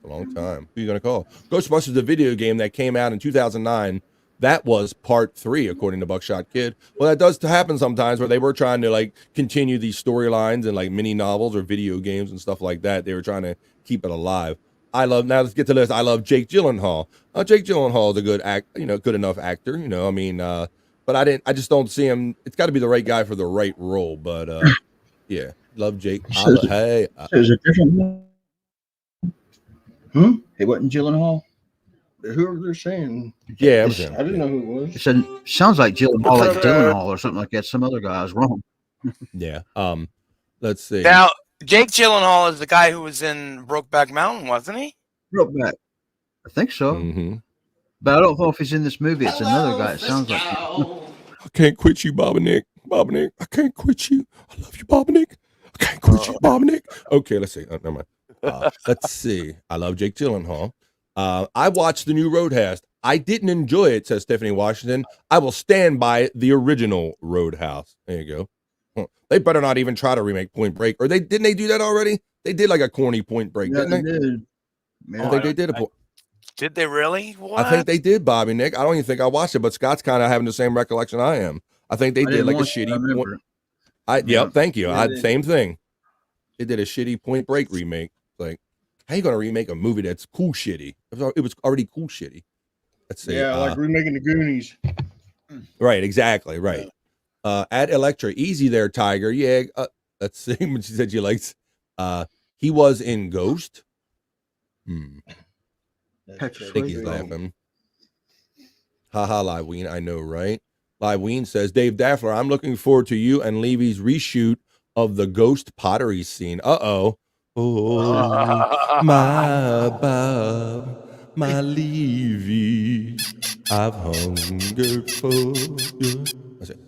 A long time. Who are you going to call? Ghostbusters, the video game that came out in 2009. That was part 3, according to Buckshot Kid. Well, that does happen sometimes where they were trying to like continue these storylines and like mini novels or video games and stuff like that. They were trying to keep it alive. Now let's get to this. I love Jake Gyllenhaal. Jake Gyllenhaal is a good enough actor. But I just don't see him. It's got to be the right guy for the right role. But yeah, love Jake. It was a different. It wasn't Gyllenhaal. Who are they saying? Yeah, I didn't know who it was. It said sounds like Gyllenhaal, like Gyllenhaal or something like that. Some other guy. I was wrong. Yeah. Let's see. Now, Jake Gyllenhaal is the guy who was in Brokeback Mountain, wasn't he? Brokeback. I think so. Mm-hmm. But I don't know if he's in this movie. It's another guy. It sounds like. I can't quit you, Bob and Nick. Bob and Nick. I can't quit you. I love you, Bob and Nick. I can't quit you, Bob and Nick. Okay, let's see. Never mind. Let's see. I love Jake Gyllenhaal. I watched the new Roadhouse. I didn't enjoy it, says Stephanie Washington. I will stand by the original Roadhouse. There you go. They better not even try to remake Point Break. Or didn't they do that already? They did like a corny Point Break, didn't they? Did. I think they did. Did they really? What? I think they did, Bobby Nick. I don't even think I watched it, but Scott's kind of having the same recollection I am. I think they did like a shitty. Yep, thank you. Same thing. They did a shitty Point Break remake. Like, how you gonna remake a movie that's cool shitty? It was already cool shitty. Let's see. Yeah, like remaking the Goonies. Right, exactly. Right. At Electra, easy there, Tiger. Yeah. Let's see. When she said she likes. He was in Ghost. I think he's laughing. Haha, Liveween. I know, right? Liveween says, Dave Daffler, I'm looking forward to you and Levy's reshoot of the Ghost pottery scene. Uh-oh. Oh, my Bob, my Levy, I've hungered for you. That's it.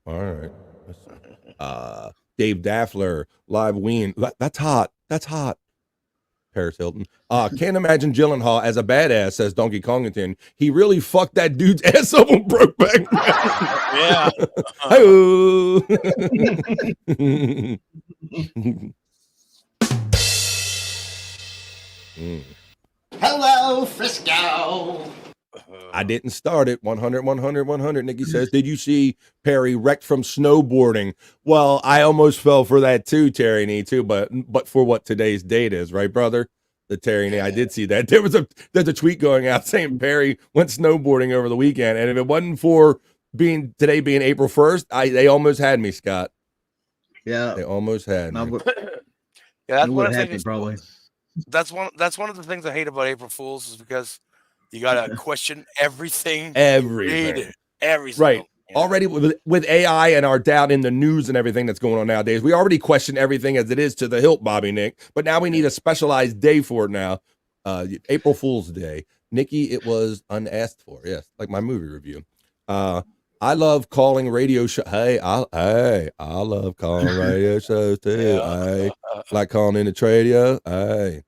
All right. Dave Daffler, Liveween. That's hot. That's hot. Paris Hilton. Can't imagine Gyllenhaal as a badass, says Donkey Kongington. He really fucked that dude's ass up on Brokeback. Yeah. Hello, Frisco. I didn't start it. 100, 100, 100. Nikki says, did you see Perry wrecked from snowboarding? Well, I almost fell for that too, Terry Nee, too, but for what today's date is, right, brother? The Terry Nee, I did see that. There's a tweet going out saying Perry went snowboarding over the weekend, and if it wasn't for today being April 1st, they almost had me, Scott. Yeah. They almost had me. Yeah, that's one of the things. Probably. That's one of the things I hate about April Fools is because you gotta question everything. Everything. Everything. Right. Already with AI and our doubt in the news and everything that's going on nowadays, we already question everything as it is to the hilt, Bobby Nick. But now we need a specialized day for it now. April Fool's Day. Nikki, it was unasked for. Yes, like my movie review. I love calling radio shows. Hey, I love calling radio shows too. Hey, like calling in the radio. Hey,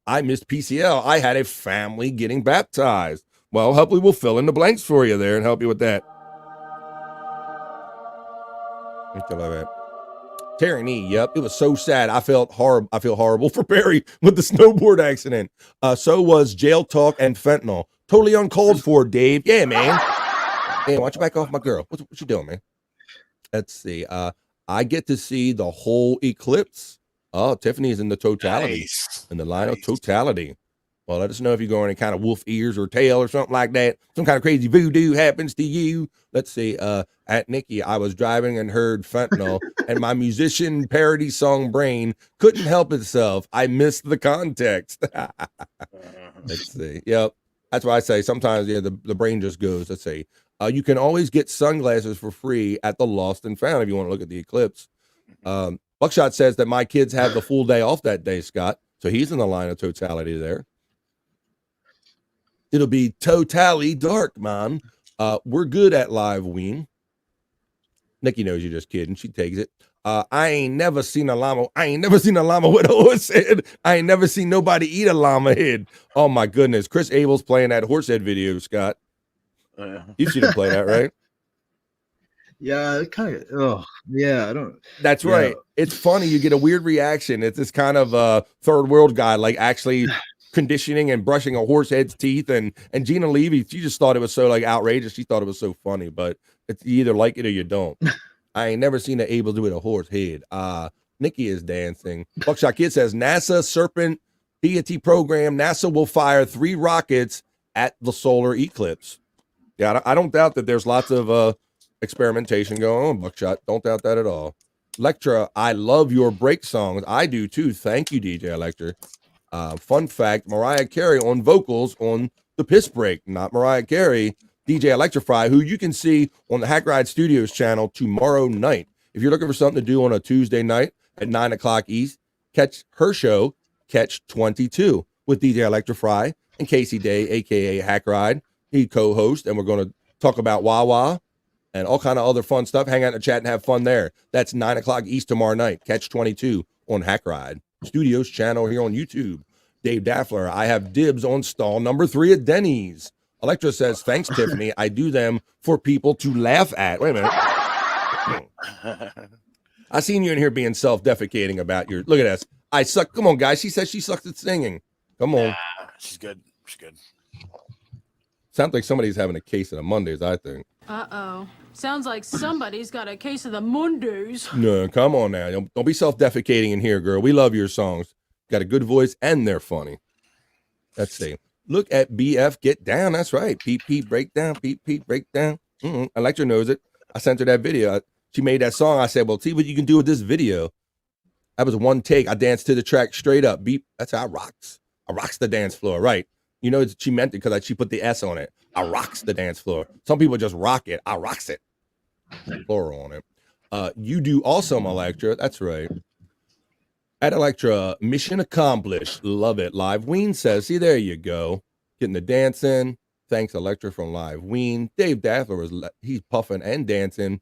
I missed PCL. I had a family getting baptized. Well, hopefully we'll fill in the blanks for you there and help you with that. Terry Nee, yep, it was so sad. I feel horrible for Barry with the snowboard accident. So was jail talk and fentanyl. Totally uncalled for, Dave. Yeah, man. Hey, why don't you back off my girl? What you doing, man? Let's see. I get to see the whole eclipse. Oh, Tiffany's in the totality. Nice. In the line of totality. Well, let us know if you're going any kind of wolf ears or tail or something like that. Some kind of crazy voodoo happens to you. Let's see. At Nikki, I was driving and heard fentanyl, and my musician parody song brain couldn't help itself. I missed the context. Let's see. Yep. That's why I say sometimes, the brain just goes. Let's say you can always get sunglasses for free at the Lost and Found if you want to look at the eclipse. Buckshot says that my kids have the full day off that day, Scott. So he's in the line of totality there. It'll be totally dark, man. We're good at live ween. Nikki knows you're just kidding. She takes it. I ain't never seen a llama. I ain't never seen a llama with a horse head. I ain't never seen nobody eat a llama head. Oh my goodness. Chris Abel's playing that horse head video, Scott. You've seen him play that, right? Yeah, it kind of. Oh, yeah. I don't. That's right. It's funny. You get a weird reaction. It's this kind of third world guy, like actually conditioning and brushing a horse head's teeth. And Gina Levy, she just thought it was so like outrageous. She thought it was so funny, but it's you either like it or you don't. I ain't never seen an Abel do it a horse head. Nikki is dancing. Buckshot Kid says NASA Serpent deity program. NASA will fire 3 rockets at the solar eclipse. Yeah, I don't doubt that there's lots of experimentation going on, Buckshot. Don't doubt that at all. Electra, I love your break songs. I do too. Thank you, DJ Electra. Fun fact, Mariah Carey on vocals on the piss break, not Mariah Carey, DJ Electrify, who you can see on the Hack Ride Studios channel tomorrow night. If you're looking for something to do on a Tuesday night at 9 o'clock East, catch her show, Catch 22, with DJ Electrify and Casey Day, a.k.a. Hack Ride. He co-host, and we're going to talk about Wawa and all kind of other fun stuff. Hang out in the chat and have fun there. That's 9 o'clock East tomorrow night. Catch 22 on Hack Ride Studios channel here on YouTube. Dave Daffler, I have dibs on stall number 3 at Denny's. Electra says, thanks, Tiffany. I do them for people to laugh at. Wait a minute. I seen you in here being self-defecating about your, look at this. I suck. Come on, guys. She says she sucks at singing. Come on. She's good. She's good. Sounds like somebody's having a case of the Mondays, I think. Uh-oh. Sounds like somebody's got a case of the Mondays. No, come on now. Don't be self-defecating in here, girl. We love your songs. Got a good voice, and they're funny. Let's see. Look at BF Get Down. That's right. Pete Breakdown. Pete Breakdown. Electra knows it. I sent her that video. She made that song. I said, well, see what you can do with this video. That was one take. I danced to the track straight up. Beep. That's how I rocks. I rocks the dance floor. Right. You know, she meant it because she put the S on it. I rocks the dance floor. Some people just rock it. I rocks it. Plural on it. You do awesome, Electra. That's right. At Electra, mission accomplished. Love it. Live Ween says, see, there you go. Getting the dance in. Thanks, Electra from Live Ween. Dave Daffler, he's puffing and dancing.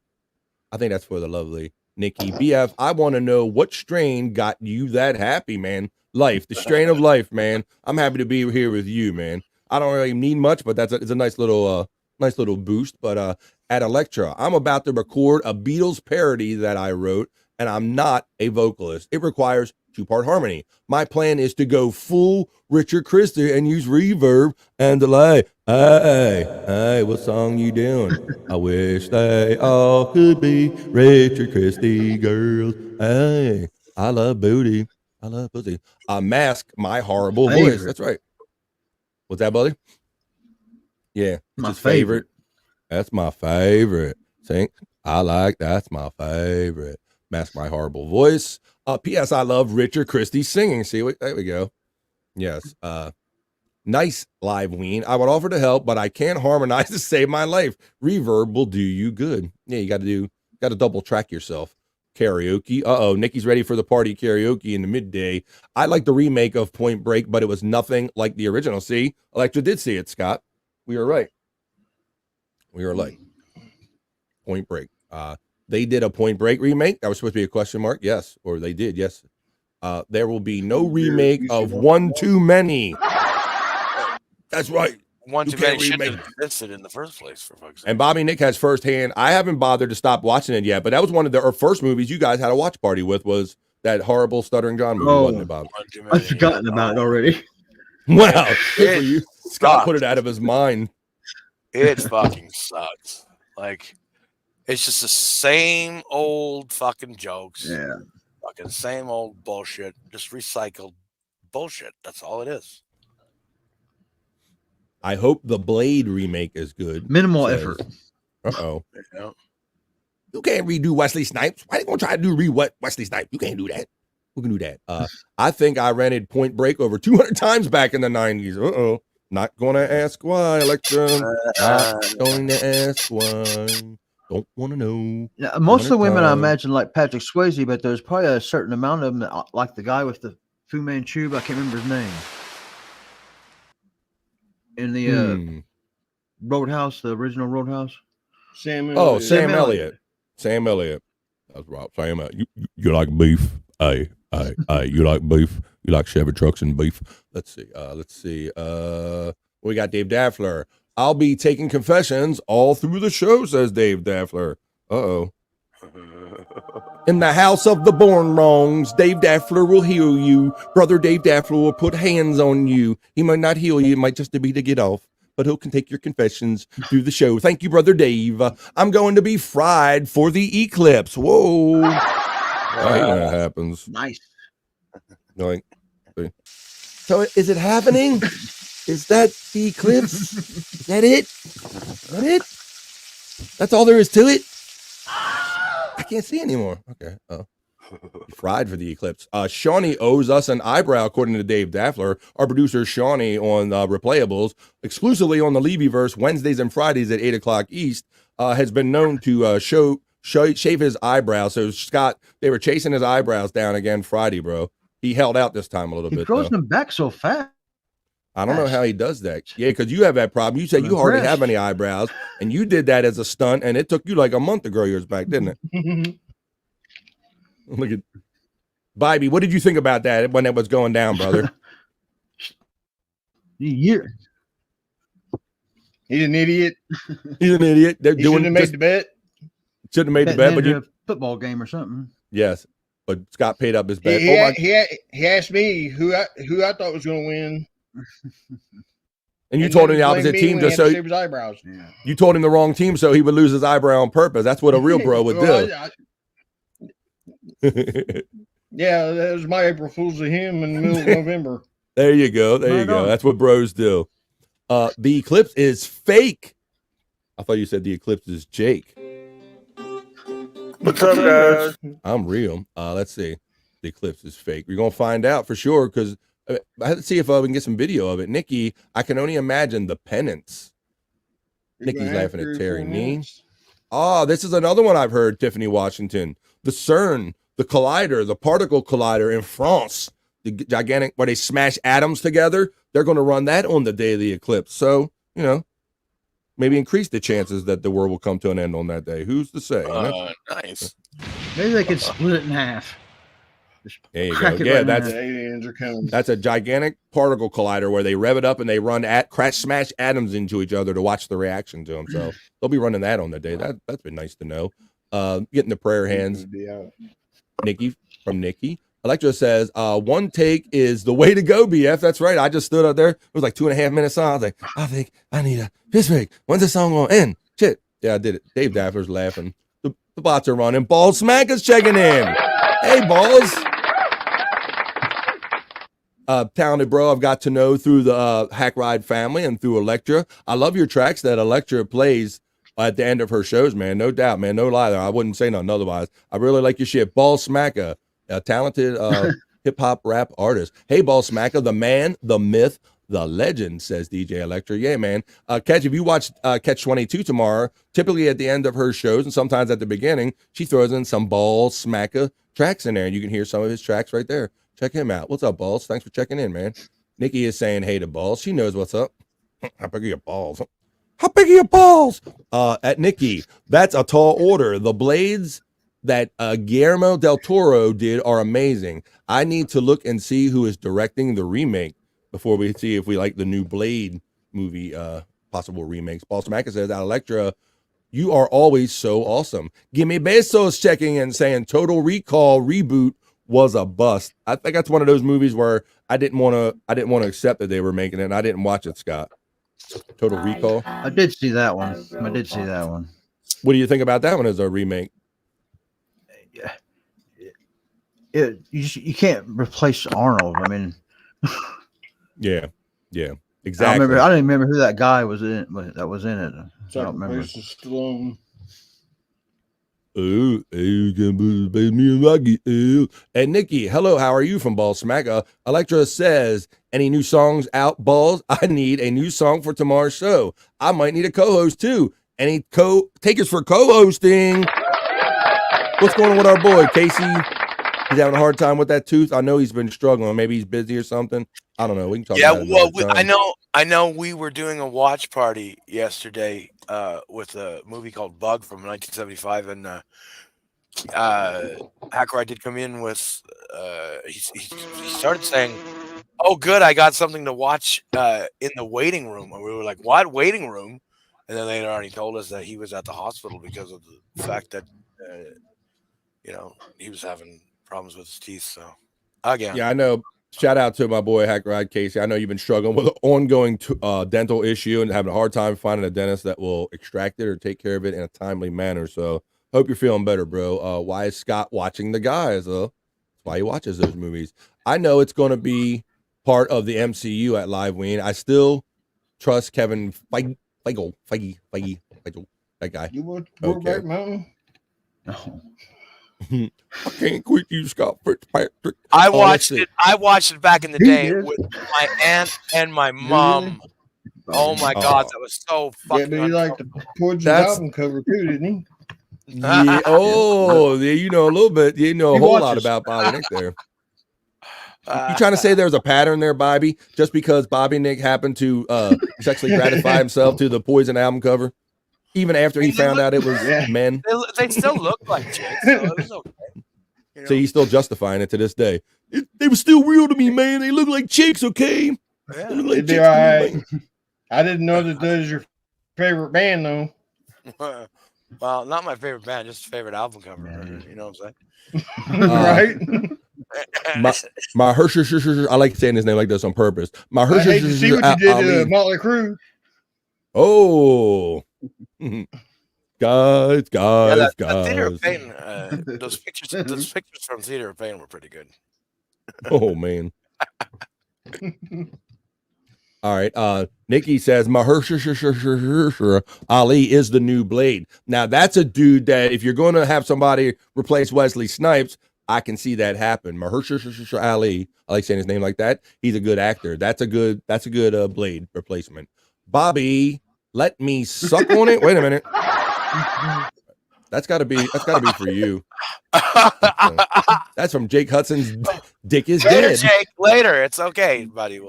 I think that's for the lovely Nikki. BF, I want to know what strain got you that happy, man. Life, the strain of life, man. I'm happy to be here with you, man. I don't really need much, but it's a nice little boost. But at Electra, I'm about to record a Beatles parody that I wrote, and I'm not a vocalist. It requires 2-part harmony. My plan is to go full Richard Christie and use reverb and delay. Hey, what song you doing? I wish they all could be Richard Christie girls. Hey, I love booty. I love pussy. Mask my horrible voice. That's right. What's that, buddy? Yeah, My favorite. That's my favorite. Think I like that's my favorite. Mask my horrible voice. P.S. I love Richard Christie singing. See, there we go. Yes. Nice, Live Ween. I would offer to help, but I can't harmonize to save my life. Reverb will do you good. Yeah, you got to double track yourself. Karaoke. Nikki's ready for the party karaoke in the midday. I like the remake of Point Break, but it was nothing like the original. See, Electra did see it, Scott. We were right. Point Break. They did a Point Break remake. That was supposed to be a question mark. Yes. Or they did. Yes. There will be no remake of One Too Many. That's right. One Too Many shouldn't have existed in the first place, for fuck's sake. And Bobby Nick has firsthand. I haven't bothered to stop watching it yet, but that was one of the first movies you guys had a watch party with, was that horrible Stuttering John movie, wasn't it, Bob? I've forgotten about it already. Wow. Good for you. Scott put it out of his mind. It fucking sucks. Like, it's just the same old fucking jokes. Yeah. Fucking same old bullshit. Just recycled bullshit. That's all it is. I hope the Blade remake is good. Minimal effort. Uh-oh. Yeah. You can't redo Wesley Snipes. Why are you going to try to do Wesley Snipes? You can't do that. Who can do that? I think I rented Point Break over 200 times back in the 90s. Uh-oh. Not gonna ask why, Electra. Not going to ask why. Don't want to know. Yeah, most of the women I time. imagine like Patrick Swayze, but there's probably a certain amount of them that, like the guy with the Fu Manchu, but I can't remember his name. In the Roadhouse, the original Roadhouse. Sam Elliott. Sam Elliott. Sam Elliott. That's right. Sam Elliott. You like beef? Hey, you like beef? You like Chevy trucks and beef? Let's see. We got Dave Daffler. I'll be taking confessions all through the show, says Dave Daffler. Uh-oh. In the house of the born wrongs, Dave Daffler will heal you. Brother Dave Daffler will put hands on you. He might not heal you. It might just be to get off, but he'll can take your confessions through the show. Thank you, Brother Dave. I'm going to be fried for the eclipse. Whoa. I hate when that happens. Nice. Like, so is it happening? Is that the eclipse? Is that it? Is that it? That's all there is to it? I can't see anymore. Okay. Oh. Fried for the eclipse. Shawnee owes us an eyebrow, according to Dave Daffler. Our producer, Shawnee, on Replayables, exclusively on the Levyverse, Wednesdays and Fridays at 8 o'clock East, has been known to shave his eyebrows. So, Scott, they were chasing his eyebrows down again Friday, bro. He held out this time a little bit. He grows them back so fast. I don't know how he does that. Yeah, because you have that problem. You said you hardly have any eyebrows, and you did that as a stunt, and it took you like a month to grow yours back, didn't it? Look at Bobby. What did you think about that when it was going down, brother? He's an idiot. He's an idiot. They're He doing shouldn't have made the bet. Shouldn't have made the bet, but a football game or something. Yes, but Scott paid up his bet. He asked me who I thought was going to win. And you told him the opposite team just so shave his eyebrows. you told him the wrong team so he would lose his eyebrow on purpose. That's what a real bro would do. Yeah, that was my April Fool's to him in the middle of November. There you go. There you go. That's what bros do. The eclipse is fake. I thought you said the eclipse is Jake. What's up, guys? I'm real. Let's see. The eclipse is fake. We're gonna find out for sure because I had to see if we can get some video of it. Nikki, I can only imagine the penance. Nikki's laughing at Terry Nee. This is another one I've heard, Tiffany Washington. The CERN, the collider, the particle collider in France, the gigantic, where they smash atoms together. They're going to run that on the day of the eclipse. So, maybe increase the chances that the world will come to an end on that day. Who's to say? Nice. Maybe they could split it in half. There you go. Yeah, that's a gigantic particle collider where they rev it up and they run smash atoms into each other to watch the reaction to them. So they'll be running that on the day. That's been nice to know. Getting the prayer hands. Nikki from Nikki. Electra says, one take is the way to go, BF. That's right. I just stood up there. It was like 2.5 minutes song. I was like, I think I need a piss break. When's the song going to end? Shit. Yeah, I did it. Dave Daffler's laughing. The bots are running. Ball Smack is checking in. Hey, Balls. Talented bro, I've got to know through the Hack Ride family and through Electra. I love your tracks that Electra plays at the end of her shows, man. No doubt, man. No lie there. I wouldn't say nothing otherwise. I really like your shit. Ball Smacker, a talented hip-hop rap artist. Hey, Ball Smacker, the man, the myth, the legend, says DJ Electra. Yeah, man. Catch, if you watch Catch 22 tomorrow, typically at the end of her shows and sometimes at the beginning, she throws in some Ball Smacker tracks in there, and you can hear some of his tracks right there. Check him out. What's up, Balls? Thanks for checking in, man. Nikki is saying hey to Balls. She knows what's up. How big are your balls? How big are your balls? At Nikki, that's a tall order. The blades that Guillermo del Toro did are amazing. I need to look and see who is directing the remake before we see if we like the new Blade movie possible remakes. Paul Smacker says, Electra, you are always so awesome. Gimme Besos checking in saying Total Recall reboot was a bust. I think that's one of those movies where I didn't want to accept that they were making it, and I didn't watch it, Scott. Total Recall. I did see that one. What do you think about that one as a remake? You can't replace Arnold. I mean, yeah, exactly. I didn't remember who that guy was in. That was in it. I don't remember. Oh, you can put me in Rocky. Oh. And Nikki, hello, how are you from Ball Smack? Electra says, any new songs out, Balls? I need a new song for tomorrow's show. I might need a co-host too. Any takers for co-hosting? What's going on with our boy, Casey? He's having a hard time with that tooth. I know he's been struggling. Maybe he's busy or something. I don't know. We can talk about it another time. I know we were doing a watch party yesterday with a movie called Bug from 1975, and Hacker I did come in with he started saying, "Oh, good, I got something to watch in the waiting room." And we were like, "What waiting room?" And then later on, he told us that he was at the hospital because of the fact that he was having problems with his teeth. So again, yeah, I know. Shout out to my boy Hack Ride Casey. I know you've been struggling with an ongoing dental issue and having a hard time finding a dentist that will extract it or take care of it in a timely manner. So hope you're feeling better, bro. Why is Scott watching the guys? That's why he watches those movies. I know it's going to be part of the MCU at Live Ween. I still trust Kevin Feige, that guy. You want Brokeback Mountain? No. I can't quit you, Scott Fitzpatrick. I watched it. I watched it back in the day with my aunt and my mom. Oh my God, that was so fucking. Yeah, but he liked the Porges album cover too, didn't he? Yeah. Oh, yeah, you know a little bit. You know a whole lot about Bobby Nick there. You trying to say there's a pattern there, Bobby? Just because Bobby Nick happened to sexually gratify himself to the Poison album cover? Even after he found out it was men. They still look like chicks, so it was okay. So he's still justifying it to this day. They were still real to me, man. They look like chicks, okay? Yeah. They look like They'd be all right. I didn't know that was your favorite band, though. Well, not my favorite band, just favorite album cover. You know what I'm saying? Right? my Hershey, I like saying his name like this on purpose. My I Hershey, hate to see what you did to Motley Crue. Oh, guys. Theater of Pain. Those pictures from Theater of Pain were pretty good. Oh man. All right. Nikki says Mahershala Ali is the new Blade. Now that's a dude that if you're going to have somebody replace Wesley Snipes, I can see that happen. Mahershala Ali. I like saying his name like that. He's a good actor. That's a good Blade replacement. Bobby, let me suck on it. Wait a minute. That's gotta be for you. That's from Jake Hudson's Dick is Later, Dead. Jake. Later. It's okay, buddy.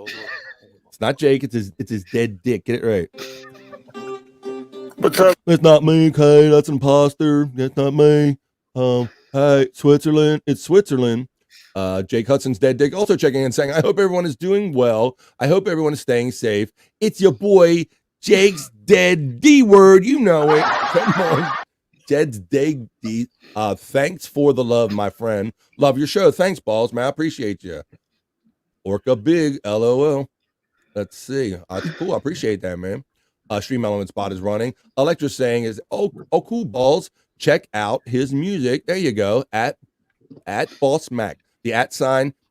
It's not Jake, it's his dead dick. Get it right. What's up? It's not me, okay? That's an imposter. That's not me. Hey, Switzerland. It's Switzerland. Jake Hudson's dead dick also checking in saying, I hope everyone is doing well. I hope everyone is staying safe. It's your boy Jake's dead D word. You know it. Come on. Jed's dead D. Thanks for the love, my friend. Love your show. Thanks, Balls, man. I appreciate you. Orca Big, LOL. Let's see. Cool. I appreciate that, man. Stream Element Spot is running. Electra's saying is, oh, cool, Balls. Check out his music. There you go. At Ball Smack. The @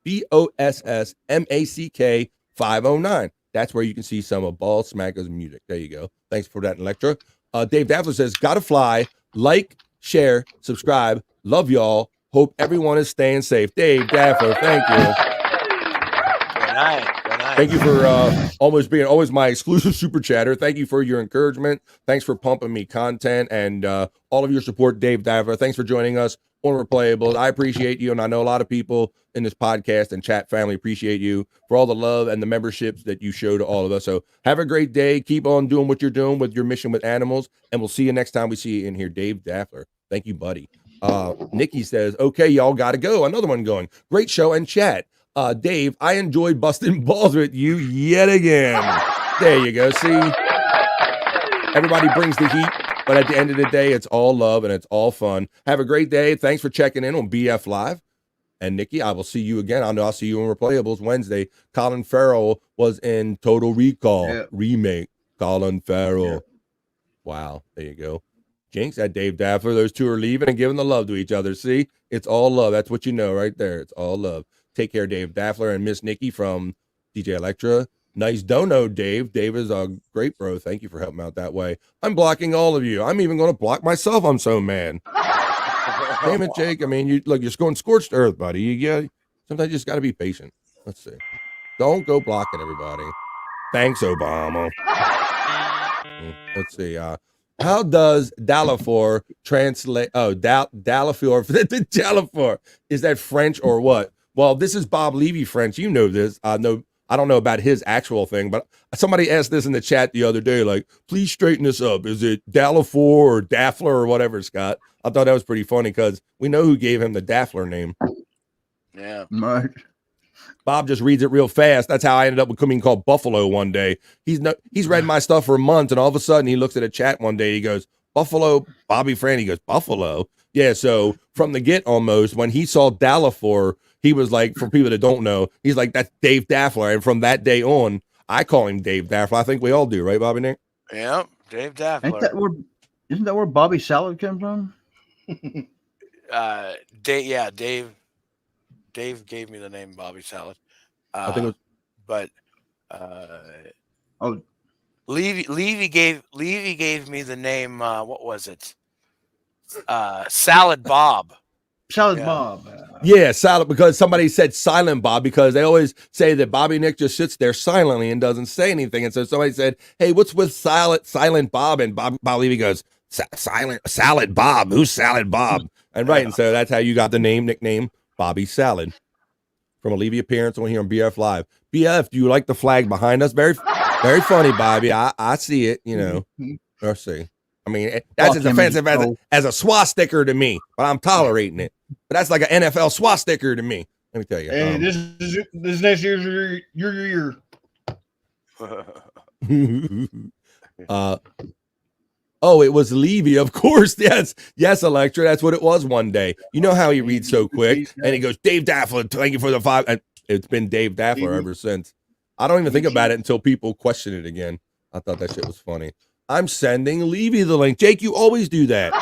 BOSSMACK 509. That's where you can see some of Ball Smacker's music. There you go. Thanks for that, Electra. Dave Daffler says, gotta fly. Like, share, subscribe. Love y'all. Hope everyone is staying safe. Dave Daffler, thank you. Good night. Thank you for almost being always my exclusive super chatter. Thank you for your encouragement. Thanks for pumping me content and all of your support, Dave Daffler. Thanks for joining us on Replayables. I appreciate you, and I know a lot of people in this podcast and chat family appreciate you for all the love and the memberships that you show to all of us. So have a great day. Keep on doing what you're doing with your mission with animals, and we'll see you next time we see you in here. Dave Daffler. Thank you, buddy. Nikki says, okay, y'all got to go. Another one going. Great show and chat. Dave, I enjoyed busting balls with you yet again. There you go. See, everybody brings the heat, but at the end of the day, it's all love and it's all fun. Have a great day. Thanks for checking in on BF Live. And Nikki, I will see you again. I know I'll see you on Replayables Wednesday. Colin Farrell was in Total Recall remake. Colin Farrell. Yeah. Wow. There you go. Jinx at Dave Daffler. Those two are leaving and giving the love to each other. See, it's all love. That's what you know right there. It's all love. Take care, Dave Daffler and Miss Nikki from DJ Electra. Nice dono, Dave. Dave is a great bro. Thank you for helping out that way. I'm blocking all of you. I'm even going to block myself. I'm so mad. Damn it, Jake. I mean, you're going scorched earth, buddy. Sometimes you just got to be patient. Let's see. Don't go blocking everybody. Thanks, Obama. Let's see. How does Dalafor translate? Oh, Dalafor. Dalafor. Is that French or what? Well, this is Bob Levy French. You know this. I don't know about his actual thing, but somebody asked this in the chat the other day, like, please straighten this up. Is it Dalafor or Daffler or whatever, Scott? I thought that was pretty funny because we know who gave him the Daffler name. Yeah. Right. Bob just reads it real fast. That's how I ended up becoming called Buffalo one day. He's read my stuff for months, and all of a sudden he looks at a chat one day. He goes, Buffalo, Bobby Fran. He goes, Buffalo. Yeah, so from the get almost, when he saw Dalafor, he was like, for people that don't know, he's like, that's Dave Daffler. And from that day on, I call him Dave Daffler. I think we all do, right, Bobby Nick? Yeah, Dave Daffler. Isn't that where Bobby Salad comes from? Dave gave me the name Bobby Salad. I think it was, but Levy gave me the name. What was it? Salad Bob. Salad Bob. Yeah, Salad, because somebody said Silent Bob, because they always say that Bobby Nick just sits there silently and doesn't say anything. And so somebody said, hey, what's with Silent Bob? And Bob Levy goes, Salad Bob. Who's Salad Bob? And right, and so that's how you got the nickname Bobby Salad from a Levy appearance on here on BF Live. BF, do you like the flag behind us? Very, very funny, Bobby. I see it, you know. Let's see. I mean, that's as offensive as a swastika to me, but I'm tolerating it. But that's like an NFL swastika to me. Let me tell you. Hey, this next year's your year. Oh, it was Levy, of course. Yes, Electra. That's what it was one day. You know how he reads so quick, and he goes, Dave Daffler, thank you for the 5. And it's been Dave Daffler ever since. I don't even think about it until people question it again. I thought that shit was funny. I'm sending Levy the link. Jake, you always do that.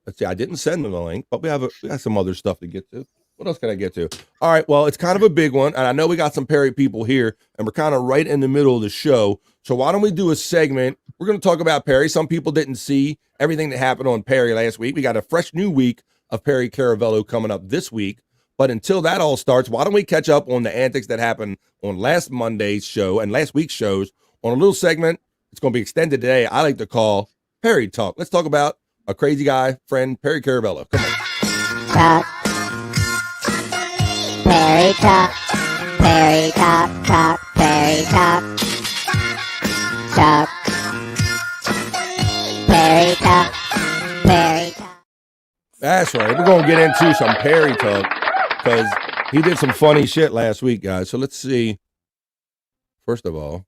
Let's see. I didn't send him the link, but we got some other stuff to get to. What else can I get to? All right. Well, it's kind of a big one, and I know we got some Perry people here, and we're kind of right in the middle of the show. So why don't we do a segment? We're going to talk about Perry. Some people didn't see everything that happened on Perry last week. We got a fresh new week of Perry Caravello coming up this week. But until that all starts, why don't we catch up on the antics that happened on last Monday's show and last week's shows on a little segment. It's going to be extended today. I like to call Perry Talk. Let's talk about a crazy guy, friend, Perry Caravello. Come on. Talk. Perry Talk. Perry Talk. Talk. Perry Talk. Talk. Perry Talk. Perry Talk. That's right. We're going to get into some Perry Talk because he did some funny shit last week, guys. So let's see. First of all,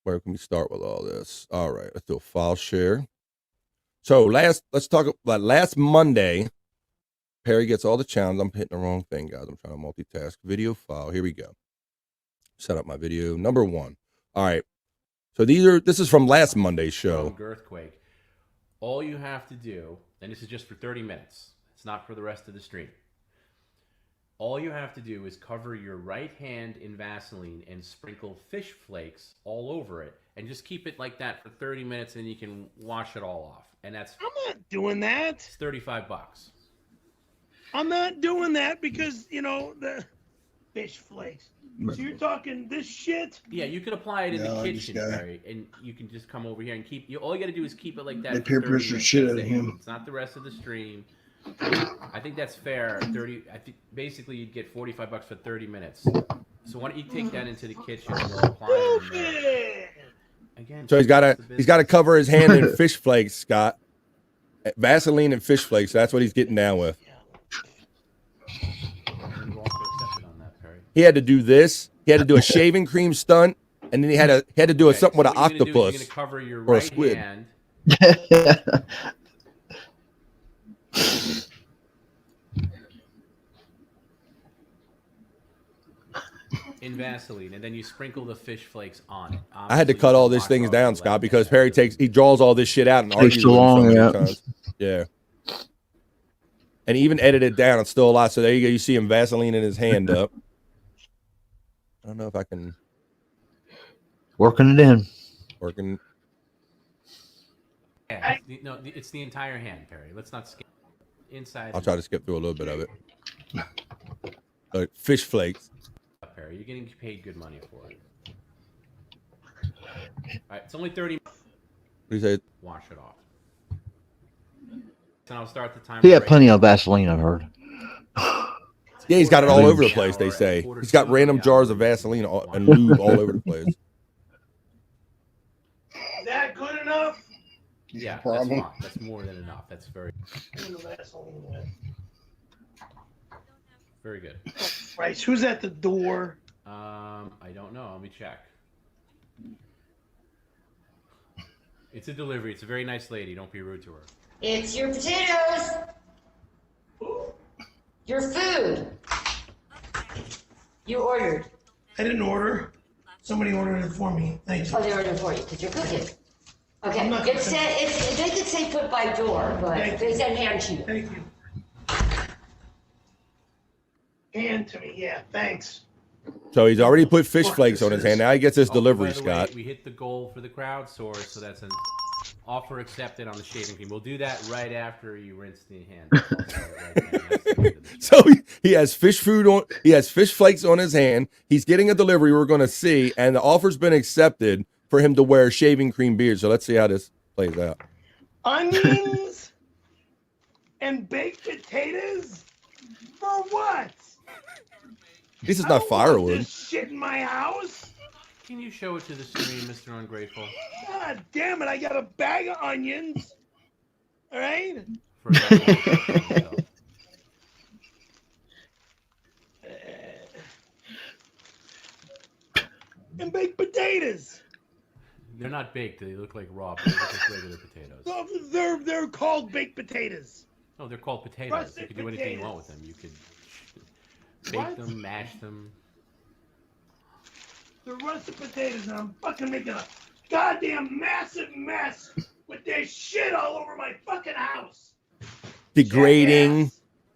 where can we start with all this? All right, let's do a file share. So let's talk about last Monday. Perry gets all the channels. I'm hitting the wrong thing, guys. I'm trying to multitask. Video file. Here we go. Set up my video. Number 1. All right. So this is from last Monday's show. Earthquake. All you have to do, and this is just for 30 minutes. It's not for the rest of the stream. All you have to do is cover your right hand in Vaseline and sprinkle fish flakes all over it, and just keep it like that for 30 minutes, and you can wash it all off. And that's I'm not doing that. It's $35. I'm not doing that because the fish flakes. So you're talking this shit? Yeah, you can apply it in the kitchen, Barry, and you can just come over here and keep. All you got to do is keep it like that. They peer pressure shit out of him. It's not the rest of the stream. I think that's fair. I think basically you'd get $45 for 30 minutes. So why don't you take that into the kitchen and we'll apply it again. So he's got to cover his hand in fish flakes, Scott. Vaseline and fish flakes. That's what he's getting down with. He had to do this. He had to do a shaving cream stunt, and then he had to do something with an octopus or a squid. In Vaseline, and then you sprinkle the fish flakes on it. I had to cut all these things down, Scott, because Perry he draws all this shit out and argues with long, so many times. Yeah. And he even edited it down. It's still a lot. So there you go. You see him Vaseline in his hand up. I don't know if I can. Working it in. Yeah, no, it's the entire hand, Perry. Let's not skip. inside. I'll try to skip through a little bit of it. Fish flakes. Perry, you're getting paid good money for it. All right, it's only 30. What do you say? Wash it off. And I'll start the timer. He had plenty of Vaseline, I've heard. Yeah, he's got it all over the place, they say. He's got random jars of Vaseline and lube all over the place. Is that good enough? Yeah, that's fine. That's more than enough. That's very, very good. Right, so who's at the door? I don't know. Let me check. It's a delivery. It's a very nice lady. Don't be rude to her. It's your potatoes. Your food. You ordered. I didn't order. Somebody ordered it for me. Thank you. Oh, they ordered it for you because you're cooking. Okay. I'm not It cooking. said they could say put by door, but Thank they you. said hand to you. Thank you. Hand to me. Yeah, thanks. So he's already put fish flakes on his hand. Now he gets this delivery, By the way, Scott. we hit the goal for the crowdsource, so that's an offer accepted on the shaving cream. We'll do that right after you rinse the hand. So he has fish food on. He has fish flakes on his hand. He's getting a delivery. We're going to see, and the offer's been accepted for him to wear shaving cream beard. So let's see how this plays out. Onions and baked potatoes? For what? This is I not don't want firewood. this shit in my house. Can you show it to the stream, Mr. Ungrateful? God damn it! I got a bag of onions. All right. And baked potatoes. They're not baked. They look like raw. But they look like regular potatoes. No, they're called baked potatoes. No, they're called potatoes. Rustic You can do anything you want with them. You could bake What? them, mash them. They're russet potatoes, and I'm fucking making a goddamn massive mess with this shit all over my fucking house. Degrading,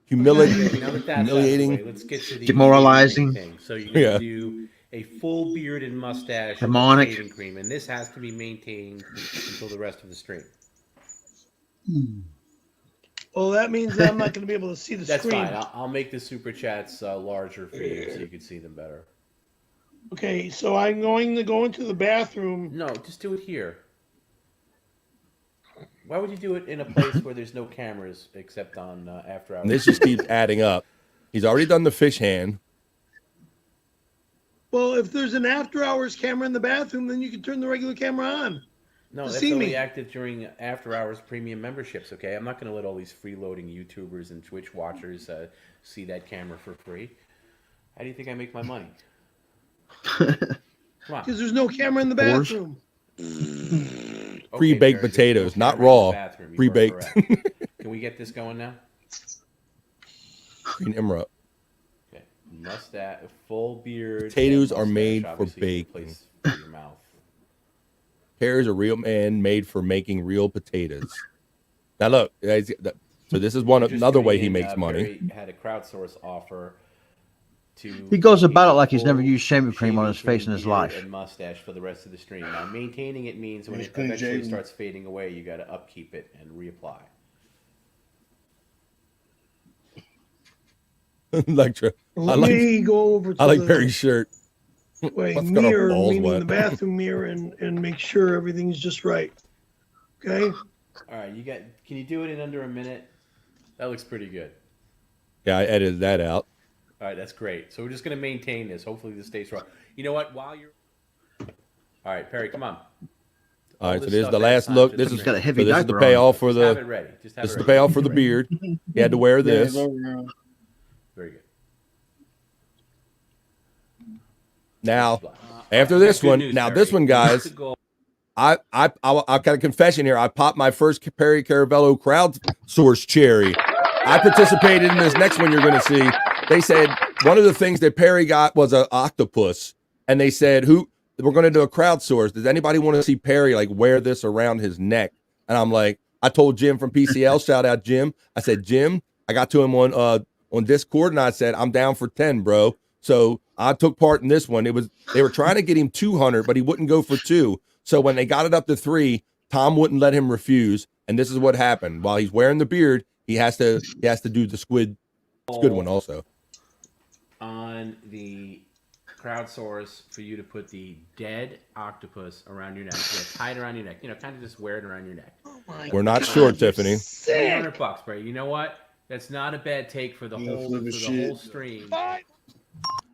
humiliating. Now that that's out of the way, let's get to the Demoralizing. thing. So you're gonna Yeah. do a full beard and mustache with Demonic. shaving cream, and this has to be maintained until the rest of the stream. Well, that means that I'm not going to be able to see the That's screen. fine. I'll make the super chats larger for you so you can see them better. Okay, so I'm going to go into the bathroom. No, just do it here. Why would you do it in a place where there's no cameras except on after hours? And this just keeps adding up. He's already done the fish hand. Well, if there's an after-hours camera in the bathroom, then you can turn the regular camera on. No, to that's see only me. active during after-hours premium memberships. Okay, I'm not going to let all these freeloading YouTubers and Twitch watchers see that camera for free. How do you think I make my money? Come on. Because there's no camera in the Whores. bathroom. Pre-baked Barry, there's potatoes, no not camera in the raw. bathroom. You are Pre-baked. correct. Can we get this going now? Green emerald. Okay, mustache, full beard. Potatoes and are made mustache, for obviously, baking. place for your mouth. Perry's a real man made for making real potatoes. Now look, guys, so this is another way he makes money. Barry had a crowdsource offer to. He goes about it like he's never full used shaving cream on his shaving face in his beard life. And mustache for the rest of the stream. Now maintaining it means when He's it clean eventually shaven. starts fading away, you got to upkeep it and reapply. Electra. Let me go over to I like the Perry's shirt. wait, What's got our mirror, balls meaning wet? the bathroom mirror, and make sure everything's just right. Okay? All right, can you do it in under a minute? That looks pretty good. Yeah, I edited that out. All right, that's great. So we're just going to maintain this. Hopefully this stays strong. You know what? While you're... All right, Perry, come on. All right, so this this is stuff the has last time look. to This drink. is got a heavy so this is the diaper on. payoff for Just have the. it ready. Just have This it is the ready. payoff for the beard. He had to wear this. Very good. Now, after this Good one, news, now Perry. this one, guys, That's the goal. I got a confession here. I popped my first Perry Caravello crowdsource cherry. I participated in this next one you're going to see. They said one of the things that Perry got was an octopus, and they said, we're going to do a crowdsource. Does anybody want to see Perry like wear this around his neck? And I'm like, I told Jim from PCL, shout out Jim. I said, Jim, I got to him on Discord, and I said, I'm down for 10, bro. So I took part in this one. They were trying to get him 200, but he wouldn't go for 2. So when they got it up to 3, Tom wouldn't let him refuse. And this is what happened. While he's wearing the beard, he has to do the squid one also. On the crowdsource for you to put the dead octopus around your neck. Yeah, tie it around your neck. Kind of just wear it around your neck. Oh my We're not God, sure, you're Tiffany. sick. $300, bro. You know what? That's not a bad take for the whole stream.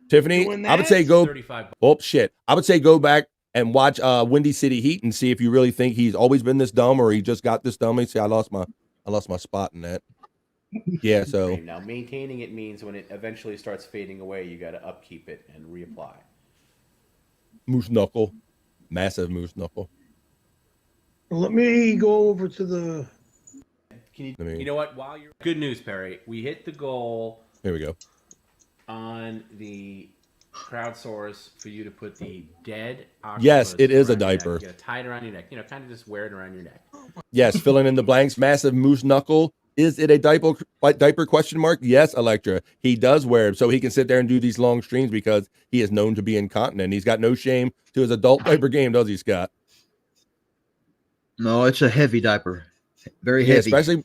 Tiffany, Doing I would that? say go. $35. Oh shit! I would say go back and watch Windy City Heat and see if you really think he's always been this dumb or he just got this dumb. See, I lost my spot in that. Yeah, so Now maintaining it means when it eventually starts fading away, you got to upkeep it and reapply. moose knuckle, massive moose knuckle. Let me go over to the. Can you know what? While you're good news, Perry, we hit the goal. Here we go. On the crowdsource for you to put the dead octopus. Yes, it is a around your neck. diaper. You gotta tie it around your neck. Kind of just wear it around your neck. Yes, filling in the blanks. Massive moose knuckle. Is it a diaper question mark? Yes, Electra. He does wear it so he can sit there and do these long streams because he is known to be incontinent. He's got no shame to his adult diaper game, does he, Scott? No, it's a heavy diaper. Very Yeah, heavy.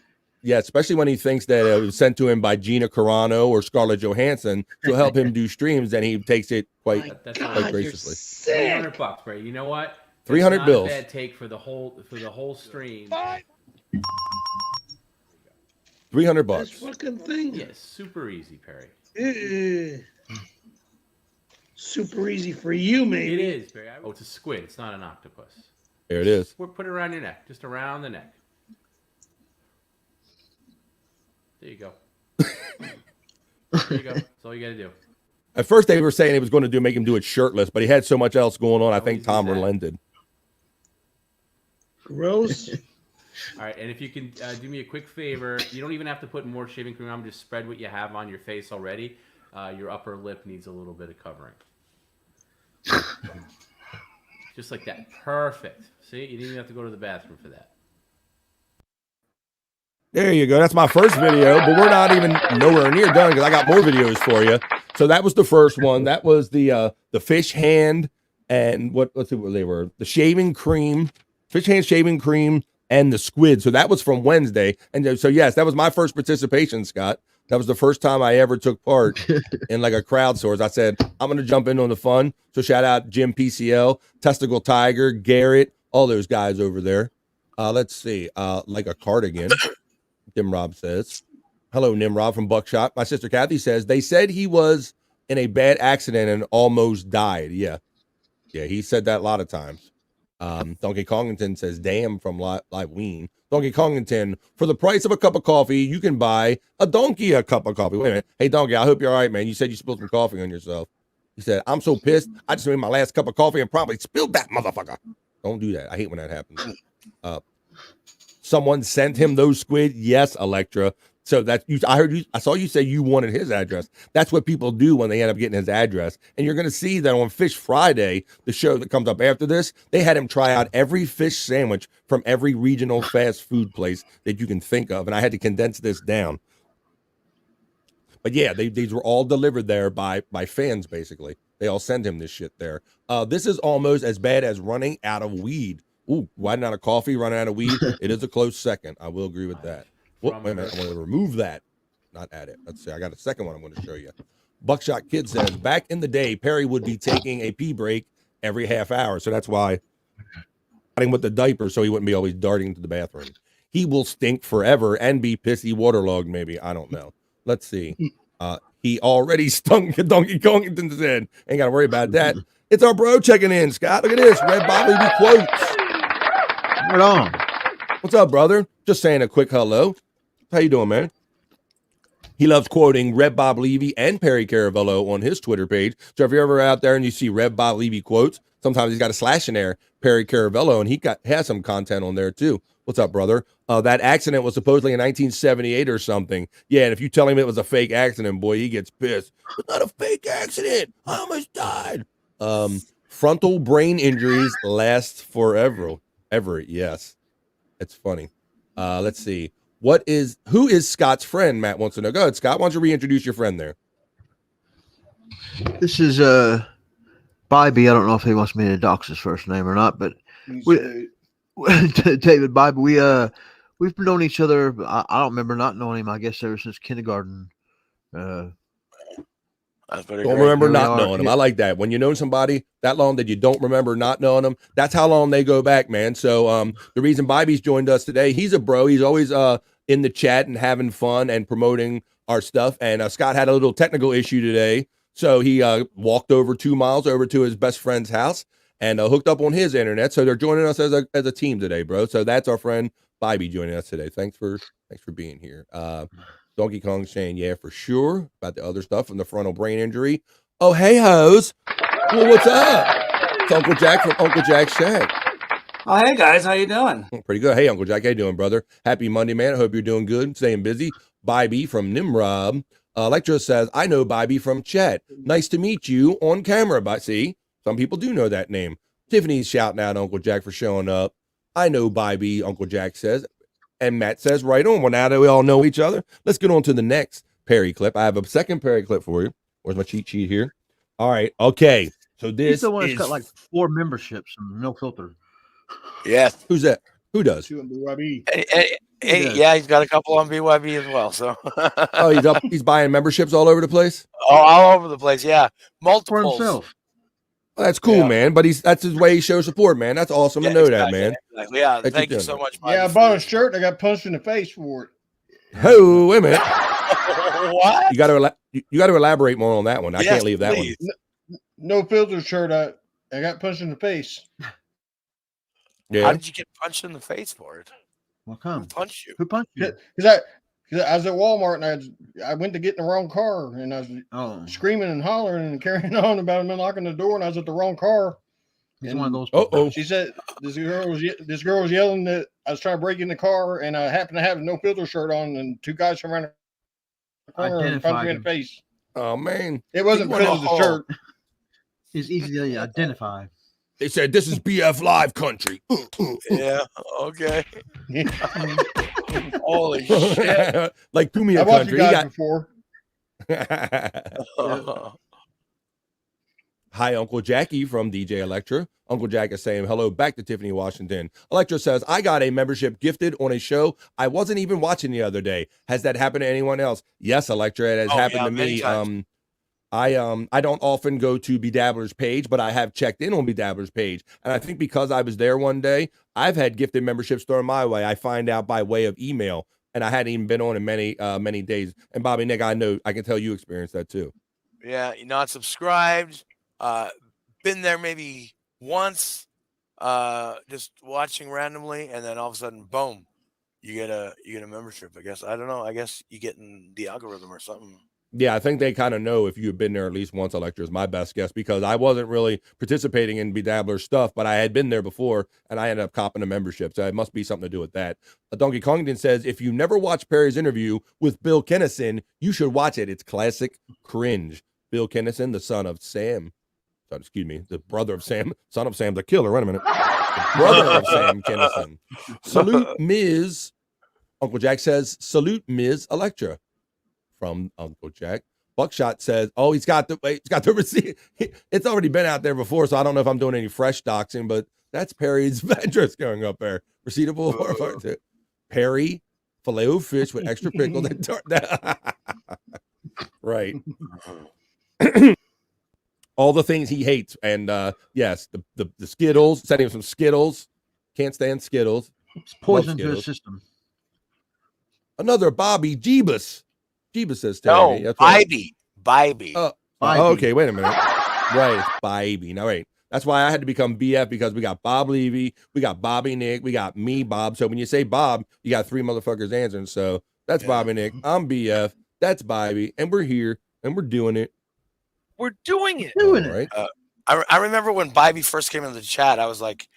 especially when he thinks that it was sent to him by Gina Carano or Scarlett Johansson to help him do streams, and he takes it quite graciously. $300, bro. You know what? 300 bills. Not a bad take for the whole stream. $300. This fucking thing. Yes, super easy, Perry. Super easy for you, maybe. It is, Perry. Oh, it's a squid. It's not an octopus. There it is. Put it around your neck, just around the neck. There you go. There you go. That's all you got to do. At first, they were saying he was going to make him do it shirtless, but he had so much else going on. I think Tom relented. Gross. All right, and if you can do me a quick favor, you don't even have to put more shaving cream on. Just spread what you have on your face already. Your upper lip needs a little bit of covering. Just like that. Perfect. See, you didn't even have to go to the bathroom for that. There you go. That's my first video, but we're not even nowhere near done because I got more videos for you. So that was the first one. That was the fish hand and let's see what they were. The shaving cream, fish hand shaving cream, and the squid. So that was from Wednesday. And so yes, that was my first participation, Scott. That was the first time I ever took part in like a crowdsource. I said, I'm going to jump in on the fun. So shout out Jim PCL, Testicle Tiger, Garrett, all those guys over there. Let's see. Like a cardigan. Nimrod says, hello, Nimrod from Buckshot. My sister Kathy says, they said he was in a bad accident and almost died. Yeah. He said that a lot of times. Donkey Kongington says, damn, from Live Ween. Donkey Kongington, for the price of a cup of coffee, you can buy a donkey a cup of coffee. Wait a minute. Hey, Donkey, I hope you're all right, man. You said you spilled some coffee on yourself. He said, I'm so pissed. I just made my last cup of coffee and probably spilled that motherfucker. Don't do that. I hate when that happens. Someone sent him those squid. Yes, Electra. So that I saw you say you wanted his address. That's what people do when they end up getting his address. And you're going to see that on Fish Friday, the show that comes up after this, they had him try out every fish sandwich from every regional fast food place that you can think of. And I had to condense this down. But yeah, these were all delivered there by fans, basically. They all send him this shit there. This is almost as bad as running out of weed. Ooh, running out of coffee, running out of weed. It is a close second. I will agree with that. Wait a minute. I'm going to remove that. Not add it. Let's see. I got a second one I'm going to show you. Buckshot Kid says, back in the day, Perry would be taking a pee break every half hour. So that's why starting with the diaper so he wouldn't be always darting to the bathroom. He will stink forever and be pissy waterlogged, maybe. I don't know. Let's see. He already stunk Donkey Kongington's head. Ain't got to worry about that. It's our bro checking in, Scott. Look at this. Red Bob Levy quotes. Right on. What's up, brother? Just saying a quick hello. How you doing, man? He loves quoting Red Bob Levy and Perry Caravello on his Twitter page. So if you're ever out there and you see Red Bob Levy quotes, sometimes he's got a slash in there, Perry Caravello, and he has some content on there too. What's up, brother? That accident was supposedly in 1978 or something. Yeah, and if you tell him it was a fake accident, boy, he gets pissed. It's not a fake accident. I almost died. Frontal brain injuries last forever. Yes. It's funny. Let's see. Who is Scott's friend? Matt wants to know. Go ahead, Scott. Why don't you reintroduce your friend there? This is Bybee. I don't know if he wants me to dox his first name or not, but David Bybee. we've known each other. I don't remember not knowing him. I guess ever since kindergarten. That's pretty Don't great. remember Here we not are. knowing them. I like that. When you know somebody that long that you don't remember not knowing them, that's how long they go back, man. So the reason Bobby's joined us today, he's a bro. He's always in the chat and having fun and promoting our stuff. And Scott had a little technical issue today, so he walked over 2 miles over to his best friend's house and hooked up on his internet. So they're joining us as a team today, bro. So that's our friend Bobby joining us today. Thanks for being here. Donkey Kong saying, yeah, for sure, about the other stuff from the frontal brain injury. Oh, hey, hoes. Well, what's up? It's Uncle Jack from Uncle Jack's Shack. Oh, hey guys, how you doing? Pretty good. Hey, Uncle Jack, how you doing, brother? Happy Monday, man. I hope you're doing good, staying busy. Bobby from Nimrod. Electra says, I know Bobby from chat. Nice to meet you on camera. But see, some people do know that name. Tiffany's shouting out Uncle Jack for showing up. I know Bobby, Uncle Jack says. And Matt says, right on. Well, now that we all know each other, let's get on to the next Perry clip. I have a second Perry clip for you. Where's my cheat sheet here? All right. Okay. So this He's the one that's is... got like 4 memberships and no filter. Yes. Who's that? Who does? Yeah, he's got a couple on BYB as well. So. Oh, he's buying memberships all over the place? Oh, all over the place. Yeah. Multiples. For himself. Well, that's cool, man. But that's his way he shows support, man. That's awesome to know that, man. Exactly. Yeah. Thank Thank you you so much. Yeah, I bought a shirt. I got punched in the face for it. Oh, wait a minute. What? You got to elaborate more on that one. I can't leave that one. No filter shirt. I got punched in the face. Yeah. How did you get punched in the face for it? What kind? Who punched you? Who punched you? Because I was at Walmart and I went to get in the wrong car and I was screaming and hollering and carrying on about him unlocking the door and I was at the wrong car. He's one of those. Oh. She said this girl was yelling that I was trying to break in the car and I happened to have a no filter shirt on and 2 guys from around the corner and punched me in the face. Oh man, it wasn't because of the shirt. He's easy to identify. They said this is BF Live country. Yeah. Okay. Holy shit! Like Kumia I watched country. you guys before. Hi, Uncle Jackie from DJ Electra. Uncle Jack is saying hello back to Tiffany Washington. Electra says, I got a membership gifted on a show I wasn't even watching the other day. Has that happened to anyone else? Yes, Electra, it has happened to me. I don't often go to Bedabbler's page, but I have checked in on Bedabbler's page. And I think because I was there one day, I've had gifted memberships thrown my way. I find out by way of email, and I hadn't even been on in many days. And Bobby, Nick, I can tell you experienced that too. Yeah, you're not subscribed. Been there maybe once, just watching randomly, and then all of a sudden, boom, you get a membership. I guess I don't know. I guess you get in the algorithm or something. Yeah, I think they kind of know if you've been there at least once, Electra, is my best guess, because I wasn't really participating in Bedabbler's stuff, but I had been there before, and I ended up copping a membership, so it must be something to do with that. Donkey Kongton says, if you never watched Perry's interview with Bill Kennison, you should watch it. It's classic cringe. Bill Kennison, the son of Sam. Excuse me, the brother of Sam. Son of Sam's a killer. Wait a minute. The brother of Sam Kennison. Salute Ms. Uncle Jack says, salute Ms. Electra. From Uncle Jack. Buckshot says, oh, he's got the receipt. It's already been out there before, so I don't know if I'm doing any fresh doxing, but that's Perry's address going up there. Receivable Perry, filet o fish with extra pickle. Right. All the things he hates. And yes, the Skittles, sending him some Skittles. Can't stand Skittles. It's poison to his system. Another Bobby Jeebus. Jeebus says no, Bybee. Okay, wait a minute. Right, it's Bybee. Now, wait. That's why I had to become BF, because we got Bob Levy, we got Bobby Nick, we got me, Bob. So when you say Bob, you got 3 motherfuckers answering. So that's Bobby Nick. I'm BF. That's Bybee. And we're here, and we're doing it. We're doing it. Right. I remember when Bybee first came into the chat, I was like,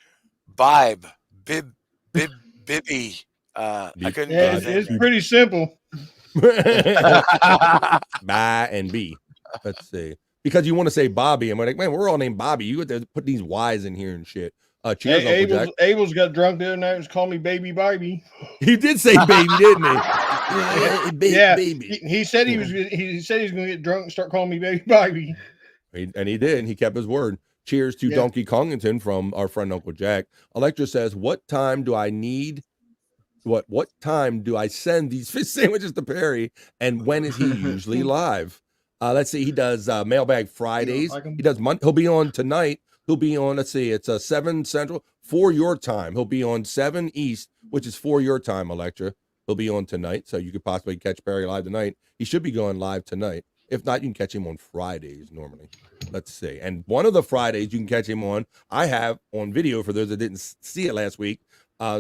Bib. Bibby. I couldn't. Yeah, it's pretty simple. Bye and B. Let's see. Because you want to say Bobby, and we're like, man, we're all named Bobby. You have to put these Y's in here and shit. Cheers, Uncle Jack. Abel's got drunk the other night and was calling me Baby Bybee. He did say baby, didn't he? Yeah, baby. He said he was going to get drunk and start calling me Baby Bybee. And he did. And he kept his word. Cheers to Donkey Kongington from our friend Uncle Jack. Electra says, what time do I need what time do I send these fish sandwiches to Perry, and when is he usually live? Let's see. He does Mailbag Fridays. like 'em? He does He'll be on tonight. He'll be on. Let's see. It's 7 Central, 4 your time. He'll be on 7 East, which is 4 your time. Electra. He'll be on tonight, so you could possibly catch Perry live tonight. He should be going live tonight. If not, you can catch him on Fridays normally. Let's see. And one of the Fridays you can catch him on, I have on video for those that didn't see it last week.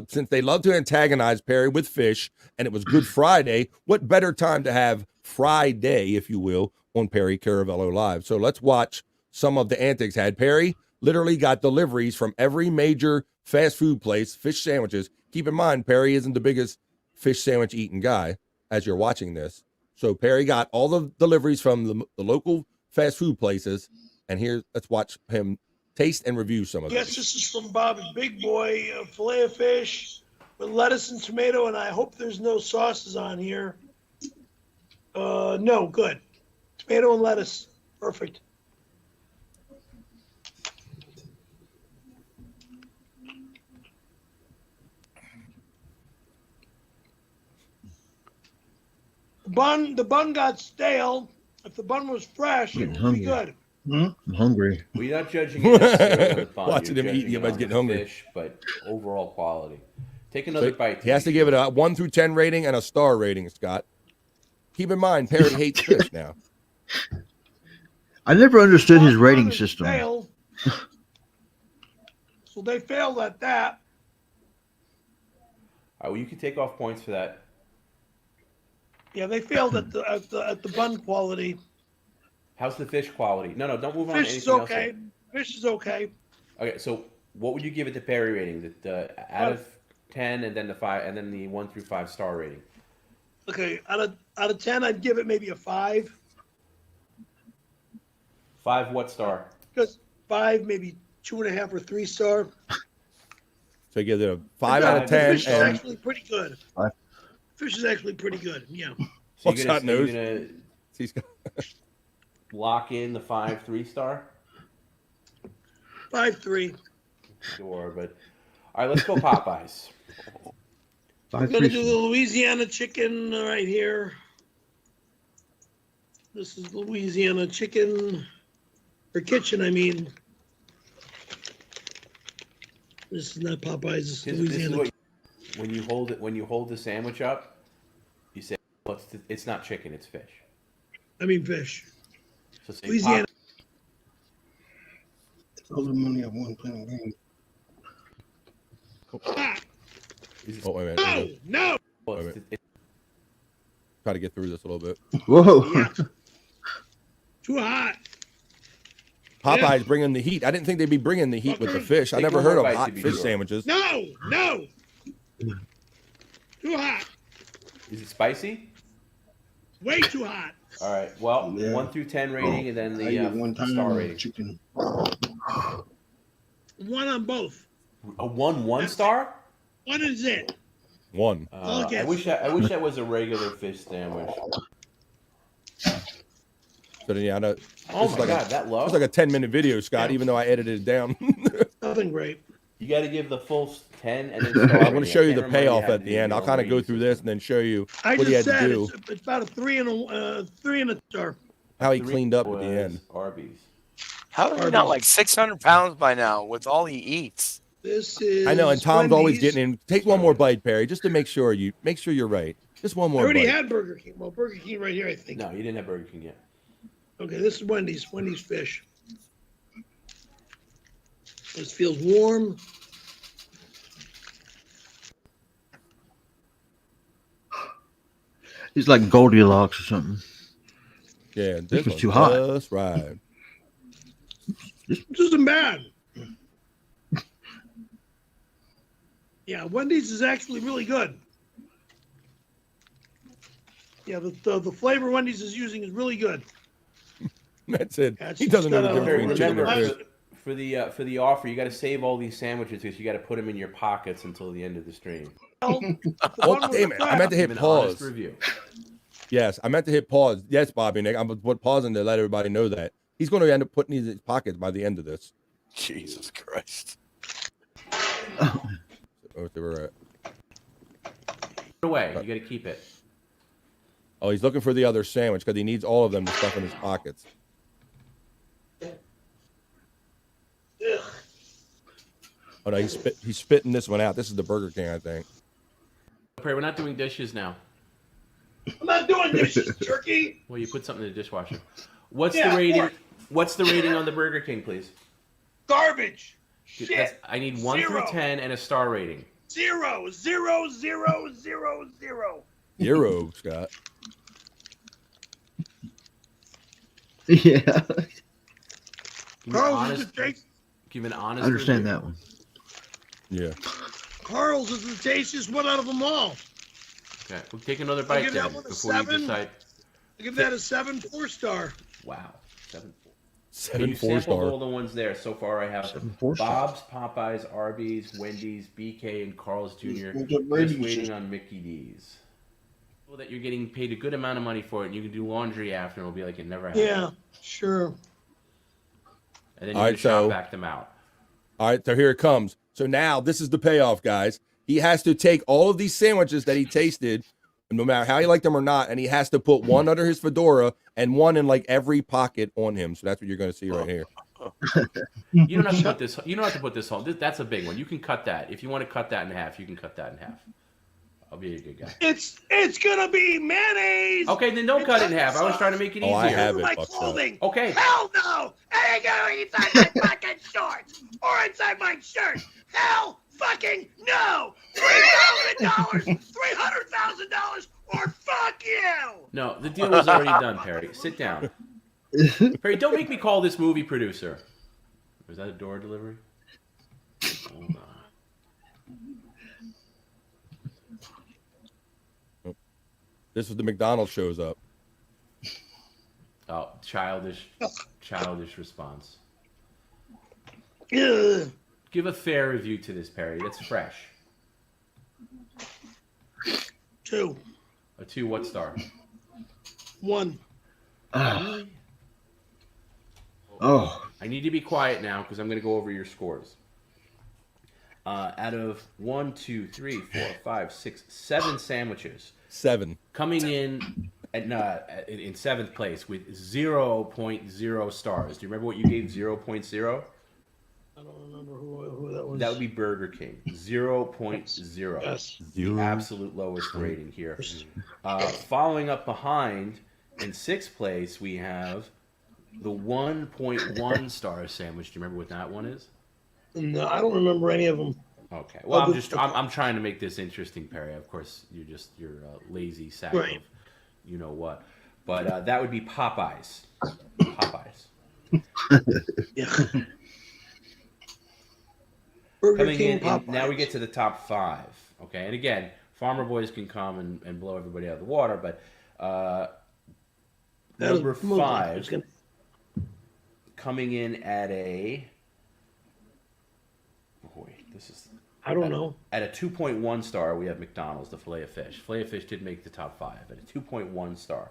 Since they love to antagonize Perry with fish, and it was Good Friday, what better time to have Friday, if you will, on Perry Caravello Live? So let's watch some of the antics. Had Perry literally got deliveries from every major fast food place, fish sandwiches. Keep in mind, Perry isn't the biggest fish sandwich eating guy as you're watching this. So Perry got all the deliveries from the local fast food places, and here, let's watch him taste and review some of Yes, them. this is from Bob's Big Boy, filet of fish with lettuce and tomato, and I hope there's no sauces on here. No, good. Tomato and lettuce, perfect. The bun got stale. If the bun was fresh, it would be good. I'm hungry. Well, you're not judging it necessarily on the bun. Watching You're him judging eat, you it might on get the hungry. Fish, but overall quality. Take another So bite. he has to give it a 1 through 10 rating and a star rating, Scott. Keep in mind, Perry hates fish now. I never understood his rating system. Failed. So they failed at that. All right, well, you can take off points for that. Yeah, they failed at the bun quality. How's the fish quality? No, don't move on to Fish is anything okay. else. Fish is okay. Okay, so what would you give it to Perry rating? Out of 10, and then the 5, and then the 1 through 5 star rating. Okay, out of 10, I'd give it maybe a 5. 5 what star? Because 5, maybe 2.5 or 3 star. So he gives it a 5 out of The 10. fish is And actually pretty good. Fish is actually pretty good. Yeah. So Well, Scott knows. you're gonna lock in the 5 3-star? 5-3. Sure, but all right, let's go Popeyes. We're gonna do the Louisiana chicken right here. This is Louisiana chicken, or kitchen, I mean. This is not Popeyes. This is This is Louisiana. what when you hold the sandwich up, you say, well, it's not chicken, it's fish. I mean fish. So say Louisiana. All the money I won playing games. Oh, wait a minute. No. Wait a minute. Try to get through this a little bit. Whoa. Yeah. Too hot. Popeye's bringing the heat. I didn't think they'd be bringing the heat with the fish. I Take never one heard more of bite hot to be fish sure. sandwiches. No. Too hot. Is it spicy? Way too hot. All right. Well, Yeah. 1 through 10 rating, and then I get one the time star rating. chicken. 1 on both. A 1 star? 1 is it. 1. Okay. I wish that was a regular fish sandwich. So then, yeah, Oh this is my like God, that low? It's like a 10-minute video, Scott, even though I edited it down. Nothing great. You got to give the full 10 and then star I'm going to show you the payoff at the end. I'll kind of go through this and then show you I what he had just to said do, it's about a 3 and a star. how he cleaned up at the end. Arby's. How is he not like 600 pounds by now with all he eats? This is. I know, and Tom's always Wendy's. getting in. Take one more bite, Perry, just to make sure you're right. Just one I more already bite. had Burger King. Well, Burger King right here, I think. No, you didn't have Burger King yet. Okay, this is Wendy's. Wendy's fish. This feels warm. He's like Goldilocks or something. Yeah, This was one's too hot. Just right. This isn't bad. Yeah, Wendy's is actually really good. Yeah, the flavor Wendy's is using is really good. That's it. Yeah, it's He doesn't know the just got difference between chicken and Remember, fish. for the offer, you got to save all these sandwiches because you got to put them in your pockets until the end of the stream. Oh, damn it. I meant to hit Give an honest pause. review. Yes, I meant to hit pause. Yes, Bobby Nick. I'm pausing to let everybody know that. He's going to end up putting these in his pockets by the end of this. Jesus Christ. Oh, they were away. You got to keep it. Oh, he's looking for the other sandwich because he needs all of them to stuff in his pockets. Oh no, he's spitting this one out. This is the Burger King, I think. Perry, we're not doing dishes now. I'm not doing dishes, turkey. Well, you put something in the dishwasher. What's Yeah, the rating? pork. What's the rating on the Burger King, please? Garbage. Shit. I need 1 through Zero. 10 and a star rating. 0, 0, 0, 0, 0. Hero, Scott. Yeah. Carl's is the taste. Give an honest. I understand review. that one. Yeah. Carl's is the tastiest one out of them all. Okay, we'll take another I'll bite give then that one a before you 7. decide. I give that a 7 4-star. Wow, 7. Seven you 4 sampled star. all the ones there. So far, I have 7 4 star. Bob's, Popeyes, Arby's, Wendy's, BK, and Carl's Jr. Well, the Just ratings waiting is- on Mickey D's. Well, that you're getting paid a good amount of money for it, and you can do laundry after, and it'll be like it never happened. Yeah, sure. And then you All can right, so- shop back them out. All right, so here it comes. So now this is the payoff, guys. He has to take all of these sandwiches that he tasted, no matter how he liked them or not, and he has to put one under his fedora and one in like every pocket on him. So that's what you're going to see right here. You don't have to put this. You don't have to put this on. That's a big one. You can cut that. If you want to cut that in half, you can cut that in half. I'll be a good guy. It's gonna be mayonnaise. Okay, then don't cut it in half. I was trying to make it easier. Oh, I have it. My Buckshot. clothing. Okay. Hell no! I ain't going inside my fucking shorts or inside my shirt. Hell fucking no! $3,000, $300,000, or fuck you! No, the deal was already done, Perry. Sit down. Perry, don't make me call this movie producer. Was that a door delivery? Hold on. This was the McDonald's shows up. Oh, childish response. Ugh. Give a fair review to this, Perry. That's fresh. 2, A 2, what star? 1. Oh. I need to be quiet now because I'm going to go over your scores. Out of 1, 2, 3, 4, 5, 6, 7 sandwiches. 7. Coming in in 7th place with 0.0 stars. Do you remember what you gave 0.0? I don't remember who that was. That would be Burger King. 0.0. Yes. The absolute lowest rating here. Following up behind, in 6th place, we have the 1.1 star sandwich. Do you remember what that one is? No, I don't remember any of them. Okay. Well, I'm trying to make this interesting, Perry. Of course, you're a lazy sack Right. of you know what. But that would be Popeyes. Popeyes. Yeah. Burger Coming King, in, and now we Popeyes. get to the top 5. Okay, and again, Farmer Boys can come and blow everybody out of the water, but number 5 coming in at a I don't know. At a 2.1 star, we have McDonald's, the filet of fish. Filet of fish did make the top 5 at a 2.1 star.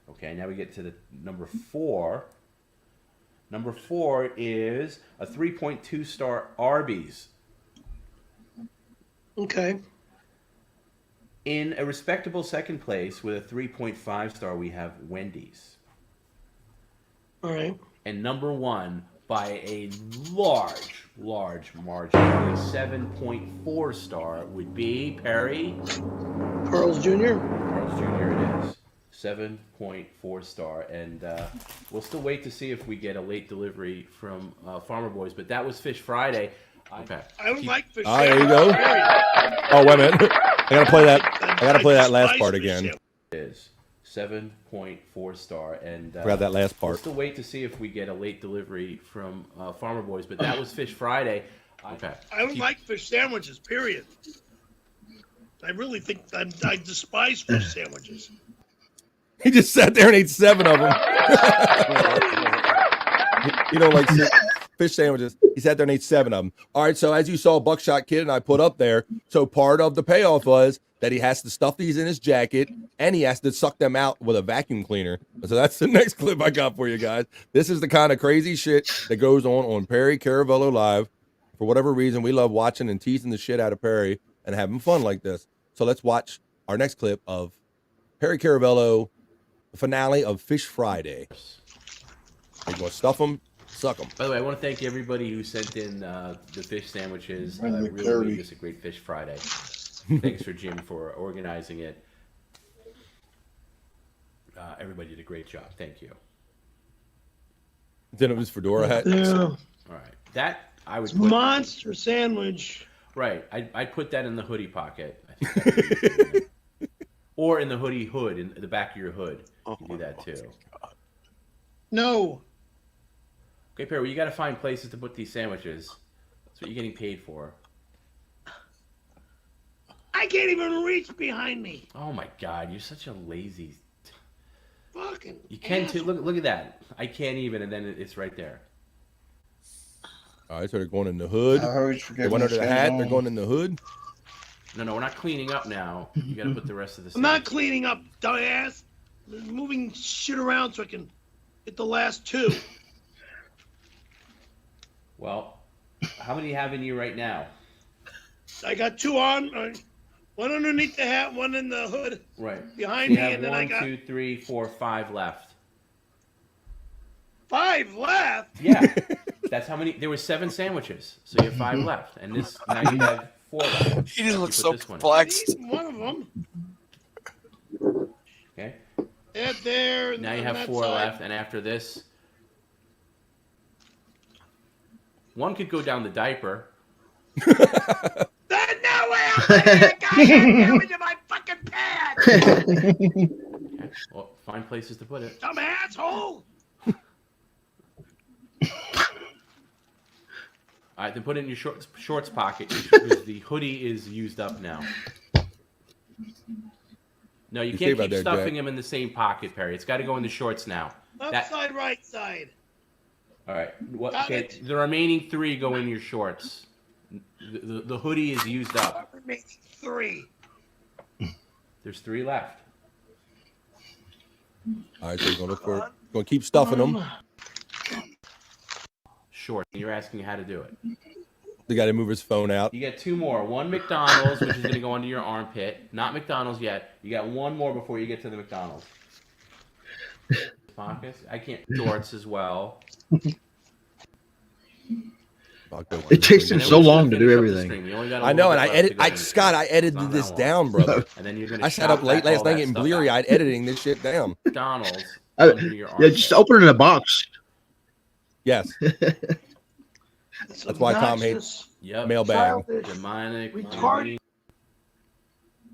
Okay, now we get to the number 4. Number 4 is a 3.2 star Arby's. Okay. In a respectable 2nd place with a 3.5 star, we have Wendy's. All right. And number 1 by a large margin, a 7.4 star would be Perry. Carl's Jr. Carl's Jr. It is 7.4 star, and we'll still wait to see if we get a late delivery from Farmer Boys. But that was Fish Friday. Okay. I don't like fish. There you go. Oh, wait a minute. I gotta play that. I gotta play that last part again. It is 7.4 star, and Forgot that last part. We'll still wait to see if we get a late delivery from Farmer Boys. But that was Fish Friday. Okay. I don't like fish sandwiches, period. I really think I despise fish sandwiches. He just sat there and ate 7 of them. You know, like fish sandwiches. He sat there and ate 7 of them. All right, so as you saw, Buckshot Kid and I put up there, so part of the payoff was that he has to stuff these in his jacket and he has to suck them out with a vacuum cleaner. So that's the next clip I got for you guys. This is the kind of crazy shit that goes on Perry Caravello Live. For whatever reason, we love watching and teasing the shit out of Perry and having fun like this. So let's watch our next clip of Perry Caravello, the finale of Fish Friday. You want to stuff them, suck them. By the way, I want to thank everybody who sent in the fish sandwiches. Friendly Really clarity. made this a great Fish Friday. Thanks for Jim for organizing it. Everybody did a great job. Thank you. Then it was fedora hat. Yeah. All right, that I would put. Monster sandwich. Right, I'd put that in the hoodie pocket. I think that would be good. Or in the hoodie hood, in the back of your hood. You can do that too. No. Okay, Perry, well, you got to find places to put these sandwiches. That's what you're getting paid for. I can't even reach behind me. Oh my God, you're such a lazy. Fucking. You can too. asshole. Look at that. I can't even, and then it's right there. All right, so they're going in the hood. I always forget They went when under the it's hat. going They're on. going in the hood. No, we're not cleaning up now. You got to put the rest of the. I'm not sandwich. cleaning up, dumbass. I'm moving shit around so I can get the last two. Well, how many do you have in you right now? I got two on, one underneath the hat, one in the hood Right. behind You me, have and then I 1, got 2, 3, 4, 5 left. 5 left. Yeah, that's how many. There were 7 sandwiches, so you have 5 left, and this now you have 4 left. He just You looks put so this one in. perplexed. One of them. Okay. That there. Now you on have that 4 side. left, and after this, one could go down the diaper. There's no way I'm putting that goddamn sandwich in my fucking pants. Okay. Well, find places to put it. Dumb asshole. All right, then put it in your shorts pocket because the hoodie is used up now. No, you You can't stay by keep there, stuffing Jack. them in the same pocket, Perry. It's got to go in the shorts now. Left That- side, right side. All right. What, Got okay. it. The remaining 3 go in your shorts. The hoodie is used up. Remaining 3. There's 3 left. All right, so you're going to keep stuffing them. Short. You're asking how to do it. The guy to move his phone out. You get 2 more. One McDonald's, which is going to go under your armpit. Not McDonald's yet. You got 1 more before you get to the McDonald's. Pockets. I can't. Shorts as well. It takes him And then so we're just long gonna to do finish up the everything. stream. We only got a I know, little and bit left to go in. Scott, I edited It's not this that down, long. brother. And then you're going to I sat up late last night getting bleary-eyed editing this shit down. McDonald's under your Yeah, armpit. just open it in a box. Yes. That's why Tom hates Yep. mailbag. Demonic. Retarded.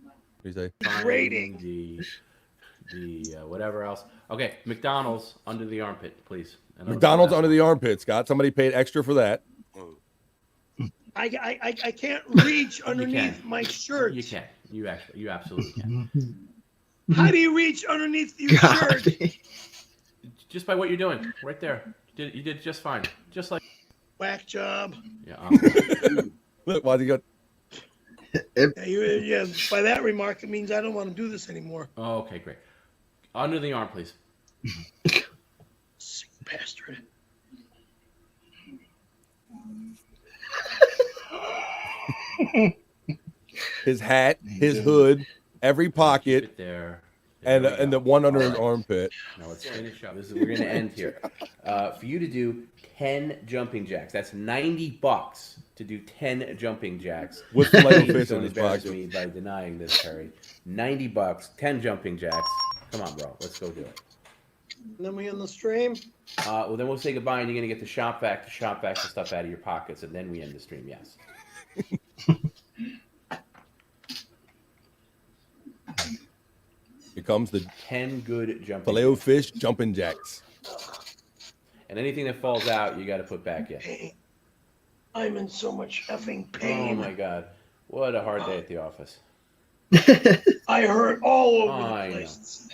What do you say? Rating. The whatever else. Okay, McDonald's under the armpit, please. And McDonald's under the armpit, Scott. Somebody paid extra for that. I can't reach underneath my shirt. You can. You absolutely can. How do you reach underneath your shirt? Just by what you're doing, right there. You did just fine. Just like Whack job. yeah. Look, why'd you go? Yeah, by that remark, it means I don't want to do this anymore. Oh, okay, great. Under the arm, please. Sick bastard. His hat, his hood, every pocket, There. and the one under his armpit. Now let's finish up. We're going to end here. For you to do 10 jumping jacks, that's $90 to do 10 jumping jacks. With filet Please fish don't in his embarrass pocket. me by denying this, Harry. $90, 10 jumping jacks. Come on, bro. Let's go do it. And then we end the stream. Well, then we'll say goodbye, and you're going to get the shop vac the stuff out of your pockets, and then we end the stream, yes. Here comes the 10 good jumping filet fish jumping jacks. And anything that falls out, you got to put back in. Pain. I'm in so much effing Oh, pain. my God. What a hard day at the office. I hurt all over I the know. place.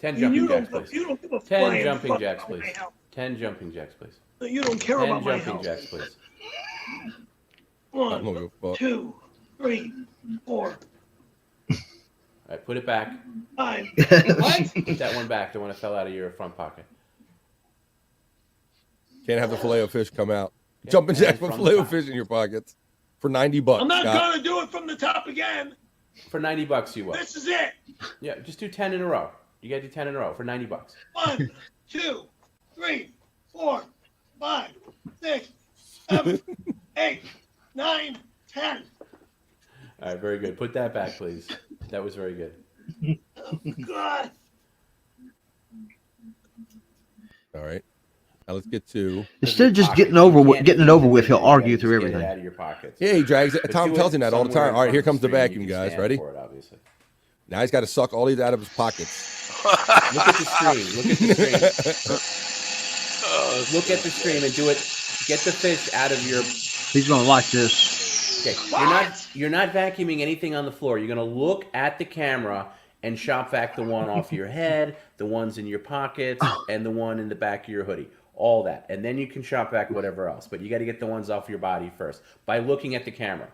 10 You jumping don't- jacks, please. you don't give a 10 flying jumping fuck jacks, about my please. health. 10 jumping jacks, please. You don't care 10 about my jumping health. jacks, please. I don't 1, give a fuck. 2, 3, 4, All right, put it back. 5. What? Put that one back, the one that fell out of your front pocket. Can't have the filet of fish come out. Yeah, Jumping and jacks with from the filet of top. fish in your pockets for $90. I'm not Scott. gonna do it from the top again. For $90, you will. This is it. Yeah, just do 10 in a row. You gotta do 10 in a row for $90. 1, 2, 3, 4, 5, 6, 7, 8, 9, 10. All right, very good. Put that back, please. That was very good. Oh, God. All right. Now let's get to. Instead of just getting it over with, he'll argue through Get it everything. out of your pockets. Yeah, he drags it. But Tom do tells it him that all the somewhere time. All right, in here front comes of the screen. vacuum, You can guys. stand Ready? for it, obviously. Now he's got to suck all these out of his pockets. Look at the screen. Look at the screen. Look at the stream and do it. Get the fish out of your. He's gonna like this. Okay, you're not vacuuming anything on the floor. You're gonna look at the camera and shop vac the one off your head, the ones in your pockets, and the one in the back of your hoodie. All that, and then you can shop vac whatever else. But you got to get the ones off your body first by looking at the camera.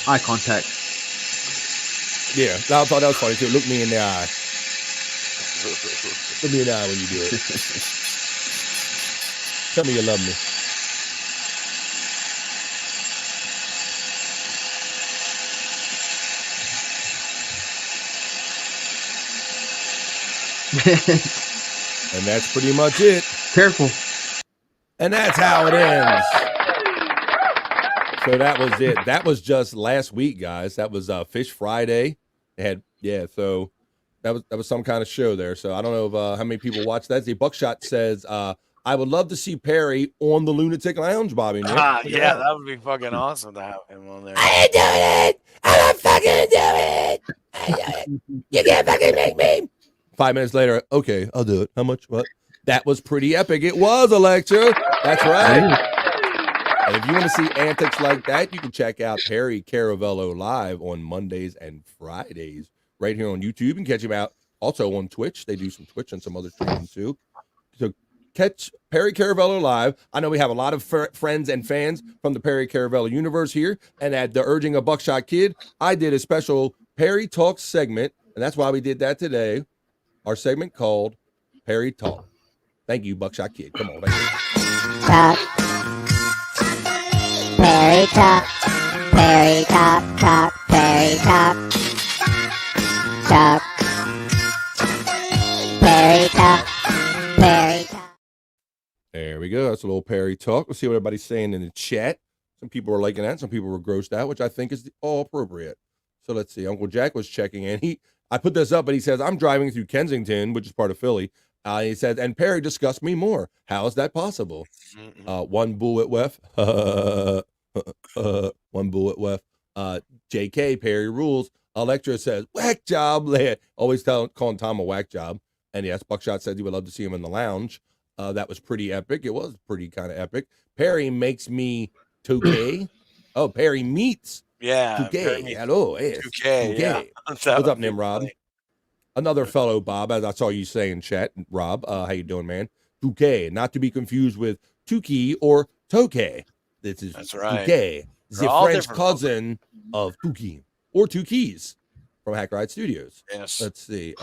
Eye contact. Yeah, I thought that was funny too. Look me in the eye. Look me in the eye when you do it. Tell me you love me. And that's pretty much it. Careful. And that's how it ends. So that was it. That was just last week, guys. That was Fish Friday. They had so that was some kind of show there. So I don't know if, how many people watched that. The Buckshot says, I would love to see Perry on the Lunatic Lounge, Bobby. Nick. Yeah, that would be fucking awesome to have him on there. I ain't doing it. I'm not fucking doing it. You can't fucking make me. 5 minutes later, okay, I'll do it. How much? What? That was pretty epic. It was a lecture. That's right. And if you want to see antics like that, you can check out Perry Caravello live on Mondays and Fridays right here on YouTube. You can catch him out also on Twitch. They do some Twitch and some other streaming too. So catch Perry Caravello live. I know we have a lot of friends and fans from the Perry Caravello universe here. And at the urging of Buckshot Kid, I did a special Perry Talk segment. And that's why we did that today. Our segment called Perry Talk. Thank you, Buckshot Kid. Come on. Talk. Perry Talk. Perry Talk. Talk. Perry Talk. Talk. Perry Talk. Perry Talk. There we go. That's a little Perry Talk. Let's see what everybody's saying in the chat. Some people are liking that. Some people were grossed out, which I think is all appropriate. So let's see. Uncle Jack was checking in. I put this up, but he says, I'm driving through Kensington, which is part of Philly. He said, and Perry discussed me more. How is that possible? One bullet wef. One bullet wef. JK, Perry rules. Electra says, whack job, lad. Always calling Tom a whack job. And yes, Buckshot said he would love to see him in the lounge. That was pretty epic. It was pretty kind of epic. Perry makes me 2K. Oh, Perry meets. Yeah. 2K. Hello. Yes. 2K. Yeah. What's up, Nimrod? Another fellow, Bob, as I saw you say in chat. Rob, how you doing, man? 2K, not to be confused with Tuki or Toke. That's right. 2K, the They're all French different. cousin of Tuki or Two Keys from Hack Ride Studios. Yes. Let's see.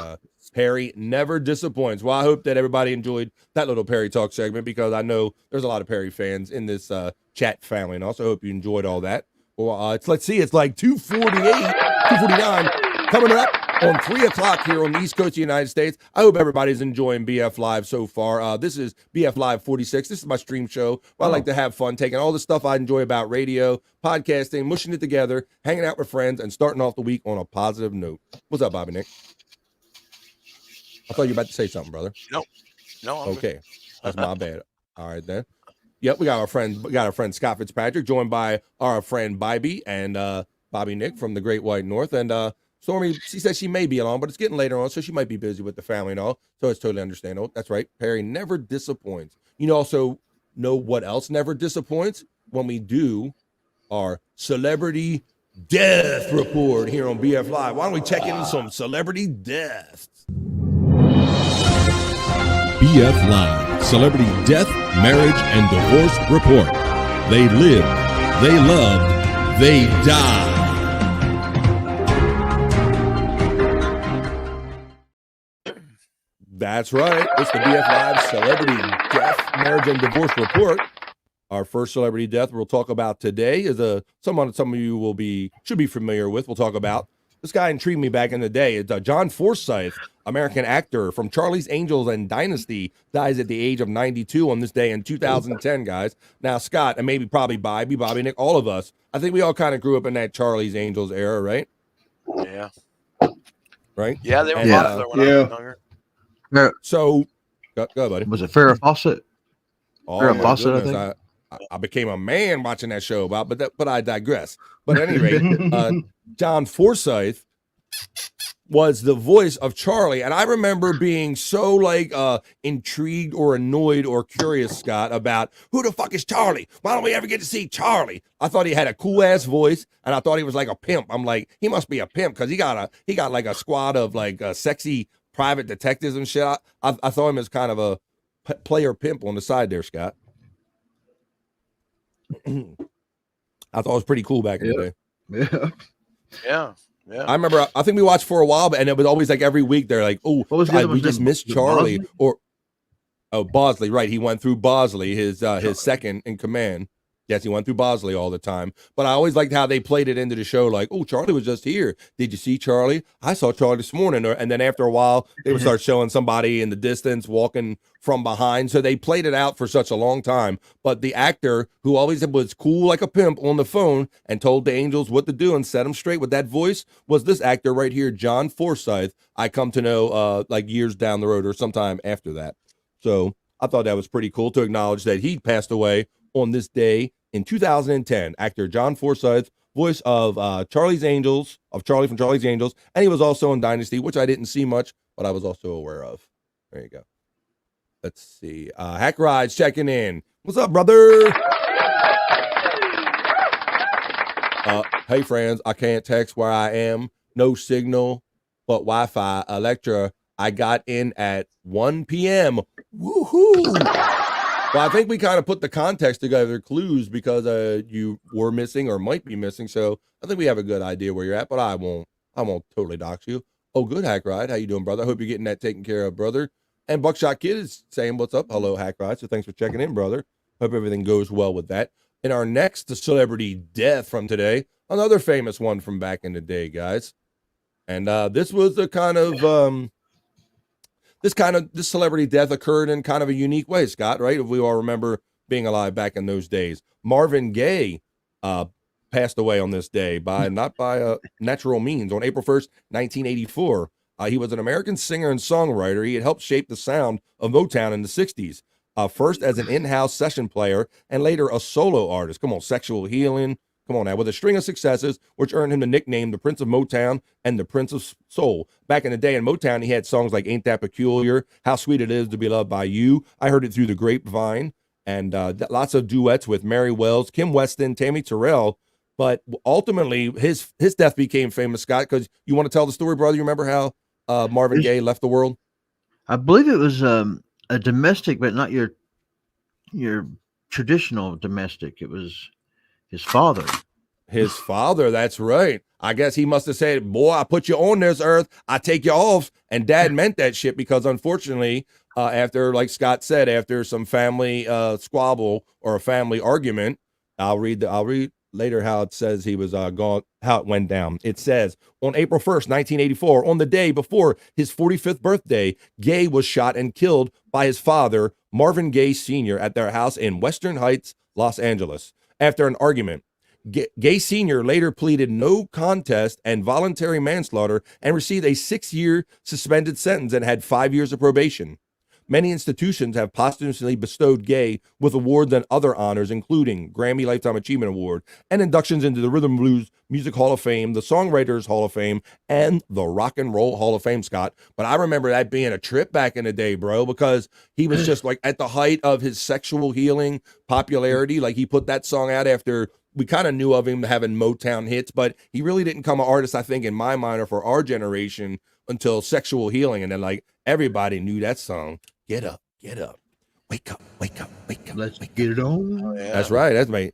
Perry never disappoints. Well, I hope that everybody enjoyed that little Perry Talk segment because I know there's a lot of Perry fans in this chat family, and also hope you enjoyed all that. Well, let's see. It's like 2:48, 2:49 coming up on 3 o'clock here on the East Coast of the United States. I hope everybody's enjoying BF Live so far. This is BF Live 46. This is my stream show where I like to have fun, taking all the stuff I enjoy about radio, podcasting, mushing it together, hanging out with friends, and starting off the week on a positive note. What's up, Bobby Nick? I thought you were about to say something, brother. No, I'm okay. That's my bad. All right, then. Yep, we got our friend Scott Fitzpatrick, joined by our friend Bybee and Bobby Nick from the Great White North. And Stormy, she says she may be along, but it's getting later on, so she might be busy with the family and all. So it's totally understandable. That's right. Perry never disappoints. You also know what else never disappoints? When we do our celebrity death report here on BF Live. Why don't we check in some celebrity deaths? BF Live, Celebrity Death, Marriage, and Divorce Report. They lived, they loved, they died. That's right. It's the BF Live Celebrity Death, Marriage, and Divorce Report. Our first celebrity death we'll talk about today is someone some of you should be familiar with. We'll talk about. This guy intrigued me back in the day. It's John Forsythe, American actor from Charlie's Angels and Dynasty, dies at the age of 92 on this day in 2010, guys. Now, Scott, and maybe probably Bobby, Nick, all of us, I think we all kind of grew up in that Charlie's Angels era, right? Yeah. Right? Yeah, they were Yeah. popular when I was younger. So, go, buddy. Was it Farrah Fawcett? Oh, Farrah my Fawcett, I goodness. think. I became a man watching that show, but I digress. But at any rate, John Forsythe was the voice of Charlie, and I remember being so intrigued or annoyed or curious, Scott, about who the fuck is Charlie? Why don't we ever get to see Charlie? I thought he had a cool ass voice, and I thought he was like a pimp. I'm like, he must be a pimp because he got like a squad of sexy private detectives and shit. I thought him as kind of a player pimp on the side there, Scott. I thought it was pretty cool back in the day. Yeah. I remember. I think we watched for a while, and it was always like every week they're like, "Oh, we just missed Charlie." Bosley, right? He went through Bosley, his second in command. Yes, he went through Bosley all the time. But I always liked how they played it into the show, like, "Oh, Charlie was just here. Did you see Charlie? I saw Charlie this morning." And then after a while, they would start showing somebody in the distance walking from behind. So they played it out for such a long time. But the actor who always was cool like a pimp on the phone and told the Angels what to do and set them straight with that voice was this actor right here, John Forsythe. I come to know years down the road or sometime after that. So I thought that was pretty cool to acknowledge that he passed away on this day in 2010. Actor John Forsythe, voice of Charlie's Angels, of Charlie from Charlie's Angels, and he was also in Dynasty, which I didn't see much, but I was also aware of. There you go. Let's see. Hack Rides checking in. What's up, brother? Hey, friends, I can't text where I am. No signal, but Wi-Fi. Electra, I got in at 1 p.m. Woohoo! Well, I think we kind of put the context together, clues, because you were missing or might be missing. So I think we have a good idea where you're at, but I won't totally dox you. Oh, good, Hack Ride. How you doing, brother? I hope you're getting that taken care of, brother. And Buckshot Kid is saying, what's up? Hello, Hack Ride. So thanks for checking in, brother. Hope everything goes well with that. In our next celebrity death from today, another famous one from back in the day, guys. And this was a kind of this celebrity death occurred in kind of a unique way, Scott, right? If we all remember being alive back in those days. Marvin Gaye passed away on this day not by natural means. On April 1st, 1984. He was an American singer and songwriter. He had helped shape the sound of Motown in the 60s. First as an in-house session player and later a solo artist. Come on, Sexual Healing. Come on now, with a string of successes, which earned him the nickname the Prince of Motown and the Prince of Soul. Back in the day in Motown, he had songs like Ain't That Peculiar, How Sweet It Is to Be Loved by You. I heard it through the grapevine, and lots of duets with Mary Wells, Kim Weston, Tammy Terrell. But ultimately, his death became famous, Scott, because you want to tell the story, brother? You remember how Marvin Gaye left the world? I believe it was a domestic, but not your traditional domestic. It was his father. His father, that's right. I guess he must have said, boy, I put you on this earth, I take you off. And Dad meant that shit because unfortunately, after, like Scott said, after some family squabble or a family argument, I'll read later how it says he was gone, how it went down. It says, on April 1st, 1984, on the day before his 45th birthday, Gaye was shot and killed by his father, Marvin Gaye Sr., at their house in Western Heights, Los Angeles. After an argument, Gaye Sr. later pleaded no contest and voluntary manslaughter and received a 6-year suspended sentence and had 5 years of probation. Many institutions have posthumously bestowed Gaye with awards and other honors, including Grammy Lifetime Achievement Award and inductions into the Rhythm and Blues Music Hall of Fame, the Songwriters Hall of Fame, and the Rock and Roll Hall of Fame, Scott. But I remember that being a trip back in the day, bro, because he was just like at the height of his Sexual Healing popularity. Like he put that song out after we kind of knew of him having Motown hits, but he really didn't become an artist, I think, in my mind or for our generation until Sexual Healing. And then like everybody knew that song. Get up, get up. Wake up, wake up, wake up. Let's get it on. Oh, yeah. That's right. That's my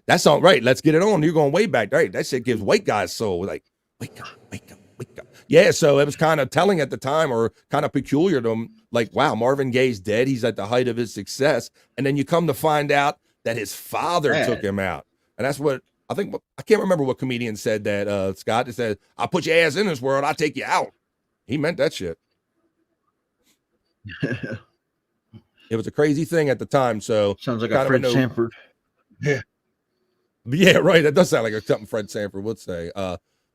that song, right? Let's get it on. You're going way back. Right. That shit gives white guys soul. Like, wake up, wake up, wake up. Yeah, so it was kind of telling at the time, or kind of peculiar to him, like, wow, Marvin Gaye's dead. He's at the height of his success. And then you come to find out that his father took him out. And that's what I think. I can't remember what comedian said that, Scott. It said, I'll put your ass in this world. I'll take you out. He meant that shit. It was a crazy thing at the time. So sounds like a Fred Sanford. Yeah, right. That does sound like something Fred Sanford would say.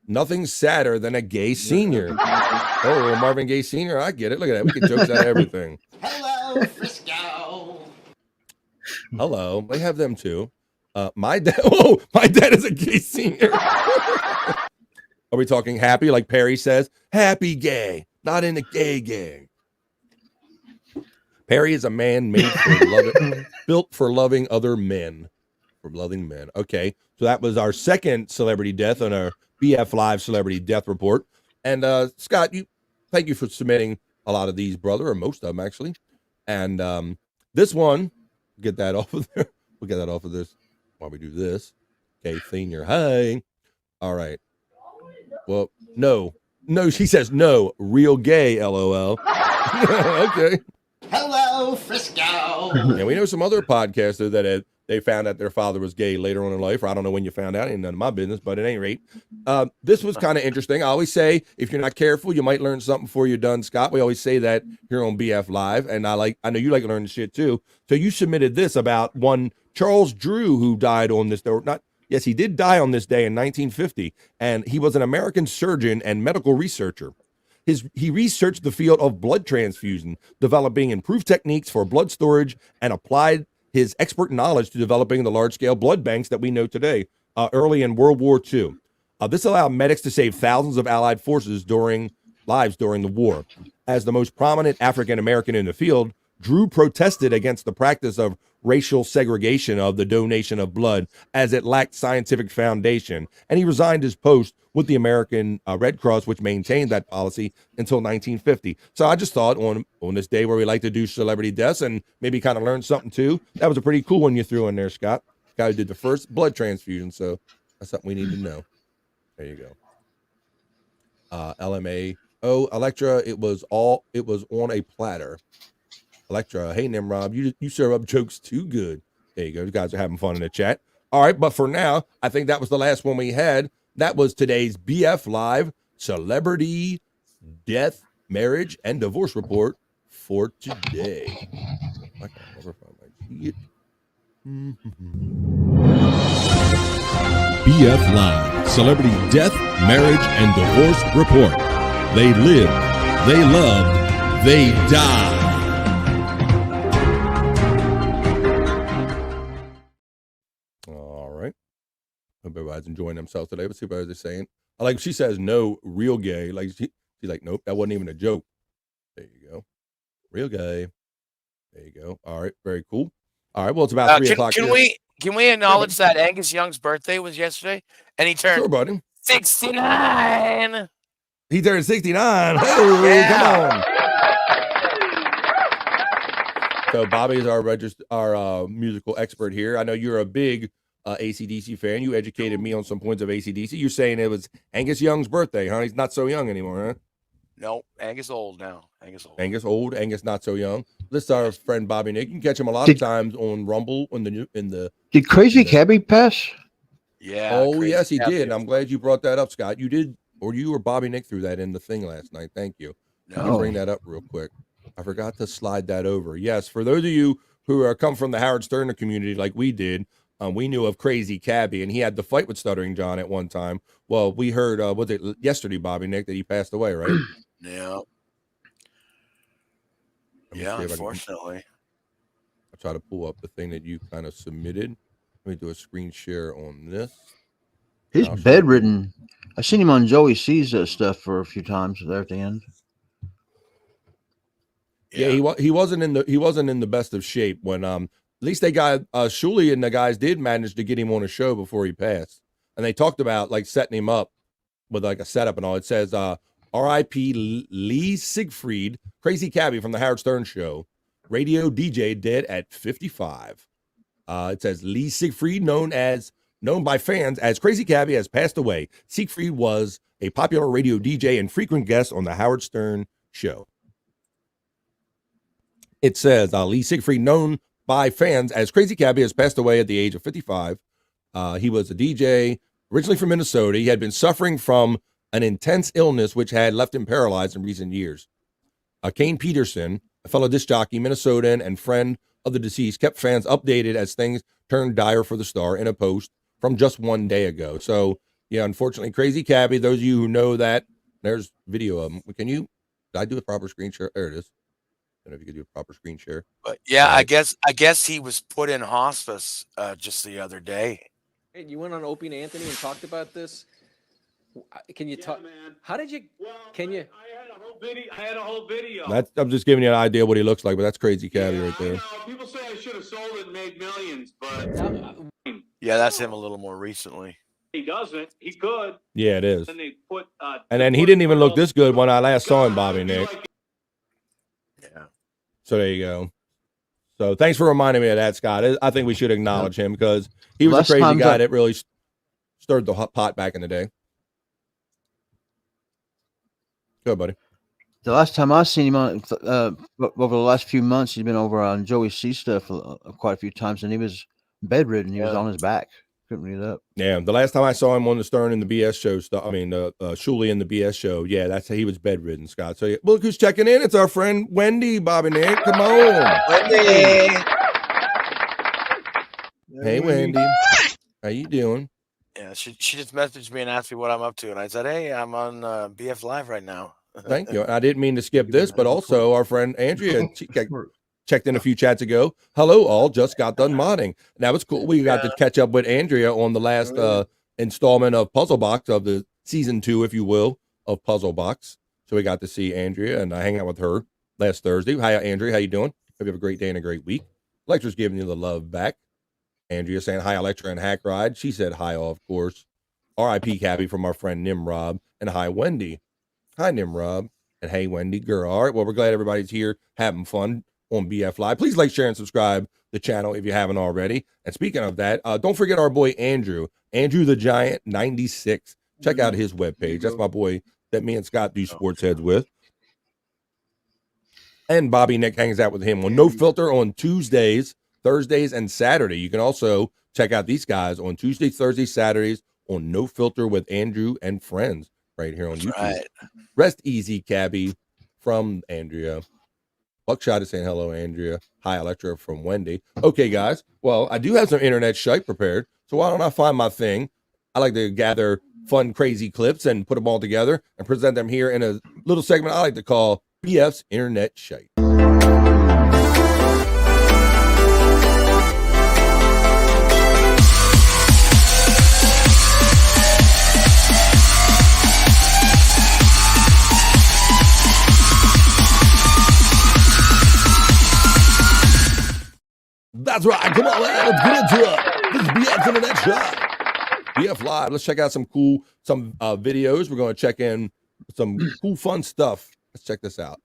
Nothing's sadder than a gay senior. Oh, Marvin Gaye Sr. I get it. Look at that. We can jokes out of everything. Hello, Frisco. Hello. They have them too. My dad. Oh, my dad is a gay senior. Are we talking happy? Like Perry says, happy gay, not in a gay gang. Perry is a man made for loving, built for loving other men. For loving men. Okay. So that was our second celebrity death on our BF Live Celebrity Death Report. And Scott, thank you for submitting a lot of these, brother, or most of them actually. And this one, get that off of there. We'll get that off of this while we do this. Okay, senior. Hi. All right. Well, no, she says no. Real gay, LOL. Okay. Hello, Frisco. And we know some other podcasters that they found out their father was gay later on in life, or I don't know when you found out. Ain't none of my business, but at any rate, this was kind of interesting. I always say, if you're not careful, you might learn something before you're done, Scott. We always say that here on BF Live, and I know you like learning shit too. So you submitted this about one Charles Drew, who died on this, or not. Yes, he did die on this day in 1950, and he was an American surgeon and medical researcher. He researched the field of blood transfusion, developing improved techniques for blood storage, and applied his expert knowledge to developing the large-scale blood banks that we know today, early in World War II. This allowed medics to save thousands of Allied forces lives during the war. As the most prominent African-American in the field, Drew protested against the practice of racial segregation of the donation of blood, as it lacked scientific foundation, and he resigned his post with the American Red Cross, which maintained that policy until 1950. So I just thought on this day where we like to do celebrity deaths and maybe kind of learn something too, that was a pretty cool one you threw in there, Scott. Guy who did the first blood transfusion, so that's something we need to know. There you go. LMA. Oh, Electra, it was on a platter. Electra, hey Nimrod, you serve up jokes too good. There you go. You guys are having fun in the chat. All right, but for now, I think that was the last one we had. That was today's BF Live Celebrity Death, Marriage, and Divorce Report for today. I can never find my sheet. BF Live Celebrity Death, Marriage, and Divorce Report. They lived, they loved, they died. Hope everybody's enjoying themselves today. Let's see what they're saying. I like, she says no, real gay. Like she's like, nope, that wasn't even a joke. There you go. Real gay. There you go. All right, very cool. All right, well, it's about 3 o'clock. Can we acknowledge that Angus Young's birthday was yesterday? And he turned 69. He turned 69. Oh, yeah. Come on. So Bobby is our musical expert here. I know you're a big AC/DC fan. You educated me on some points of AC/DC. You're saying it was Angus Young's birthday, huh? He's not so young anymore, huh? No, Angus old now. Angus old. Angus not so young. This is our friend Bobby Nick. You can catch him a lot of times on Rumble Did Crazy Cabby pass? Yeah. Oh yes, he did. I'm glad you brought that up, Scott. You did, or you or Bobby Nick threw that in the thing last night. Thank you. Let me bring that up real quick. I forgot to slide that over. Yes, for those of you who come from the Howard Stern community like we did. We knew of Crazy Cabby, and he had the fight with Stuttering John at one time. Well, we heard, was it yesterday, Bobby Nick, that he passed away, right? Yeah. Yeah, unfortunately. I'll try to pull up the thing that you kind of submitted. Let me do a screen share on this. He's bedridden. I've seen him on Joey C's stuff for a few times there at the end. Yeah, he wasn't in the best of shape when at least they got Shuley and the guys did manage to get him on a show before he passed. And they talked about like setting him up with like a setup and all. It says R.I.P. Lee Siegfried, Crazy Cabby from the Howard Stern Show, radio DJ, dead at 55. It says Lee Siegfried, known by fans as Crazy Cabby, has passed away. Siegfried was a popular radio DJ and frequent guest on the Howard Stern Show. It says Lee Siegfried, known by fans as Crazy Cabby, has passed away at the age of 55. He was a DJ originally from Minnesota. He had been suffering from an intense illness which had left him paralyzed in recent years. Kane Peterson, a fellow disc jockey, Minnesotan, and friend of the deceased, kept fans updated as things turned dire for the star in a post from just one day ago. So, yeah, unfortunately, Crazy Cabby, those of you who know that, there's video of him. Did I do a proper screen share? There it is. I don't know if you could do a proper screen share. But yeah, I guess he was put in hospice just the other day. Hey, you went on Opie and Anthony and talked about this. Can you talk? How did you? Can you? I had a whole video. I'm just giving you an idea what he looks like, but that's Crazy Cabby right there. People say I should have sold it and made millions, but Yeah, that's him a little more recently. he doesn't. He could. Yeah, it is. Then they put. And then he didn't even look this good when I last saw him, Bobby Nick. Yeah. So there you go. So thanks for reminding me of that, Scott. I think we should acknowledge him because he was a crazy guy that really stirred the hot pot back in the day. Go, buddy. The last time I seen him on over the last few months, he's been over on Joey C stuff quite a few times, and he was bedridden. He was on his back, couldn't read up. Yeah, the last time I saw him on the Stern and the BS show stuff, Shuley and the BS show. Yeah, that's how he was bedridden, Scott. So yeah, look who's checking in. It's our friend Wendy, Bobby Nick. Come on, Wendy. Hey, Wendy. How you doing? Yeah, she just messaged me and asked me what I'm up to, and I said, "Hey, I'm on BF Live right now." Thank you. I didn't mean to skip this, but also our friend Andrea checked in a few chats ago. Hello, all. Just got done modding. That was cool. We got to catch up with Andrea on the last installment of Puzzle Box of the season 2, if you will, of Puzzle Box. So we got to see Andrea and I hang out with her last Thursday. Hi, Andrea. How you doing? Hope you have a great day and a great week. Electra's giving you the love back. Andrea saying hi, Electra and Hack Ride. She said hi, of course. R.I.P. Cabby from our friend Nimrod. And hi, Wendy. Hi, Nimrod. And hey, Wendy, girl. All right, well, we're glad everybody's here having fun on BF Live. Please like, share, and subscribe the channel if you haven't already. And speaking of that, don't forget our boy Andrew the Giant 96. Check out his webpage. That's my boy that me and Scott do Sports Heads with. And Bobby Nick hangs out with him on No Filter on Tuesdays, Thursdays, and Saturday. You can also check out these guys on Tuesdays, Thursdays, Saturdays on No Filter with Andrew and friends right here on YouTube. Right. Rest easy, Cabby from Andrea. Buckshot is saying hello, Andrea. Hi, Electra from Wendy. Okay, guys. Well, I do have some internet shite prepared, so why don't I find my thing? I like to gather fun, crazy clips and put them all together and present them here in a little segment I like to call BF's Internet Shite. That's right. Come on, man. Let's get into it. This is BF's Internet Shite. BF Live. Let's check out some videos. We're going to check in some cool, fun stuff. Let's check this out.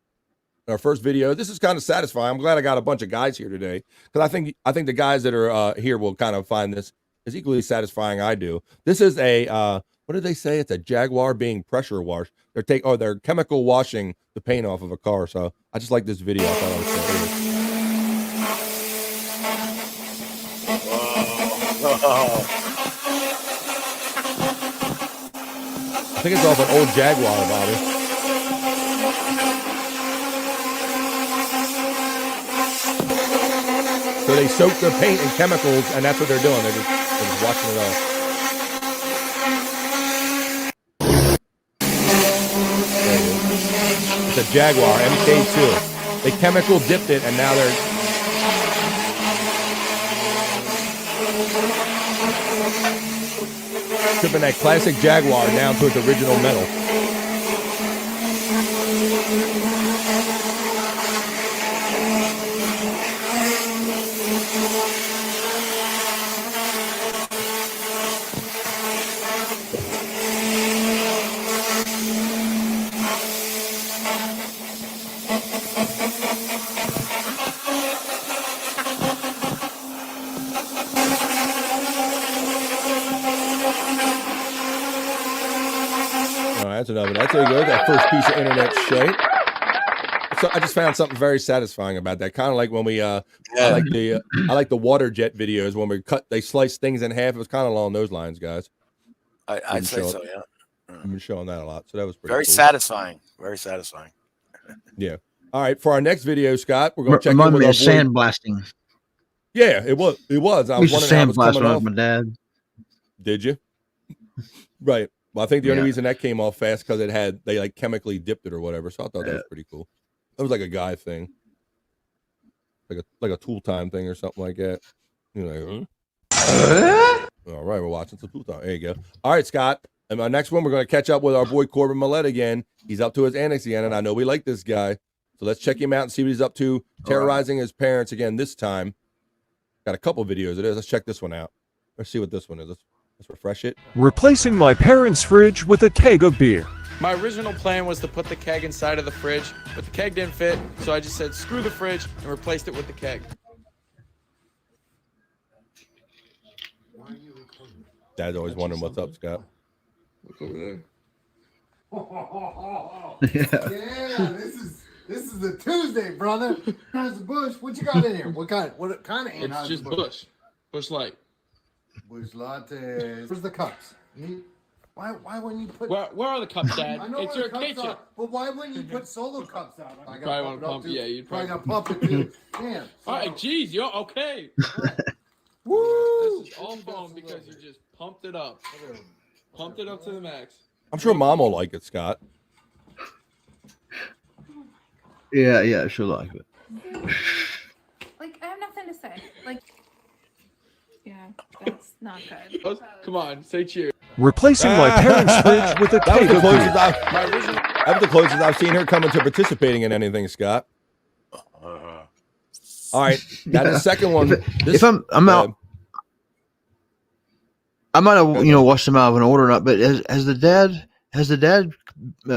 Our first video. This is kind of satisfying. I'm glad I got a bunch of guys here today because I think the guys that are here will kind of find this as equally satisfying I do. This is a what did they say? It's a Jaguar being pressure washed. They're chemical washing the paint off of a car. So I just like this video. I thought I was I think it's off an old Jaguar, Bobby. So they soak their paint in chemicals, and that's what they're doing. They're just washing it off. It's a Jaguar MK2. They chemical dipped it, and now they're stripping that classic Jaguar down to its original metal. That's another. That's there you go. That first piece of internet shit. So I just found something very satisfying about that. Kind of like when we I like the water jet videos when they slice things in half. It was kind of along those lines, guys. I'd say so, yeah. I've been showing that a lot, so that was pretty Very cool. satisfying. Very satisfying. Yeah. All right, for our next video, Scott, we're going to check in Remind with me our of sandblasting. Yeah, it was. I was used to wondering how it was sandblast coming when I off. was my dad. Did you? Right. Well, I think the only Yeah. reason that came off fast because they like chemically dipped it or whatever. So I thought that was pretty cool. That was like a guy thing, like a tool time thing or something like that. You're like, all right, we're watching some tool time. There you go. All right, Scott. And my next one, we're going to catch up with our boy Corbin Millette again. He's up to his antics again, and I know we like this guy. So let's check him out and see what he's up to, terrorizing his parents again this time. Got a couple videos it is. Let's check this one out. Let's see what this one is. Let's refresh it. Replacing my parents' fridge with a keg of beer. My original plan was to put the keg inside of the fridge, but the keg didn't fit, so I just said screw the fridge and replaced it with the keg. Dad's always wondering what's up, Scott. Look over there. Yeah, this is a Tuesday, brother. How's the bush? What you got in here? What kind of It's just bush. Bush Light. Bush lattes. Where's the cups? Why wouldn't you put? Where are the cups, Dad? I know It's where your the cups kitchen. are, but why wouldn't you put solo cups out? I gotta Probably want to it up pump. too. Yeah, you'd Probably probably gotta pump it too. Damn. All right, geez, you're okay. Woo! This is all phone because you just pumped it up. Pumped it up to the max. I'm sure Mom will like it, Scott. Yeah, she'll like it. Like, I have nothing to say. Like, yeah, that's not good. Come on, say cheers. Replacing my parents' fridge with a That was keg the of closest beer. that was the closest I've seen her coming to participating in anything, Scott. All right, now the second one. If I'm out, I might have watched them out of an order or not. But has the dad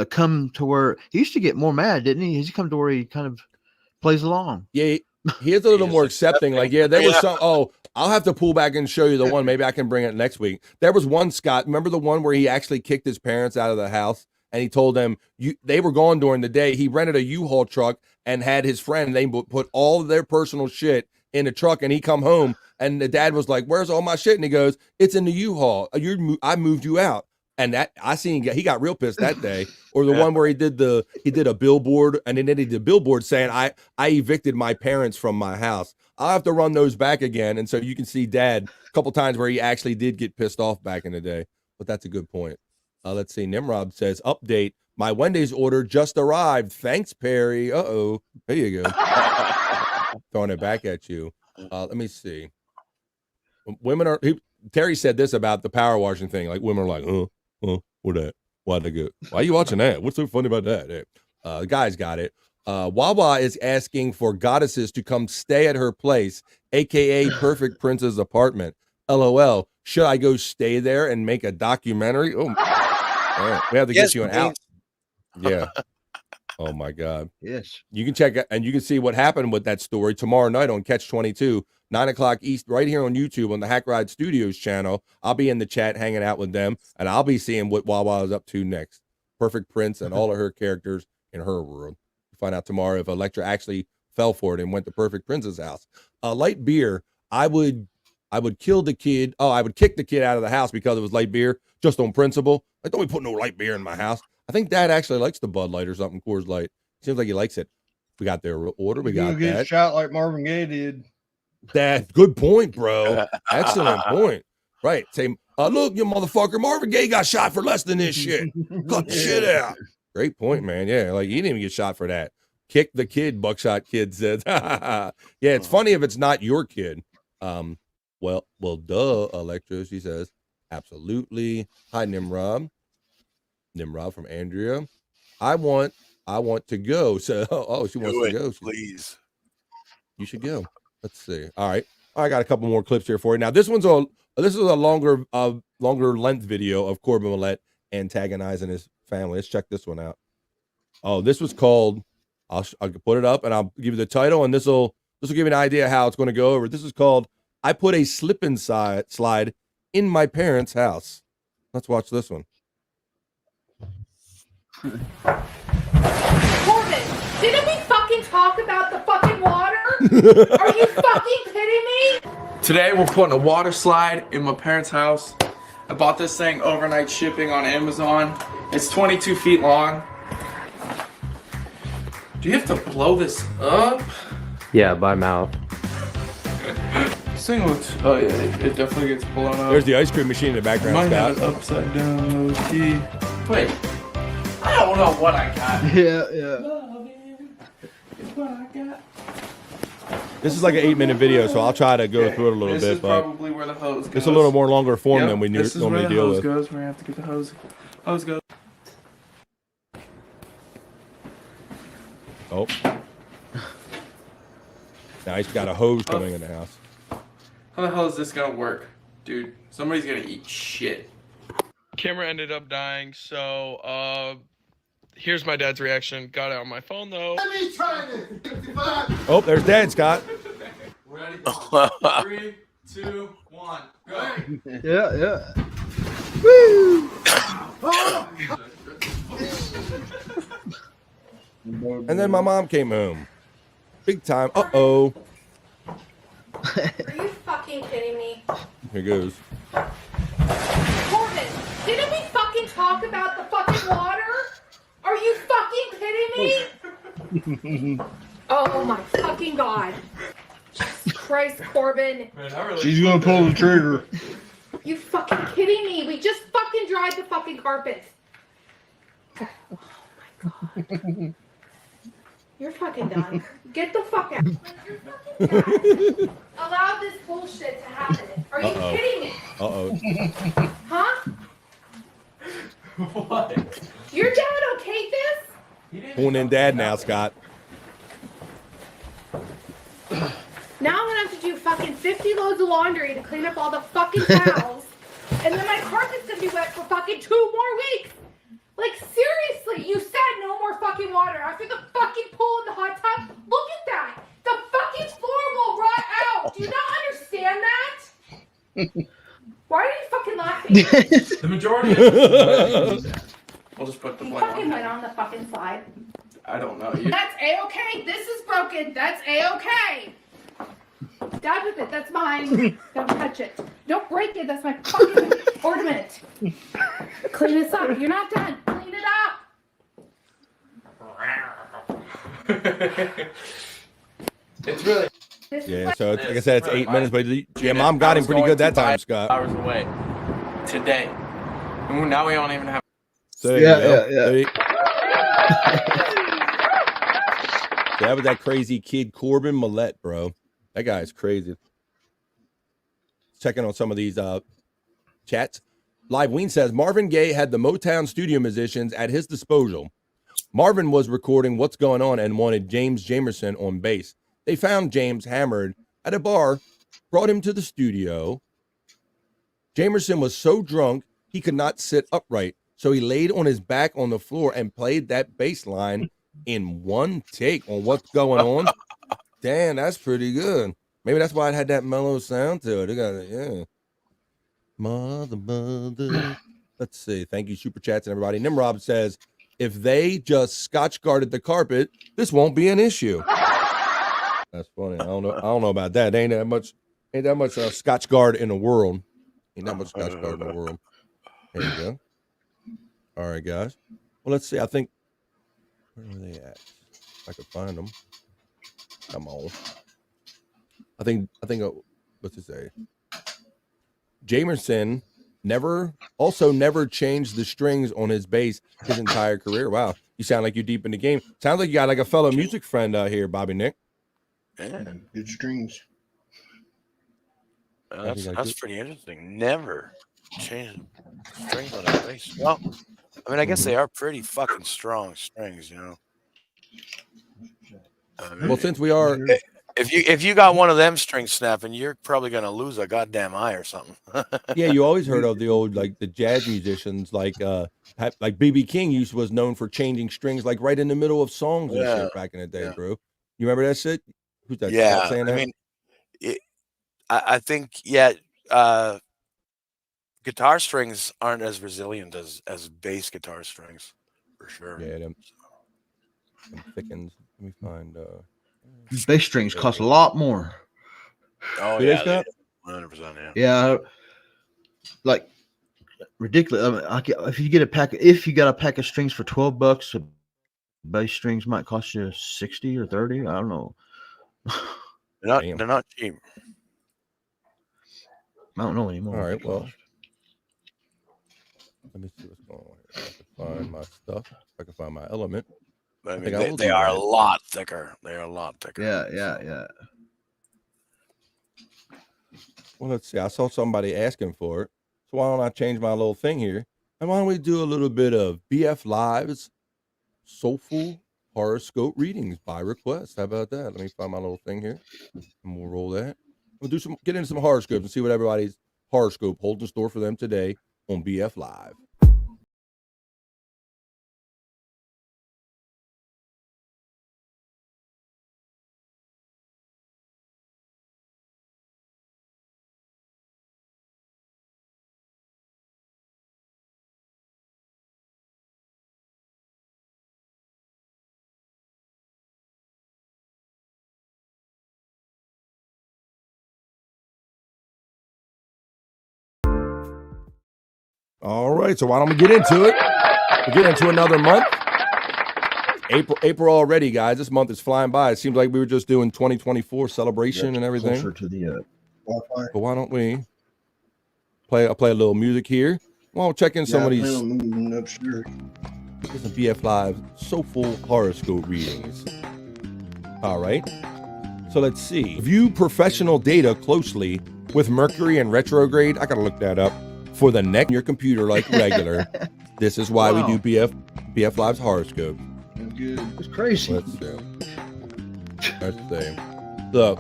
come to where he used to get more mad, didn't he? Has he come to where he kind of plays along? Yeah, he is a little more accepting. Like, there was some. Oh, I'll have to pull back and show you the one. Maybe I can bring it next week. There was one, Scott. Remember the one where he actually kicked his parents out of the house, and he told them they were gone during the day. He rented a U-Haul truck and had his friend. They put all of their personal shit in the truck, and he come home, and the dad was like, "Where's all my shit?" And he goes, "It's in the U-Haul. I moved you out." And that I seen he got real pissed that day. Or the one where he did a billboard, and then he did a billboard saying, I evicted my parents from my house. I'll have to run those back again. And so you can see Dad a couple times where he actually did get pissed off back in the day. But that's a good point. Let's see. Nimrod says, update. My Wendy's order just arrived. Thanks, Perry. Uh-oh. There you go. Throwing it back at you. Let me see. Terry said this about the power washing thing. Like, women are like, what that? Why'd they go? Why are you watching that? What's so funny about that? The guy's got it. Wawa is asking for goddesses to come stay at her place, aka Perfect Prince's apartment. LOL. Should I go stay there and make a documentary? Oh, we have to get you an out. Yeah. Oh my God. Yes. You can check it and you can see what happened with that story tomorrow night on Catch 22, 9:00 East, right here on YouTube on the Hack Ride Studios channel. I'll be in the chat hanging out with them, and I'll be seeing what Wawa is up to next. Perfect Prince and all of her characters in her world. Find out tomorrow if Electra actually fell for it and went to Perfect Prince's house. Light beer. I would kill the kid. Oh, I would kick the kid out of the house because it was light beer, just on principle. Like, don't we put no light beer in my house? I think Dad actually likes the Bud Light or something, Coors Light. Seems like he likes it. We got their order. We got get that. shot like Marvin Gaye did. That good point, bro. Excellent point. Right. Say, look, you motherfucker, Marvin Gaye got shot for less than this shit. Cut the shit out. Great point, man. Yeah, like he didn't even get shot for that. Kick the kid, Buckshot Kid says. Yeah, it's funny if it's not your kid. Well, duh, Electra, she says. Absolutely. Hi, Nimrod. Nimrod from Andrea. I want to go. So, she wants to go. Please. You should go. Let's see. All right. I got a couple more clips here for you. Now, this is a longer length video of Corbin Millette antagonizing his family. Let's check this one out. Oh, this was called. I'll put it up and I'll give you the title, and this will give you an idea how it's going to go over. This is called "I Put a Slip and Slide in My Parents' House." Let's watch this one. Corbin, didn't we fucking talk about the fucking water? Are you fucking kidding me? Today we're putting a water slide in my parents' house. I bought this thing overnight shipping on Amazon. It's 22 feet long. Do you have to blow this up? Yeah, by mouth. This thing looks, oh yeah, it definitely gets blown up. There's the ice cream machine in the background, Mine Scott. has it upside down, low key. Wait, I don't know what I got. Yeah. What I got. This is like an 8-minute video, so I'll try to go through it a little This bit, is but probably where the hose goes. it's a little more longer form Yep, than we this is normally where the deal hose with. goes. We're gonna have to get the hose goes. Oh. Now he's got a hose coming in the house. How the hell is this gonna work? Dude, somebody's gonna eat shit. Camera ended up dying, so here's my dad's reaction. Got it on my phone though. Let me try this. 55. Oh, there's Dad, Scott. Ready? 3, 2, 1, go. Yeah. Woo! And then my mom came home. Big time. Uh-oh. Are you fucking kidding me? Here goes. Corbin, didn't we fucking talk about the fucking water? Are you fucking kidding me? Oh my fucking god. Jesus Christ, Corbin. She's gonna pull the trigger. You fucking kidding me? We just fucking dried the fucking carpet. Oh my god. You're fucking done. Get the fuck out. You're fucking done. Allow this bullshit to happen. Are you kidding me? Uh-oh. Huh? What? Your dad okayed this? Pulling in Dad now, Scott. Now I'm gonna have to do fucking 50 loads of laundry to clean up all the fucking towels. And then my carpet's gonna be wet for fucking 2 more weeks. Like, seriously, you said no more fucking water after the fucking pool in the hot tub? Look at that! The fucking floor will rot out! Do you not understand that? Why are you fucking laughing? The majority of this We'll just put the You blame fucking on went him. on the fucking slide. I don't know. That's A-okay. This is broken. That's A-okay. Dad with it. That's mine. Don't touch it. Don't break it. That's my fucking ornament. Clean this up. You're not done. Clean it up. It's really. Yeah, so it's, like I said, it's 8 minutes, but yeah, Mom got him pretty good that time, Scott. Hours away today. And now we don't even have. So there you go. There you- So that was that crazy kid Corbin Millette, bro. That guy is crazy. Checking on some of these chats. Live Ween says Marvin Gaye had the Motown studio musicians at his disposal. Marvin was recording What's Going On and wanted James Jamerson on bass. They found James hammered at a bar, brought him to the studio. Jamerson was so drunk he could not sit upright, so he laid on his back on the floor and played that bass line in one take on What's Going On. Damn, that's pretty good. Maybe that's why it had that mellow sound to it. It got it, yeah. Mother. Let's see. Thank you, Super Chats and everybody. Nimrod says, if they just Scotch guarded the carpet, this won't be an issue. That's funny. I don't know about that. Ain't that much Scotch guard in the world. Ain't that much Scotch guard in the world. There you go. All right, guys. Well, let's see. I think where are they at? If I could find them. Come on. I think what's it say? Jamerson never changed the strings on his bass his entire career. Wow. You sound like you're deep in the game. Sounds like you got like a fellow music friend out here, Bobby Nick. Yeah, good strings. That's pretty interesting. Never changed the strings on that bass. Well, I mean, I guess they are pretty fucking strong strings, you know. Well, since we are, if you got one of them strings snapping, you're probably gonna lose a goddamn eye or something. yeah, you always heard of the old like the jazz musicians like BB King was known for changing strings like right in the middle of songs and shit back in the day, bro. You remember that shit? Who's that? Yeah, saying that? I mean, I think guitar strings aren't as resilient as bass guitar strings, for sure. Yeah, them thickens. Let me find. Bass strings cost a lot more. Oh Do they, Scott? 100%. Yeah. Yeah, like ridiculous. I mean, if you got a pack of strings for $12, bass strings might cost you 60 or 30. I don't know. They're not cheap. I don't know anymore. All right, well, let me see what's going on here. I can find my stuff. I can find my element. But I think mean, will they do are that. a lot thicker. They are a lot thicker. Yeah. Well, let's see. I saw somebody asking for it. So why don't I change my little thing here? And why don't we do a little bit of BF Live's Soulful Horoscope readings by request? How about that? Let me find my little thing here. And we'll roll that. We'll get into some horoscopes and see what everybody's horoscope holds in store for them today on BF Live. All right, so why don't we get into it? We'll get into another month. April already, guys. This month is flying by. It seems like we were just doing 2024 celebration and everything. Closer to the Wi-Fi. But why don't we play a little music here? Well, check in some of these. This is BF Live Soulful Horoscope readings. All right. So let's see. View professional data closely with Mercury in retrograde. I gotta look that up. For the neck in your computer like regular. This is why we do BF Live's horoscope. Good. It's crazy. Let's see. Look,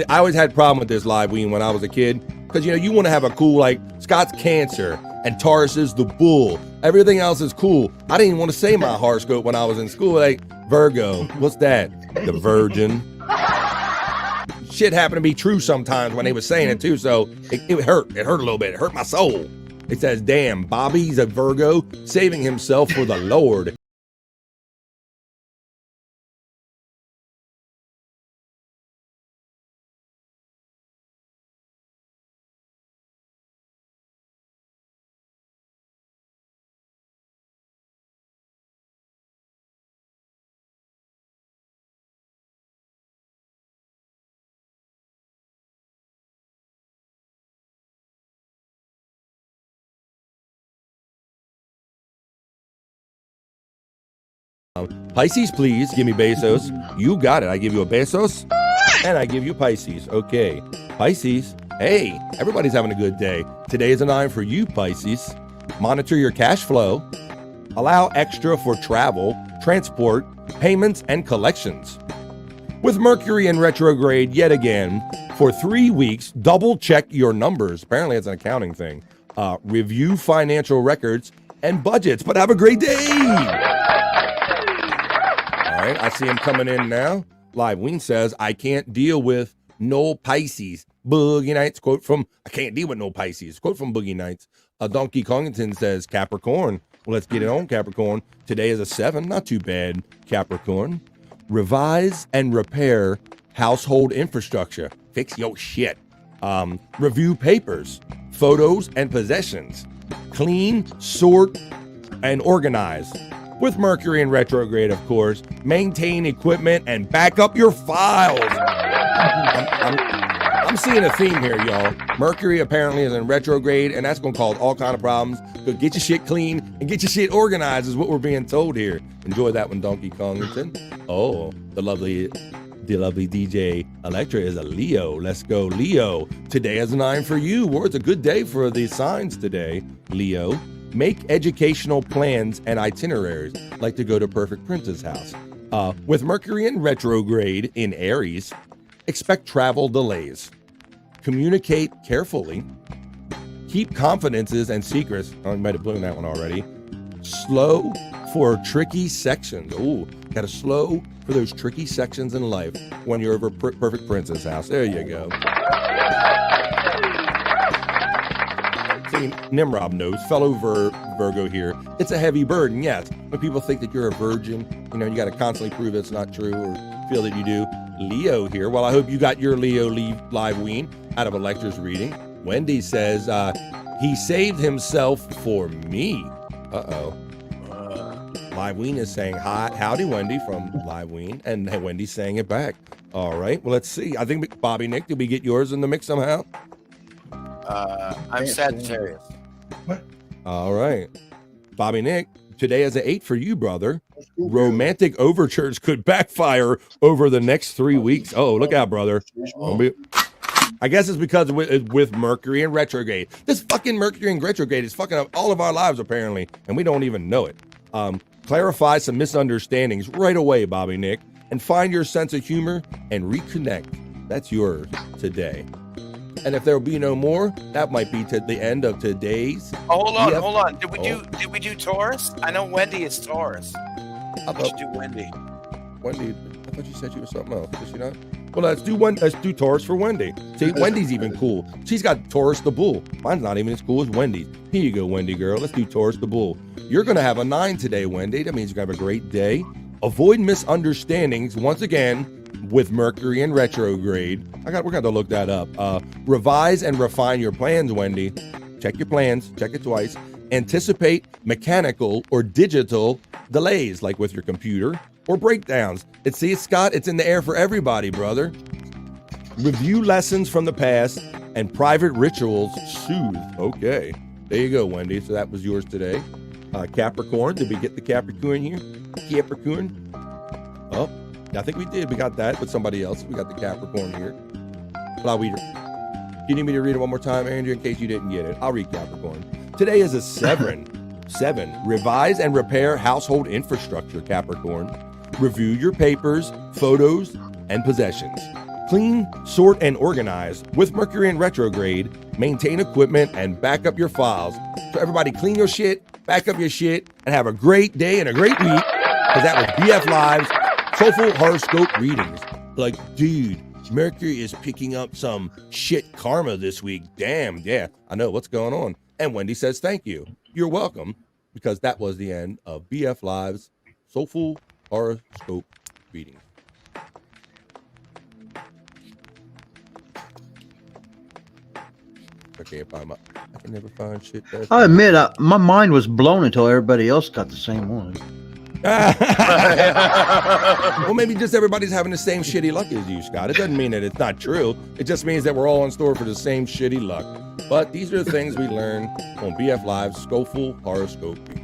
I always had a problem with this live when I was a kid. Because, you want to have a cool, like, Scott's Cancer and Taurus is the bull. Everything else is cool. I didn't even want to say my horoscope when I was in school. Like, Virgo. What's that? The Virgin. Shit happened to be true sometimes when they were saying it too, so it hurt. It hurt a little bit. It hurt my soul. It says, damn, Bobby's a Virgo, saving himself for the Lord. Pisces, please give me Bezos. You got it. I give you a Bezos, and I give you Pisces. Okay, Pisces. Hey, everybody's having a good day. Today is a 9 for you, Pisces. Monitor your cash flow. Allow extra for travel, transport, payments, and collections. With Mercury in retrograde yet again for 3 weeks, double check your numbers. Apparently, it's an accounting thing. Review financial records and budgets. But have a great day. All right, I see him coming in now. Live Ween says, I can't deal with no Pisces. Boogie Nights, quote from, I can't deal with no Pisces. Quote from Boogie Nights. Donkey Kongington says, Capricorn. Well, let's get it on, Capricorn. Today is a 7, not too bad, Capricorn. Revise and repair household infrastructure. Fix your shit. Review papers, photos, and possessions. Clean, sort, and organize. With Mercury in retrograde, of course, maintain equipment and back up your files. I'm seeing a theme here, y'all. Mercury apparently is in retrograde, and that's going to cause all kind of problems. So get your shit clean and get your shit organized is what we're being told here. Enjoy that one, Donkey Kongington. Oh, the lovely DJ Electra is a Leo. Let's go, Leo. Today is a 9 for you. Well, it's a good day for the signs today, Leo. Make educational plans and itineraries, like to go to Perfect Prince's house. With Mercury in retrograde in Aries, expect travel delays. Communicate carefully. Keep confidences and secrets. Oh, you might have blown that one already. Slow for tricky sections. Ooh, gotta slow for those tricky sections in life when you're over Perfect Prince's house. There you go. Actually, Nimrod knows, fellow Virgo here. It's a heavy burden, yes. When people think that you're a virgin, you got to constantly prove it's not true or feel that you do. Leo here. Well, I hope you got your Leo live ween out of Electra's reading. Wendy says he saved himself for me. Liveween is saying hi, howdy, Wendy from Liveween, and Wendy's saying it back. All right, well, let's see. I think Bobby Nick, did we get yours in the mix somehow? I'm Sagittarius. What? All right, Bobby Nick. Today is an 8 for you, brother. Romantic overtures could backfire over the next 3 weeks. Oh, look out, brother. I guess it's because with Mercury in retrograde. This fucking Mercury in retrograde is fucking up all of our lives, apparently, and we don't even know it. Clarify some misunderstandings right away, Bobby Nick, and find your sense of humor and reconnect. That's yours today. And if there will be no more, that might be to the end of today's. Oh, hold on. Did we do Taurus? I know Wendy is Taurus. We should do Wendy. Wendy, I thought you said she was something else. Did she not? Well, let's do Taurus for Wendy. See, Wendy's even cool. She's got Taurus the Bull. Mine's not even as cool as Wendy's. Here you go, Wendy girl. Let's do Taurus the Bull. You're gonna have a 9 today, Wendy. That means you're gonna have a great day. Avoid misunderstandings once again with Mercury in retrograde. We're gonna have to look that up. Revise and refine your plans, Wendy. Check your plans. Check it twice. Anticipate mechanical or digital delays, like with your computer, or breakdowns. Scott, it's in the air for everybody, brother. Review lessons from the past and private rituals soothe. Okay, there you go, Wendy. So that was yours today. Capricorn, did we get the Capricorn here? Capricorn? Oh, I think we did. We got that, but somebody else. We got the Capricorn here. You need me to read it one more time, Andrew, in case you didn't get it? I'll read Capricorn. Today is a 7. 7. Revise and repair household infrastructure, Capricorn. Review your papers, photos, and possessions. Clean, sort, and organize. With Mercury in retrograde, maintain equipment and back up your files. So everybody clean your shit, back up your shit, and have a great day and a great week. Because that was BF Live's Soulful Horoscope Readings. Like, dude, Mercury is picking up some shit karma this week. Damn, yeah, I know what's going on. And Wendy says thank you. You're welcome, because that was the end of BF Live's Soulful Horoscope Readings. Okay, if I'm up, I can never find shit. I admit, my mind was blown until everybody else got the same one. Well, maybe just everybody's having the same shitty luck as you, Scott. It doesn't mean that it's not true. It just means that we're all in store for the same shitty luck. But these are the things we learn on BF Live's Soulful Horoscope Readings.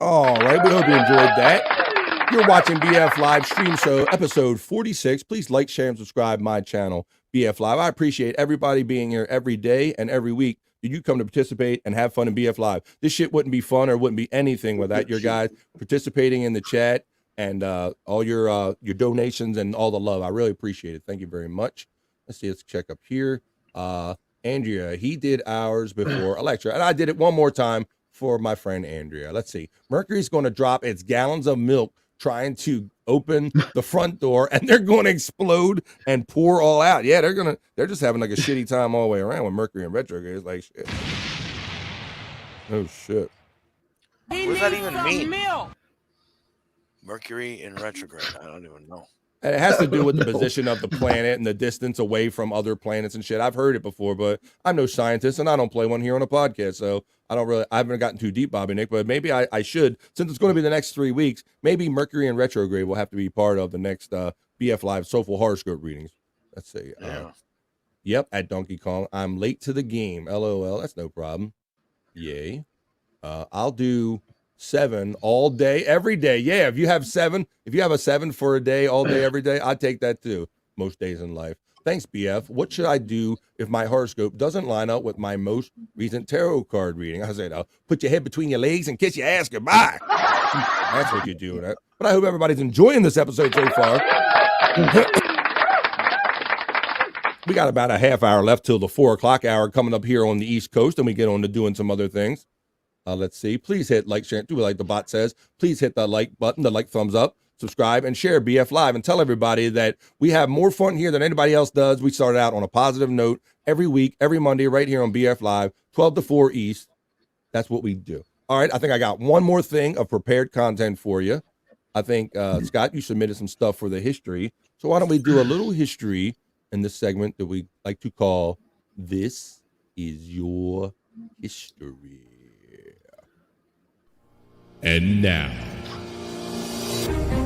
All right, we hope you enjoyed that. You're watching BF Live Stream Show, episode 46. Please like, share, and subscribe my channel, BF Live. I appreciate everybody being here every day and every week. You come to participate and have fun in BF Live. This shit wouldn't be fun or wouldn't be anything without your guys participating in the chat and all your donations and all the love. I really appreciate it. Thank you very much. Let's see. Let's check up here. Andrea, he did ours before Electra, and I did it one more time for my friend Andrea. Let's see. Mercury's going to drop its gallons of milk trying to open the front door, and they're going to explode and pour all out. Yeah, they're just having like a shitty time all the way around with Mercury in retrograde. It's like shit. Oh shit. What does that even mean? Mercury in retrograde. I don't even know. And it has to do with the position of the planet and the distance away from other planets and shit. I've heard it before, but I'm no scientist and I don't play one here on a podcast. So I haven't gotten too deep, Bobby Nick, but maybe I should, since it's going to be the next 3 weeks, maybe Mercury in retrograde will have to be part of the next BF Live Soulful Horoscope Readings. Let's see. Yep, at Donkey Kong. I'm late to the game. LOL. That's no problem. Yay. I'll do 7 all day, every day. Yeah, if you have a 7 for a day, all day, every day, I'd take that too. Most days in life. Thanks, BF. What should I do if my horoscope doesn't line up with my most recent tarot card reading? I said, put your head between your legs and kiss your ass goodbye. That's what you do. But I hope everybody's enjoying this episode so far. We got about a half hour left till the 4 o'clock hour coming up here on the East Coast, and we get on to doing some other things. Let's see. Please hit like, share, do like the bot says. Please hit the like button, the like thumbs up, subscribe, and share BF Live, and tell everybody that we have more fun here than anybody else does. We started out on a positive note every week, every Monday, right here on BF Live, 12 to 4 East. That's what we do. All right, I think I got one more thing of prepared content for you. I think, Scott, you submitted some stuff for the history. So why don't we do a little history in this segment that we like to call This Is Your History. And now,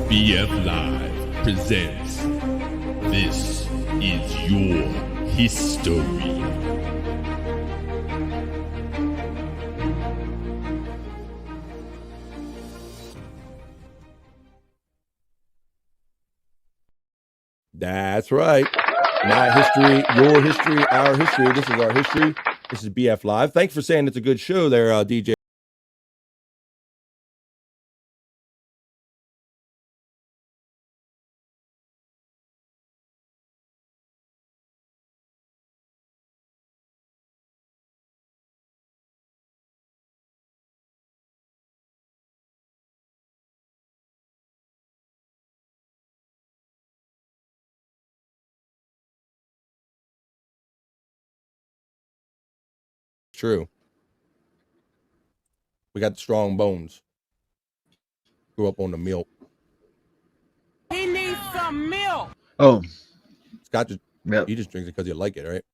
BF Live presents This Is Your History. That's right. My history, your history, our history. This is our history. This is BF Live. Thanks for saying it's a good show there, DJ. True. We got the strong bones. Grew up on the milk. He needs some milk. Oh, Scott just, he just drinks it because you like it, right?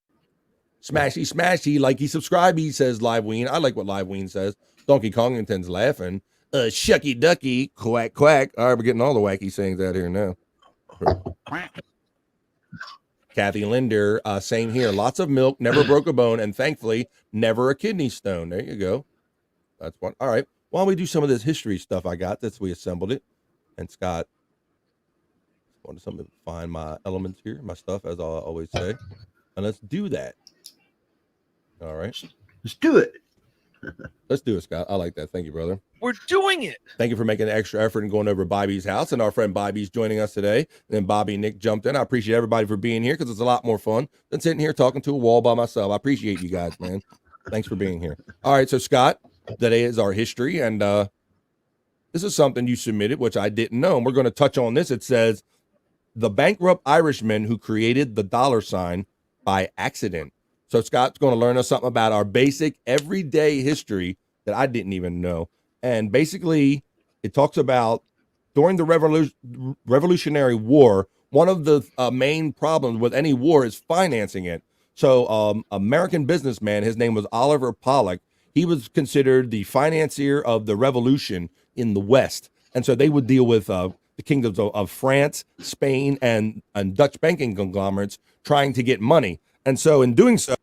Smashy, smashy, likey, subscribey, says Live Ween. I like what Live Ween says. Donkey Kongington's laughing. Shucky ducky, quack, quack. All right, we're getting all the wacky sayings out here now. Kathy Linder, same here. Lots of milk, never broke a bone, and thankfully, never a kidney stone. There you go. That's one. All right. Why don't we do some of this history stuff I got? That's we assembled it. And Scott, wanted something to find my elements here, my stuff, as I always say. And let's do that. All right. Let's do it. Let's do it, Scott. I like that. Thank you, brother. We're doing it. Thank you for making an extra effort and going over to Bobby's house. And our friend Bobby's joining us today. And then Bobby and Nick jumped in. I appreciate everybody for being here because it's a lot more fun than sitting here talking to a wall by myself. I appreciate you guys, man. Thanks for being here. All right. So, Scott, today is our history. And this is something you submitted, which I didn't know. And we're going to touch on this. It says, the bankrupt Irishman who created the dollar sign by accident. So Scott's going to learn us something about our basic everyday history that I didn't even know. And basically, it talks about during the Revolutionary War, one of the main problems with any war is financing it. So American businessman, his name was Oliver Pollock. He was considered the financier of the revolution in the West. And so they would deal with the kingdoms of France, Spain, and Dutch banking conglomerates trying to get money. And so in doing so,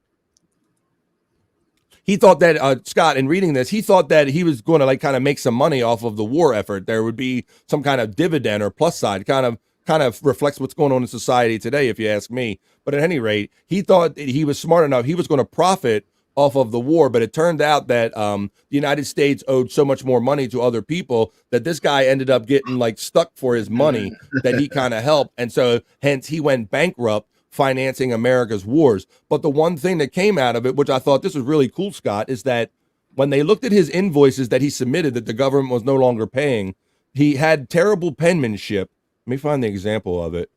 he thought that, Scott, in reading this, he thought that he was going to like kind of make some money off of the war effort. There would be some kind of dividend or plus side, kind of reflects what's going on in society today, if you ask me. But at any rate, he thought that he was smart enough. He was going to profit off of the war. But it turned out that the United States owed so much more money to other people that this guy ended up getting like stuck for his money that he kind of helped. And so hence he went bankrupt financing America's wars. But the one thing that came out of it, which I thought this was really cool, Scott, is that when they looked at his invoices that he submitted that the government was no longer paying, he had terrible penmanship. Let me find the example of it.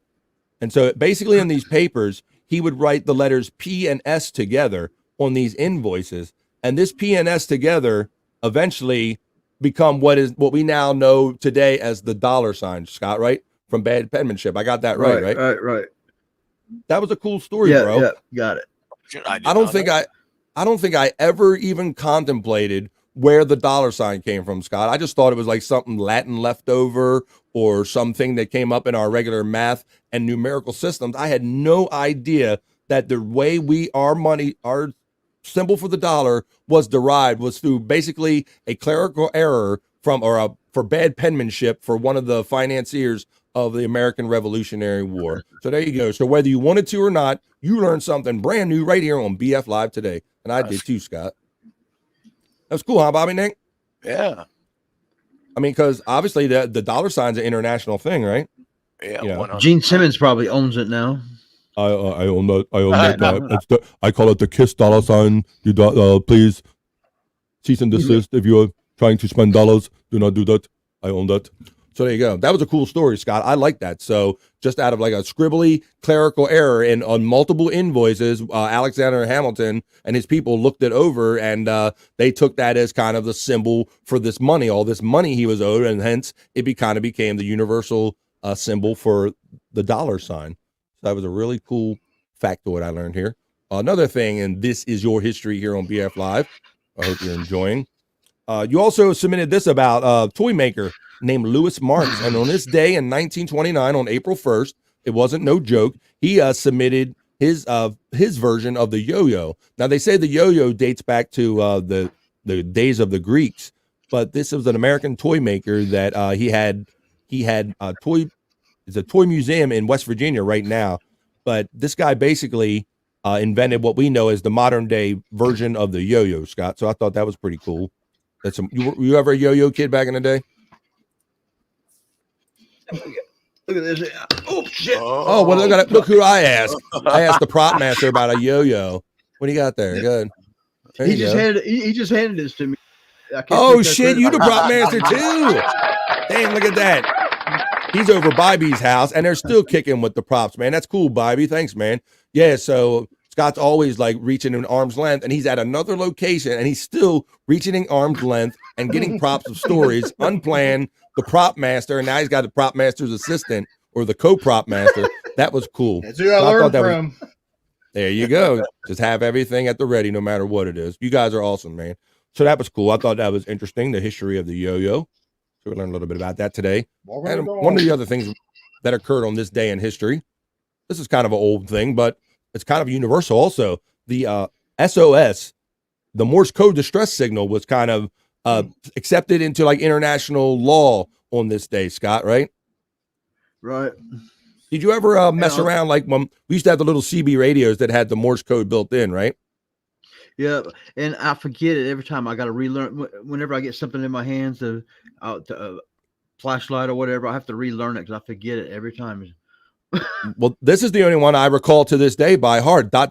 And so basically in these papers, he would write the letters P and S together on these invoices. And this P and S together eventually become what we now know today as the dollar sign, Scott, right? From bad penmanship. I got that right? Right. That was a cool story, bro. Yeah, got it. I don't think I ever even contemplated where the dollar sign came from, Scott. I just thought it was like something Latin leftover or something that came up in our regular math and numerical systems. I had no idea that the way our money, our symbol for the dollar was derived was through basically a clerical error for bad penmanship for one of the financiers of the American Revolutionary War. So there you go. So whether you wanted to or not, you learned something brand new right here on BF Live today. And I did too, Scott. That was cool, huh, Bobby Nick? Yeah. I mean, because obviously the dollar sign's an international thing, right? Yeah. You know? Gene Simmons probably owns it now. I own that. I own that. I call it the KISS dollar sign. Please cease and desist if you are trying to spend dollars. Do not do that. I own that. So there you go. That was a cool story, Scott. I like that. So just out of like a scribbly clerical error and on multiple invoices, Alexander Hamilton and his people looked it over and they took that as kind of the symbol for this money, all this money he was owed, and hence it kind of became the universal symbol for the dollar sign. So that was a really cool factoid I learned here. Another thing, and this is your history here on BF Live. I hope you're enjoying. You also submitted this about a toy maker named Louis Marks. And on this day in 1929, on April 1st, it wasn't no joke, he submitted his version of the yo-yo. Now, they say the yo-yo dates back to the days of the Greeks, but this was an American toy maker that he had a toy. It's a toy museum in West Virginia right now. But this guy basically invented what we know as the modern day version of the yo-yo, Scott. So I thought that was pretty cool. That's you ever a yo-yo kid back in the day? Look at this. Oh shit! Oh well, look who I asked. I asked the prop master about a yo-yo. What do you got there? Good. There He just handed this to me. Oh shit! You the prop master too? Damn! Look at that. He's over Bobby's house, and they're still kicking with the props, man. That's cool, Bobby. Thanks, man. Yeah. So Scott's always like reaching in arm's length, and he's at another location, and he's still reaching in arm's length and getting props of stories unplanned. The prop master, and now he's got the prop master's assistant or the co-prop master. That was cool. That's who I learned from. There you go. Just have everything at the ready, no matter what it is. You guys are awesome, man. So that was cool. I thought that was interesting, the history of the yo-yo. So we learned a little bit about that today. And one of the other things that occurred on this day in history, this is kind of an old thing, but it's kind of universal also. The SOS, the Morse code distress signal, was kind of accepted into like international law on this day, Scott, right? Right. Did you ever mess around like when we used to have the little CB radios that had the Morse code built in, right? Yeah, and I forget it every time. I got to relearn. Whenever I get something in my hands, a flashlight or whatever, I have to relearn it because I forget it every time. Well, this is the only one I recall to this day by heart. ... .. is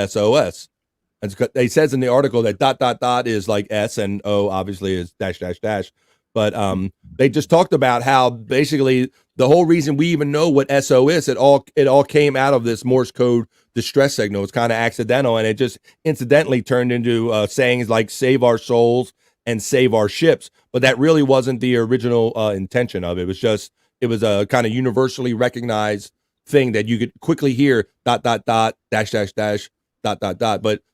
SOS. And it says in the article that ... is like S and O obviously is ... But they just talked about how basically the whole reason we even know what SOS, it all came out of this Morse code distress signal. It's kind of accidental, and it just incidentally turned into sayings like "save our souls" and "save our ships." But that really wasn't the original intention of it. It was a kind of universally recognized thing that you could quickly hear ... But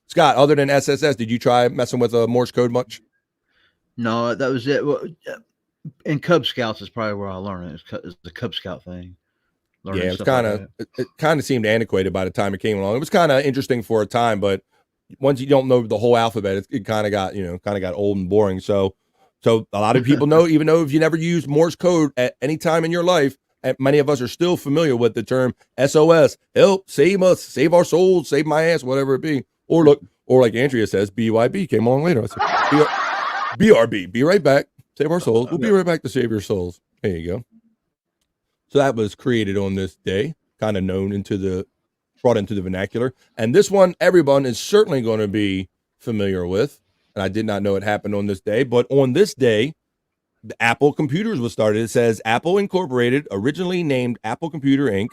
Scott, other than SSS, did you try messing with Morse code much? No, that was it. Well, in Cub Scouts is probably where I learned it. It's the Cub Scout thing. Yeah, it's kind of it kind of seemed antiquated by the time it came along. It was kind of interesting for a time, but once you don't know the whole alphabet, it kind of got old and boring. So a lot of people know, even though if you never used Morse code at any time in your life, many of us are still familiar with the term SOS, help, save us, save our souls, save my ass, whatever it be. Or like Andrea says, BYB came along later. I said, BRB, be right back. Save our souls. We'll be right back to save your souls. There you go. So that was created on this day, kind of brought into the vernacular. And this one, everyone is certainly going to be familiar with. And I did not know it happened on this day. But on this day, the Apple Computers was started. It says Apple Incorporated, originally named Apple Computer Inc.,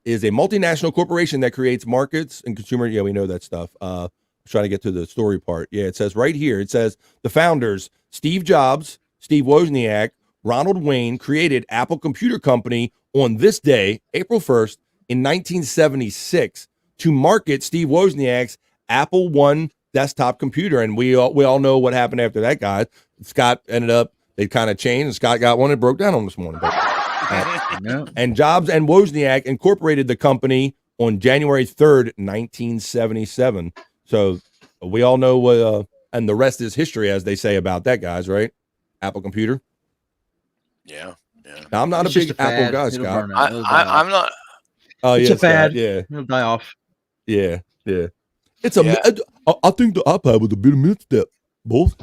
is a multinational corporation that creates markets and consumer. Yeah, we know that stuff. Trying to get to the story part. Yeah, it says right here, it says the founders, Steve Jobs, Steve Wozniak, Ronald Wayne, created Apple Computer Company on this day, April 1st, in 1976, to market Steve Wozniak's Apple I desktop computer. And we all know what happened after that, guys. Scott ended up, they kind of changed, and Scott got one and broke down on this morning. And Jobs and Wozniak incorporated the company on January 3rd, 1977. So we all know what, and the rest is history, as they say about that, guys, right? Apple Computer. Yeah. Now, I'm not It's a just big a Apple fad. guy, It'll Scott. burn out. It'll die off. I'm not. Oh, It's yeah, a fad. Scott, yeah. It'll die off. Yeah. It's Yeah. I think the iPad was a bit of a misstep, both.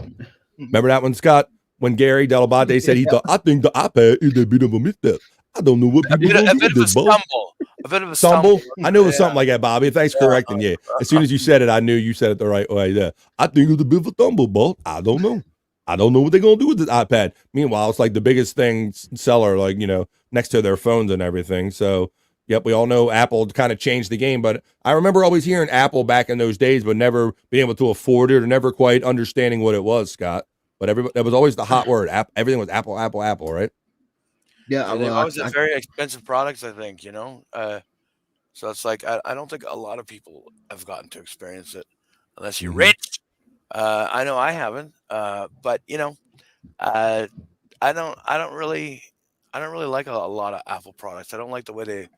Remember that one, Scott? When Gary Delabate said he thought, I think the iPad is a bit of a misstep. I don't know what people A gonna do bit with of a this, both. stumble. A bit of a Stumble? stumble. I knew it was something like that, Bobby. Thanks for correcting. Yeah. As soon as you said it, I knew you said it the right way. Yeah. I think it was a bit of a stumble, both. I don't know. I don't know what they're gonna do with this iPad. Meanwhile, it's like the biggest seller, like, next to their phones and everything. So, yep, we all know Apple kind of changed the game. But I remember always hearing Apple back in those days, but never being able to afford it or never quite understanding what it was, Scott. But that was always the hot word. Everything was Apple, right? Yeah, They always had very expensive products, I think, so it's like I don't think a lot of people have gotten to experience it unless you're rich. I know I haven't, but I don't really like a lot of Apple products. I don't like the way they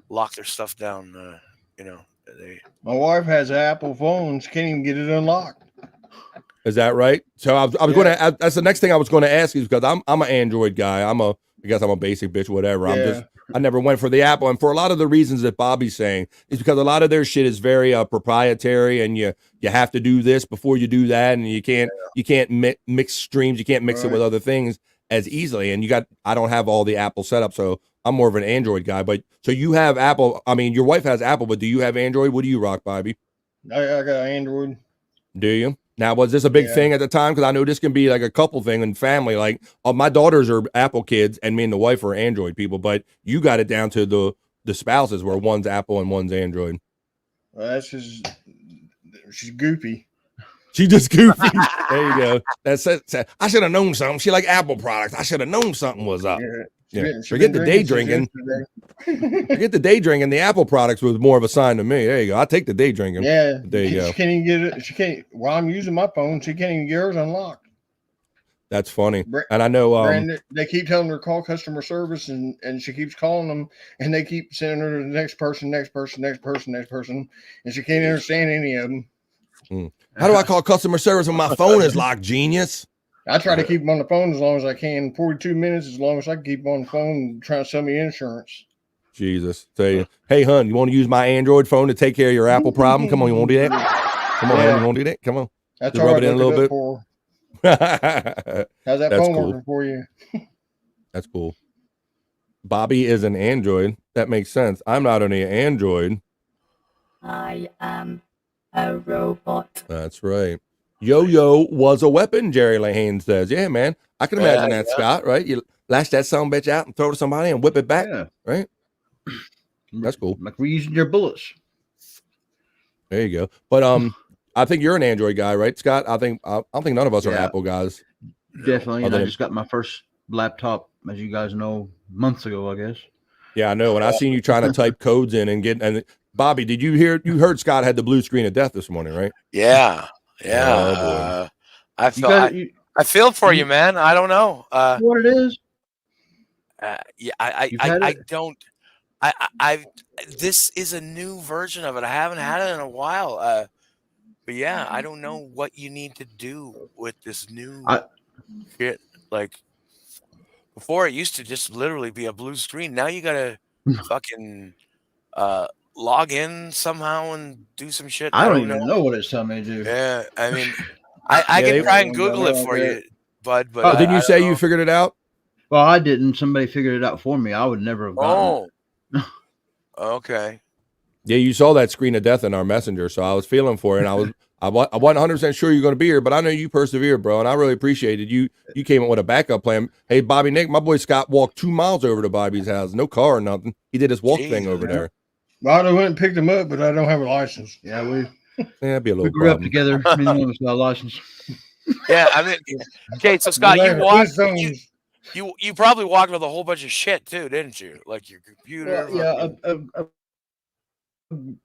lock their stuff down. My wife has an Apple phone. She can't even get it unlocked. Is that right? So I was going to. That's the next thing I was going to ask you, because I'm an Android guy. I guess I'm a basic bitch, whatever. Yeah. I never went for the Apple, and for a lot of the reasons that Bobby's saying is because a lot of their shit is very proprietary, and you have to do this before you do that, and you can't mix streams, you can't mix it with other things as easily. And I don't have all the Apple setup, so I'm more of an Android guy. But so you have Apple. I mean, your wife has Apple, but do you have Android? What do you rock, Bobby? I got Android. Do you? Now, was this a big thing at the time? Because I know this can be like a couple thing in family. Like, my daughters are Apple kids, and me and the wife are Android people. But you got it down to the spouses, where one's Apple and one's Android. Well, that's just she's goofy. She just goofy. There you go. That's it. I should have known something. She like Apple products. I should have known something was up. Yeah. Forget the day drinking. Forget the day drinking. The Apple products was more of a sign to me. There you go. I take the day drinking. Yeah. There you go. She can't even get it. She can't. While I'm using my phone, she can't even get hers unlocked. That's funny. And I know they keep telling her to call customer service, and she keeps calling them, and they keep sending her to the next person, and she can't understand any of them. How do I call customer service when my phone is locked, genius? I try to keep them on the phone as long as I can. 42 minutes, as long as I can keep them on the phone trying to sell me insurance. Jesus. Say, hey, hun, you want to use my Android phone to take care of your Apple problem? Come on, you want to do that? Come on, you want to do that? Come on. That's just all rub it in a little bit. How's that phone working for you? That's cool. Bobby is an Android. That makes sense. I'm not only an Android. I am a robot. That's right. Yo-yo was a weapon, Jerry Lahane says. Yeah, man. I can imagine that, Scott, right? You lash that son bitch out and throw it to somebody and whip it back, right? That's cool. Like we're using your bullets. There you go. But I think you're an Android guy, right, Scott? I don't think none of us are Apple guys. Definitely. And I just got my first laptop, as you guys know, months ago, I guess. Yeah, I know. And I seen you trying to type codes in and Bobby, did you heard Scott had the blue screen of death this morning, right? Yeah. Oh, I feel for you, man. I don't know what it is. I don't. This is a new version of it. I haven't had it in a while. But yeah, I don't know what you need to do with this new shit. Like before, it used to just literally be a blue screen. Now you gotta fucking log in somehow and do some shit. I don't even know what it's telling me to do. Yeah, I mean, I can try and Google it for you, bud. But didn't you say you figured it out? Well, I didn't. Somebody figured it out for me. I would never have gotten it. Okay. Yeah, you saw that screen of death in our messenger, so I was feeling for it, and I wasn't 100% sure you're going to be here, but I know you persevered, bro, and I really appreciated you. You came up with a backup plan. Hey, Bobby Nick, my boy Scott walked 2 miles over to Bobby's house, no car or nothing. He did his walk thing over there. Well, I went and picked him up, but I don't have a license. Yeah, that'd be a little. We grew problem. up together. Me and him got a license. Yeah, I mean, okay, so Scott, you probably walked with a whole bunch of shit too, didn't you? Like your computer.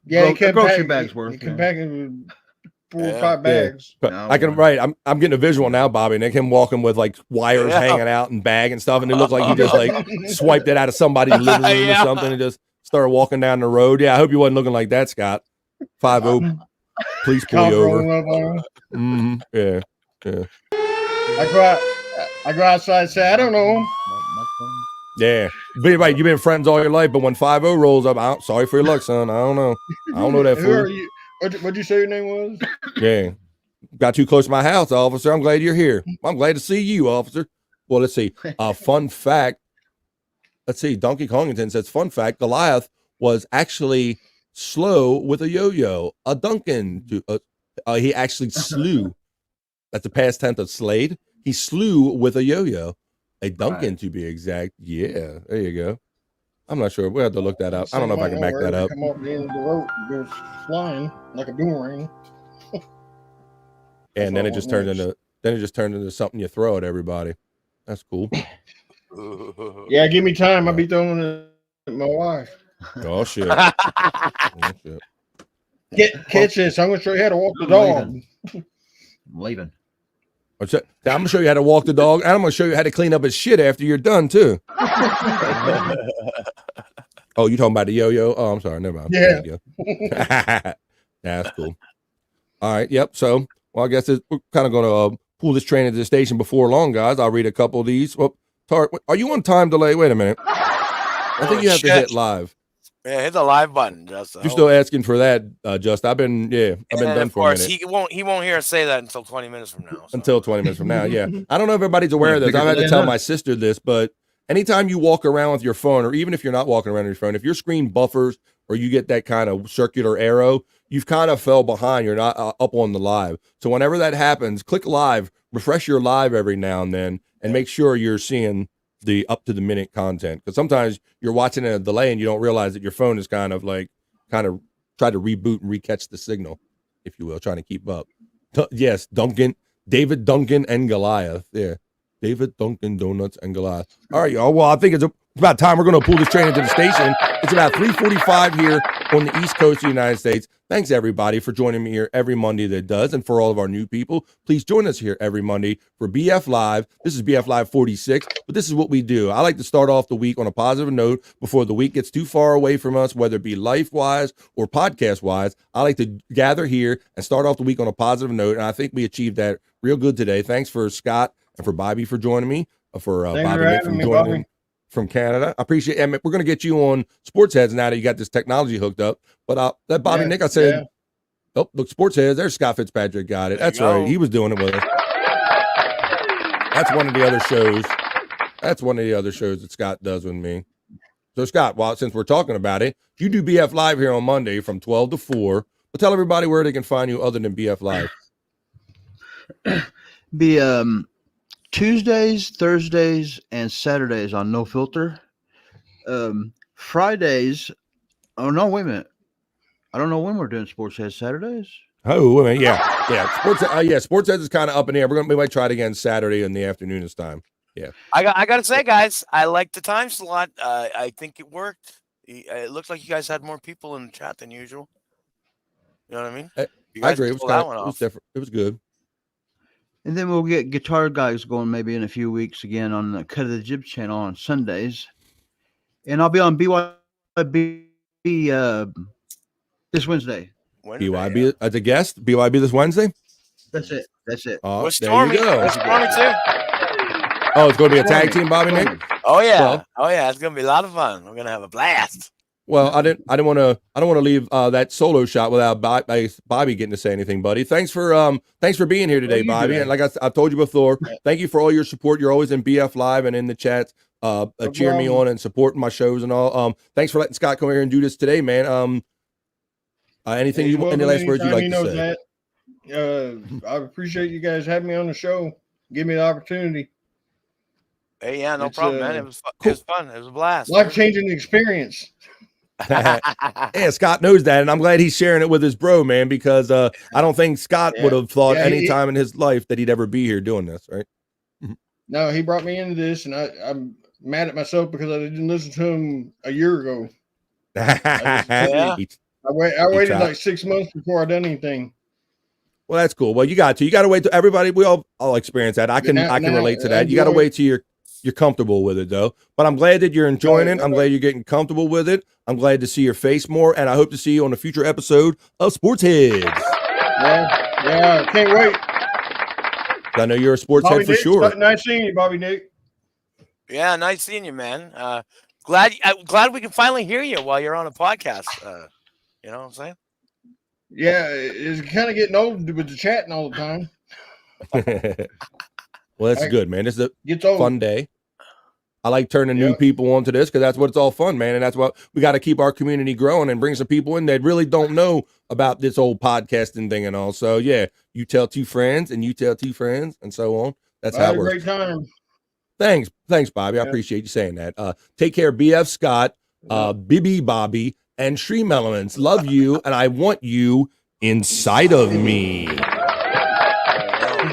Yeah, grocery bags worth. You can pack it with 4 or 5 bags. But I can I'm getting a visual now, Bobby Nick, him walking with like wires hanging out and bag and stuff, and it looked like he just like swiped it out of somebody's living room or something and just started walking down the road. Yeah, I hope you wasn't looking like that, Scott. 5-0, please pull you over. Yeah. I go outside and say, I don't know. Yeah. But right, you've been friends all your life, but when 5-0 rolls up, sorry for your luck, son. I don't know. I don't know that Who are fool. you? What'd you say your name was? Yeah. Got too close to my house, officer. I'm glad you're here. I'm glad to see you, officer. Well, let's see. Fun fact. Let's see. Donkey Kongington says, fun fact, Goliath was actually slow with a yo-yo. A Duncan. He actually slew. That's the past tense of slayed. He slew with a yo-yo. A Duncan, to be exact. Yeah, there you go. I'm not sure. We'll have to look that up. I don't know if I can back that up. Come off the end of the rope, goes flying like a boomerang. And then it just turned into something you throw at everybody. That's cool. Yeah, give me time. I'll be throwing it at my wife. Oh shit. Catch this. I'm gonna show you how to walk the dog. I'm leaving. I'm gonna show you how to walk the dog, and I'm gonna show you how to clean up his shit after you're done too. Oh, you talking about the yo-yo? Oh, I'm sorry. Never mind. Yeah. That's cool. All right. Yep. So, well, I guess we're kind of gonna pull this train into the station before long, guys. I'll read a couple of these. Well, Tart, are you on time delay? Wait a minute. I think you have to hit live. Yeah, hit the live button, Justin. You're still asking for that, Just. I've been done for a minute. He won't hear us say that until 20 minutes from now. So. Until 20 minutes from now, yeah. I don't know if everybody's aware of this. I've had to tell my sister this, but anytime you walk around with your phone, or even if you're not walking around with your phone, if your screen buffers or you get that kind of circular arrow, you've kind of fell behind. You're not up on the live. So whenever that happens, click live, refresh your live every now and then, and make sure you're seeing the up to the minute content, because sometimes you're watching in a delay and you don't realize that your phone is kind of try to reboot and recatch the signal, if you will, trying to keep up. Yes, David Duncan and Goliath. Yeah, David Duncan Donuts and Goliath. All right, y'all. Well, I think it's about time we're going to pull this train into the station. It's about 3:45 here on the East Coast of the United States. Thanks, everybody, for joining me here every Monday that does. And for all of our new people, please join us here every Monday for BF Live. This is BF Live 46, but this is what we do. I like to start off the week on a positive note before the week gets too far away from us, whether it be life-wise or podcast-wise. I like to gather here and start off the week on a positive note, and I think we achieved that real good today. Thanks for Scott and for Bobby for joining me, for Bobby Nick from joining me from Canada. I appreciate it. We're going to get you on Sports Heads now that you got this technology hooked up. But that Bobby Nick, I said, oh, look, Sports Heads. There's Scott Fitzpatrick. Got it. That's right. He was doing it with us. That's one of the other shows. That's one of the other shows that Scott does with me. So, Scott, since we're talking about it, you do BF Live here on Monday from 12 to 4. But tell everybody where they can find you other than BF Live. Tuesdays, Thursdays, and Saturdays on No Filter. Fridays. Oh no! Wait a minute. I don't know when we're doing Sports Heads. Saturdays. Oh, wait a minute. Yeah. Sports Heads is kind of up in the air. We might try it again Saturday in the afternoon this time. Yeah. I got to say, guys, I like the time slot. I think it worked. It looked like you guys had more people in the chat than usual. You know what I mean? I agree. It was different. It was good. And then we'll get Guitar Guys going maybe in a few weeks again on the Cut of the Jib channel on Sundays. And I'll be on BYB this Wednesday. BYB as a guest? BYB this Wednesday? That's it. Oh, with Stormy. There you go. With Stormy too. Oh, it's going to be a tag team, Bobby Nick? Oh yeah. It's going to be a lot of fun. We're going to have a blast. Well, I don't want to leave that solo shot without Bobby getting to say anything, buddy. Thanks for being here today, Bobby. And like I told you before, thank you for all your support. You're always in BF Live and in the chats, cheering me on and supporting my shows and all. Thanks for letting Scott come here and do this today, man. Anything any last words you'd like to say? I appreciate you guys having me on the show. Give me the opportunity. Hey, yeah, no problem, man. It was fun. It was a blast. Life-changing experience. Yeah, Scott knows that, and I'm glad he's sharing it with his bro, man, because I don't think Scott would have thought any time in his life that he'd ever be here doing this, right? No, he brought me into this, and I'm mad at myself because I didn't listen to him a year ago. I waited like 6 months before I done anything. Well, that's cool. Well, you got to wait till everybody. We all experience that. I can relate to that. You got to wait till you're comfortable with it, though. But I'm glad that you're enjoying it. I'm glad you're getting comfortable with it. I'm glad to see your face more, and I hope to see you on a future episode of Sports Heads. Yeah, can't wait. I know you're a sports Bobby head for Nick, sure. Nice seeing you, Bobby Nick. Yeah, nice seeing you, man. Glad we can finally hear you while you're on a podcast. You know what I'm saying? Yeah, it's kind of getting old with the chatting all the time. Well, that's good, man. This is a Gets old. fun day. I like turning new people onto this because that's what it's all fun, man. And that's what we got to keep our community growing and bring some people in that really don't know about this old podcasting thing and all. So, yeah, you tell two friends and you tell two friends and so on. That's how it works. Great time. Thanks, Bobby. I appreciate you saying that. Take care, BF Scott, Bibby Bobby, and Stream Elements. Love you, and I want you inside of me.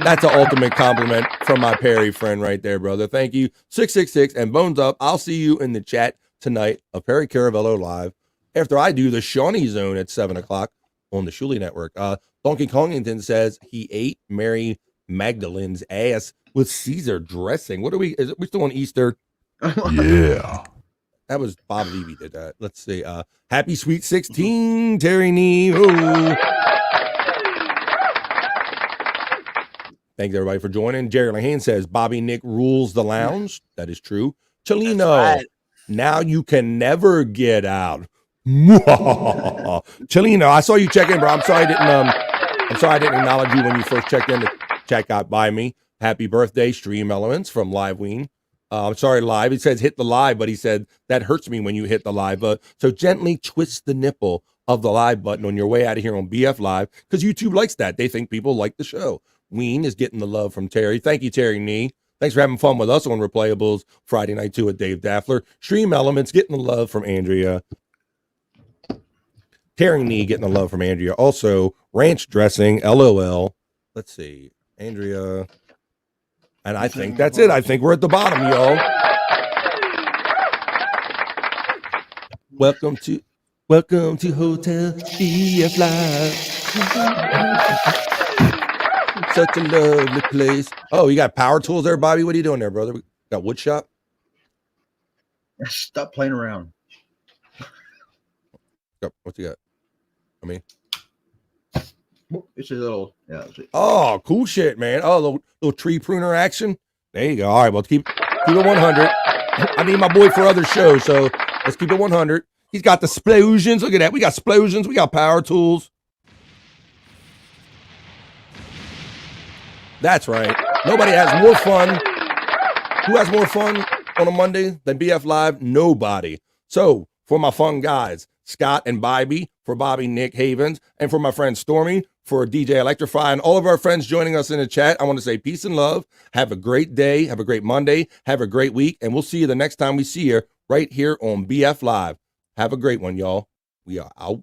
That's an ultimate compliment from my Perry friend right there, brother. Thank you. 666 and Bones Up. I'll see you in the chat tonight of Perry Caravello Live after I do the Shawnee Zone at 7 o'clock on the Shuli Network. Donkey Kongington says he ate Mary Magdalene's ass with Caesar dressing. What are we? Is it, we still on Easter? Yeah. That was Bob Levy did that. Let's see. Happy Sweet 16, Terry Nee. Oh. Thanks everybody for joining. Jerry Lahane says Bobby Nick rules the lounge. That is true. Chelino, now you can never get out. Chelino, I saw you check in, bro. I'm sorry I didn't acknowledge you when you first checked in. The chat got by me. Happy birthday, Stream Elements from Liveween. I'm sorry, live. He says hit the live, but he said that hurts me when you hit the live. So gently twist the nipple of the live button on your way out of here on BF Live because YouTube likes that. They think people like the show. Ween is getting the love from Terry. Thank you, Terry Nee. Thanks for having fun with us on Replayables Friday night too with Dave Daffler. Stream Elements getting the love from Andrea. Terry Nee getting the love from Andrea. Also, ranch dressing, LOL. Let's see. Andrea. And I think that's it. I think we're at the bottom, y'all. Welcome to Hotel BF Live. Such a lovely place. Oh, you got power tools there, Bobby? What are you doing there, brother? Got wood shop? Stop playing around. What you got? I mean, it's a little, oh, cool shit, man. Oh, little tree pruner action. There you go. All right, well, keep it 100. I need my boy for other shows, so let's keep it 100. He's got the splosions. Look at that. We got splosions. We got power tools. That's right. Nobody has more fun. Who has more fun on a Monday than BF Live? Nobody. So for my fun guys, Scott and Bobby, for Bobby, Nick Havens, and for my friend Stormy, for DJ Electrify, and all of our friends joining us in the chat, I want to say peace and love. Have a great day. Have a great Monday. Have a great week. And we'll see you the next time we see you right here on BF Live. Have a great one, y'all. We are out.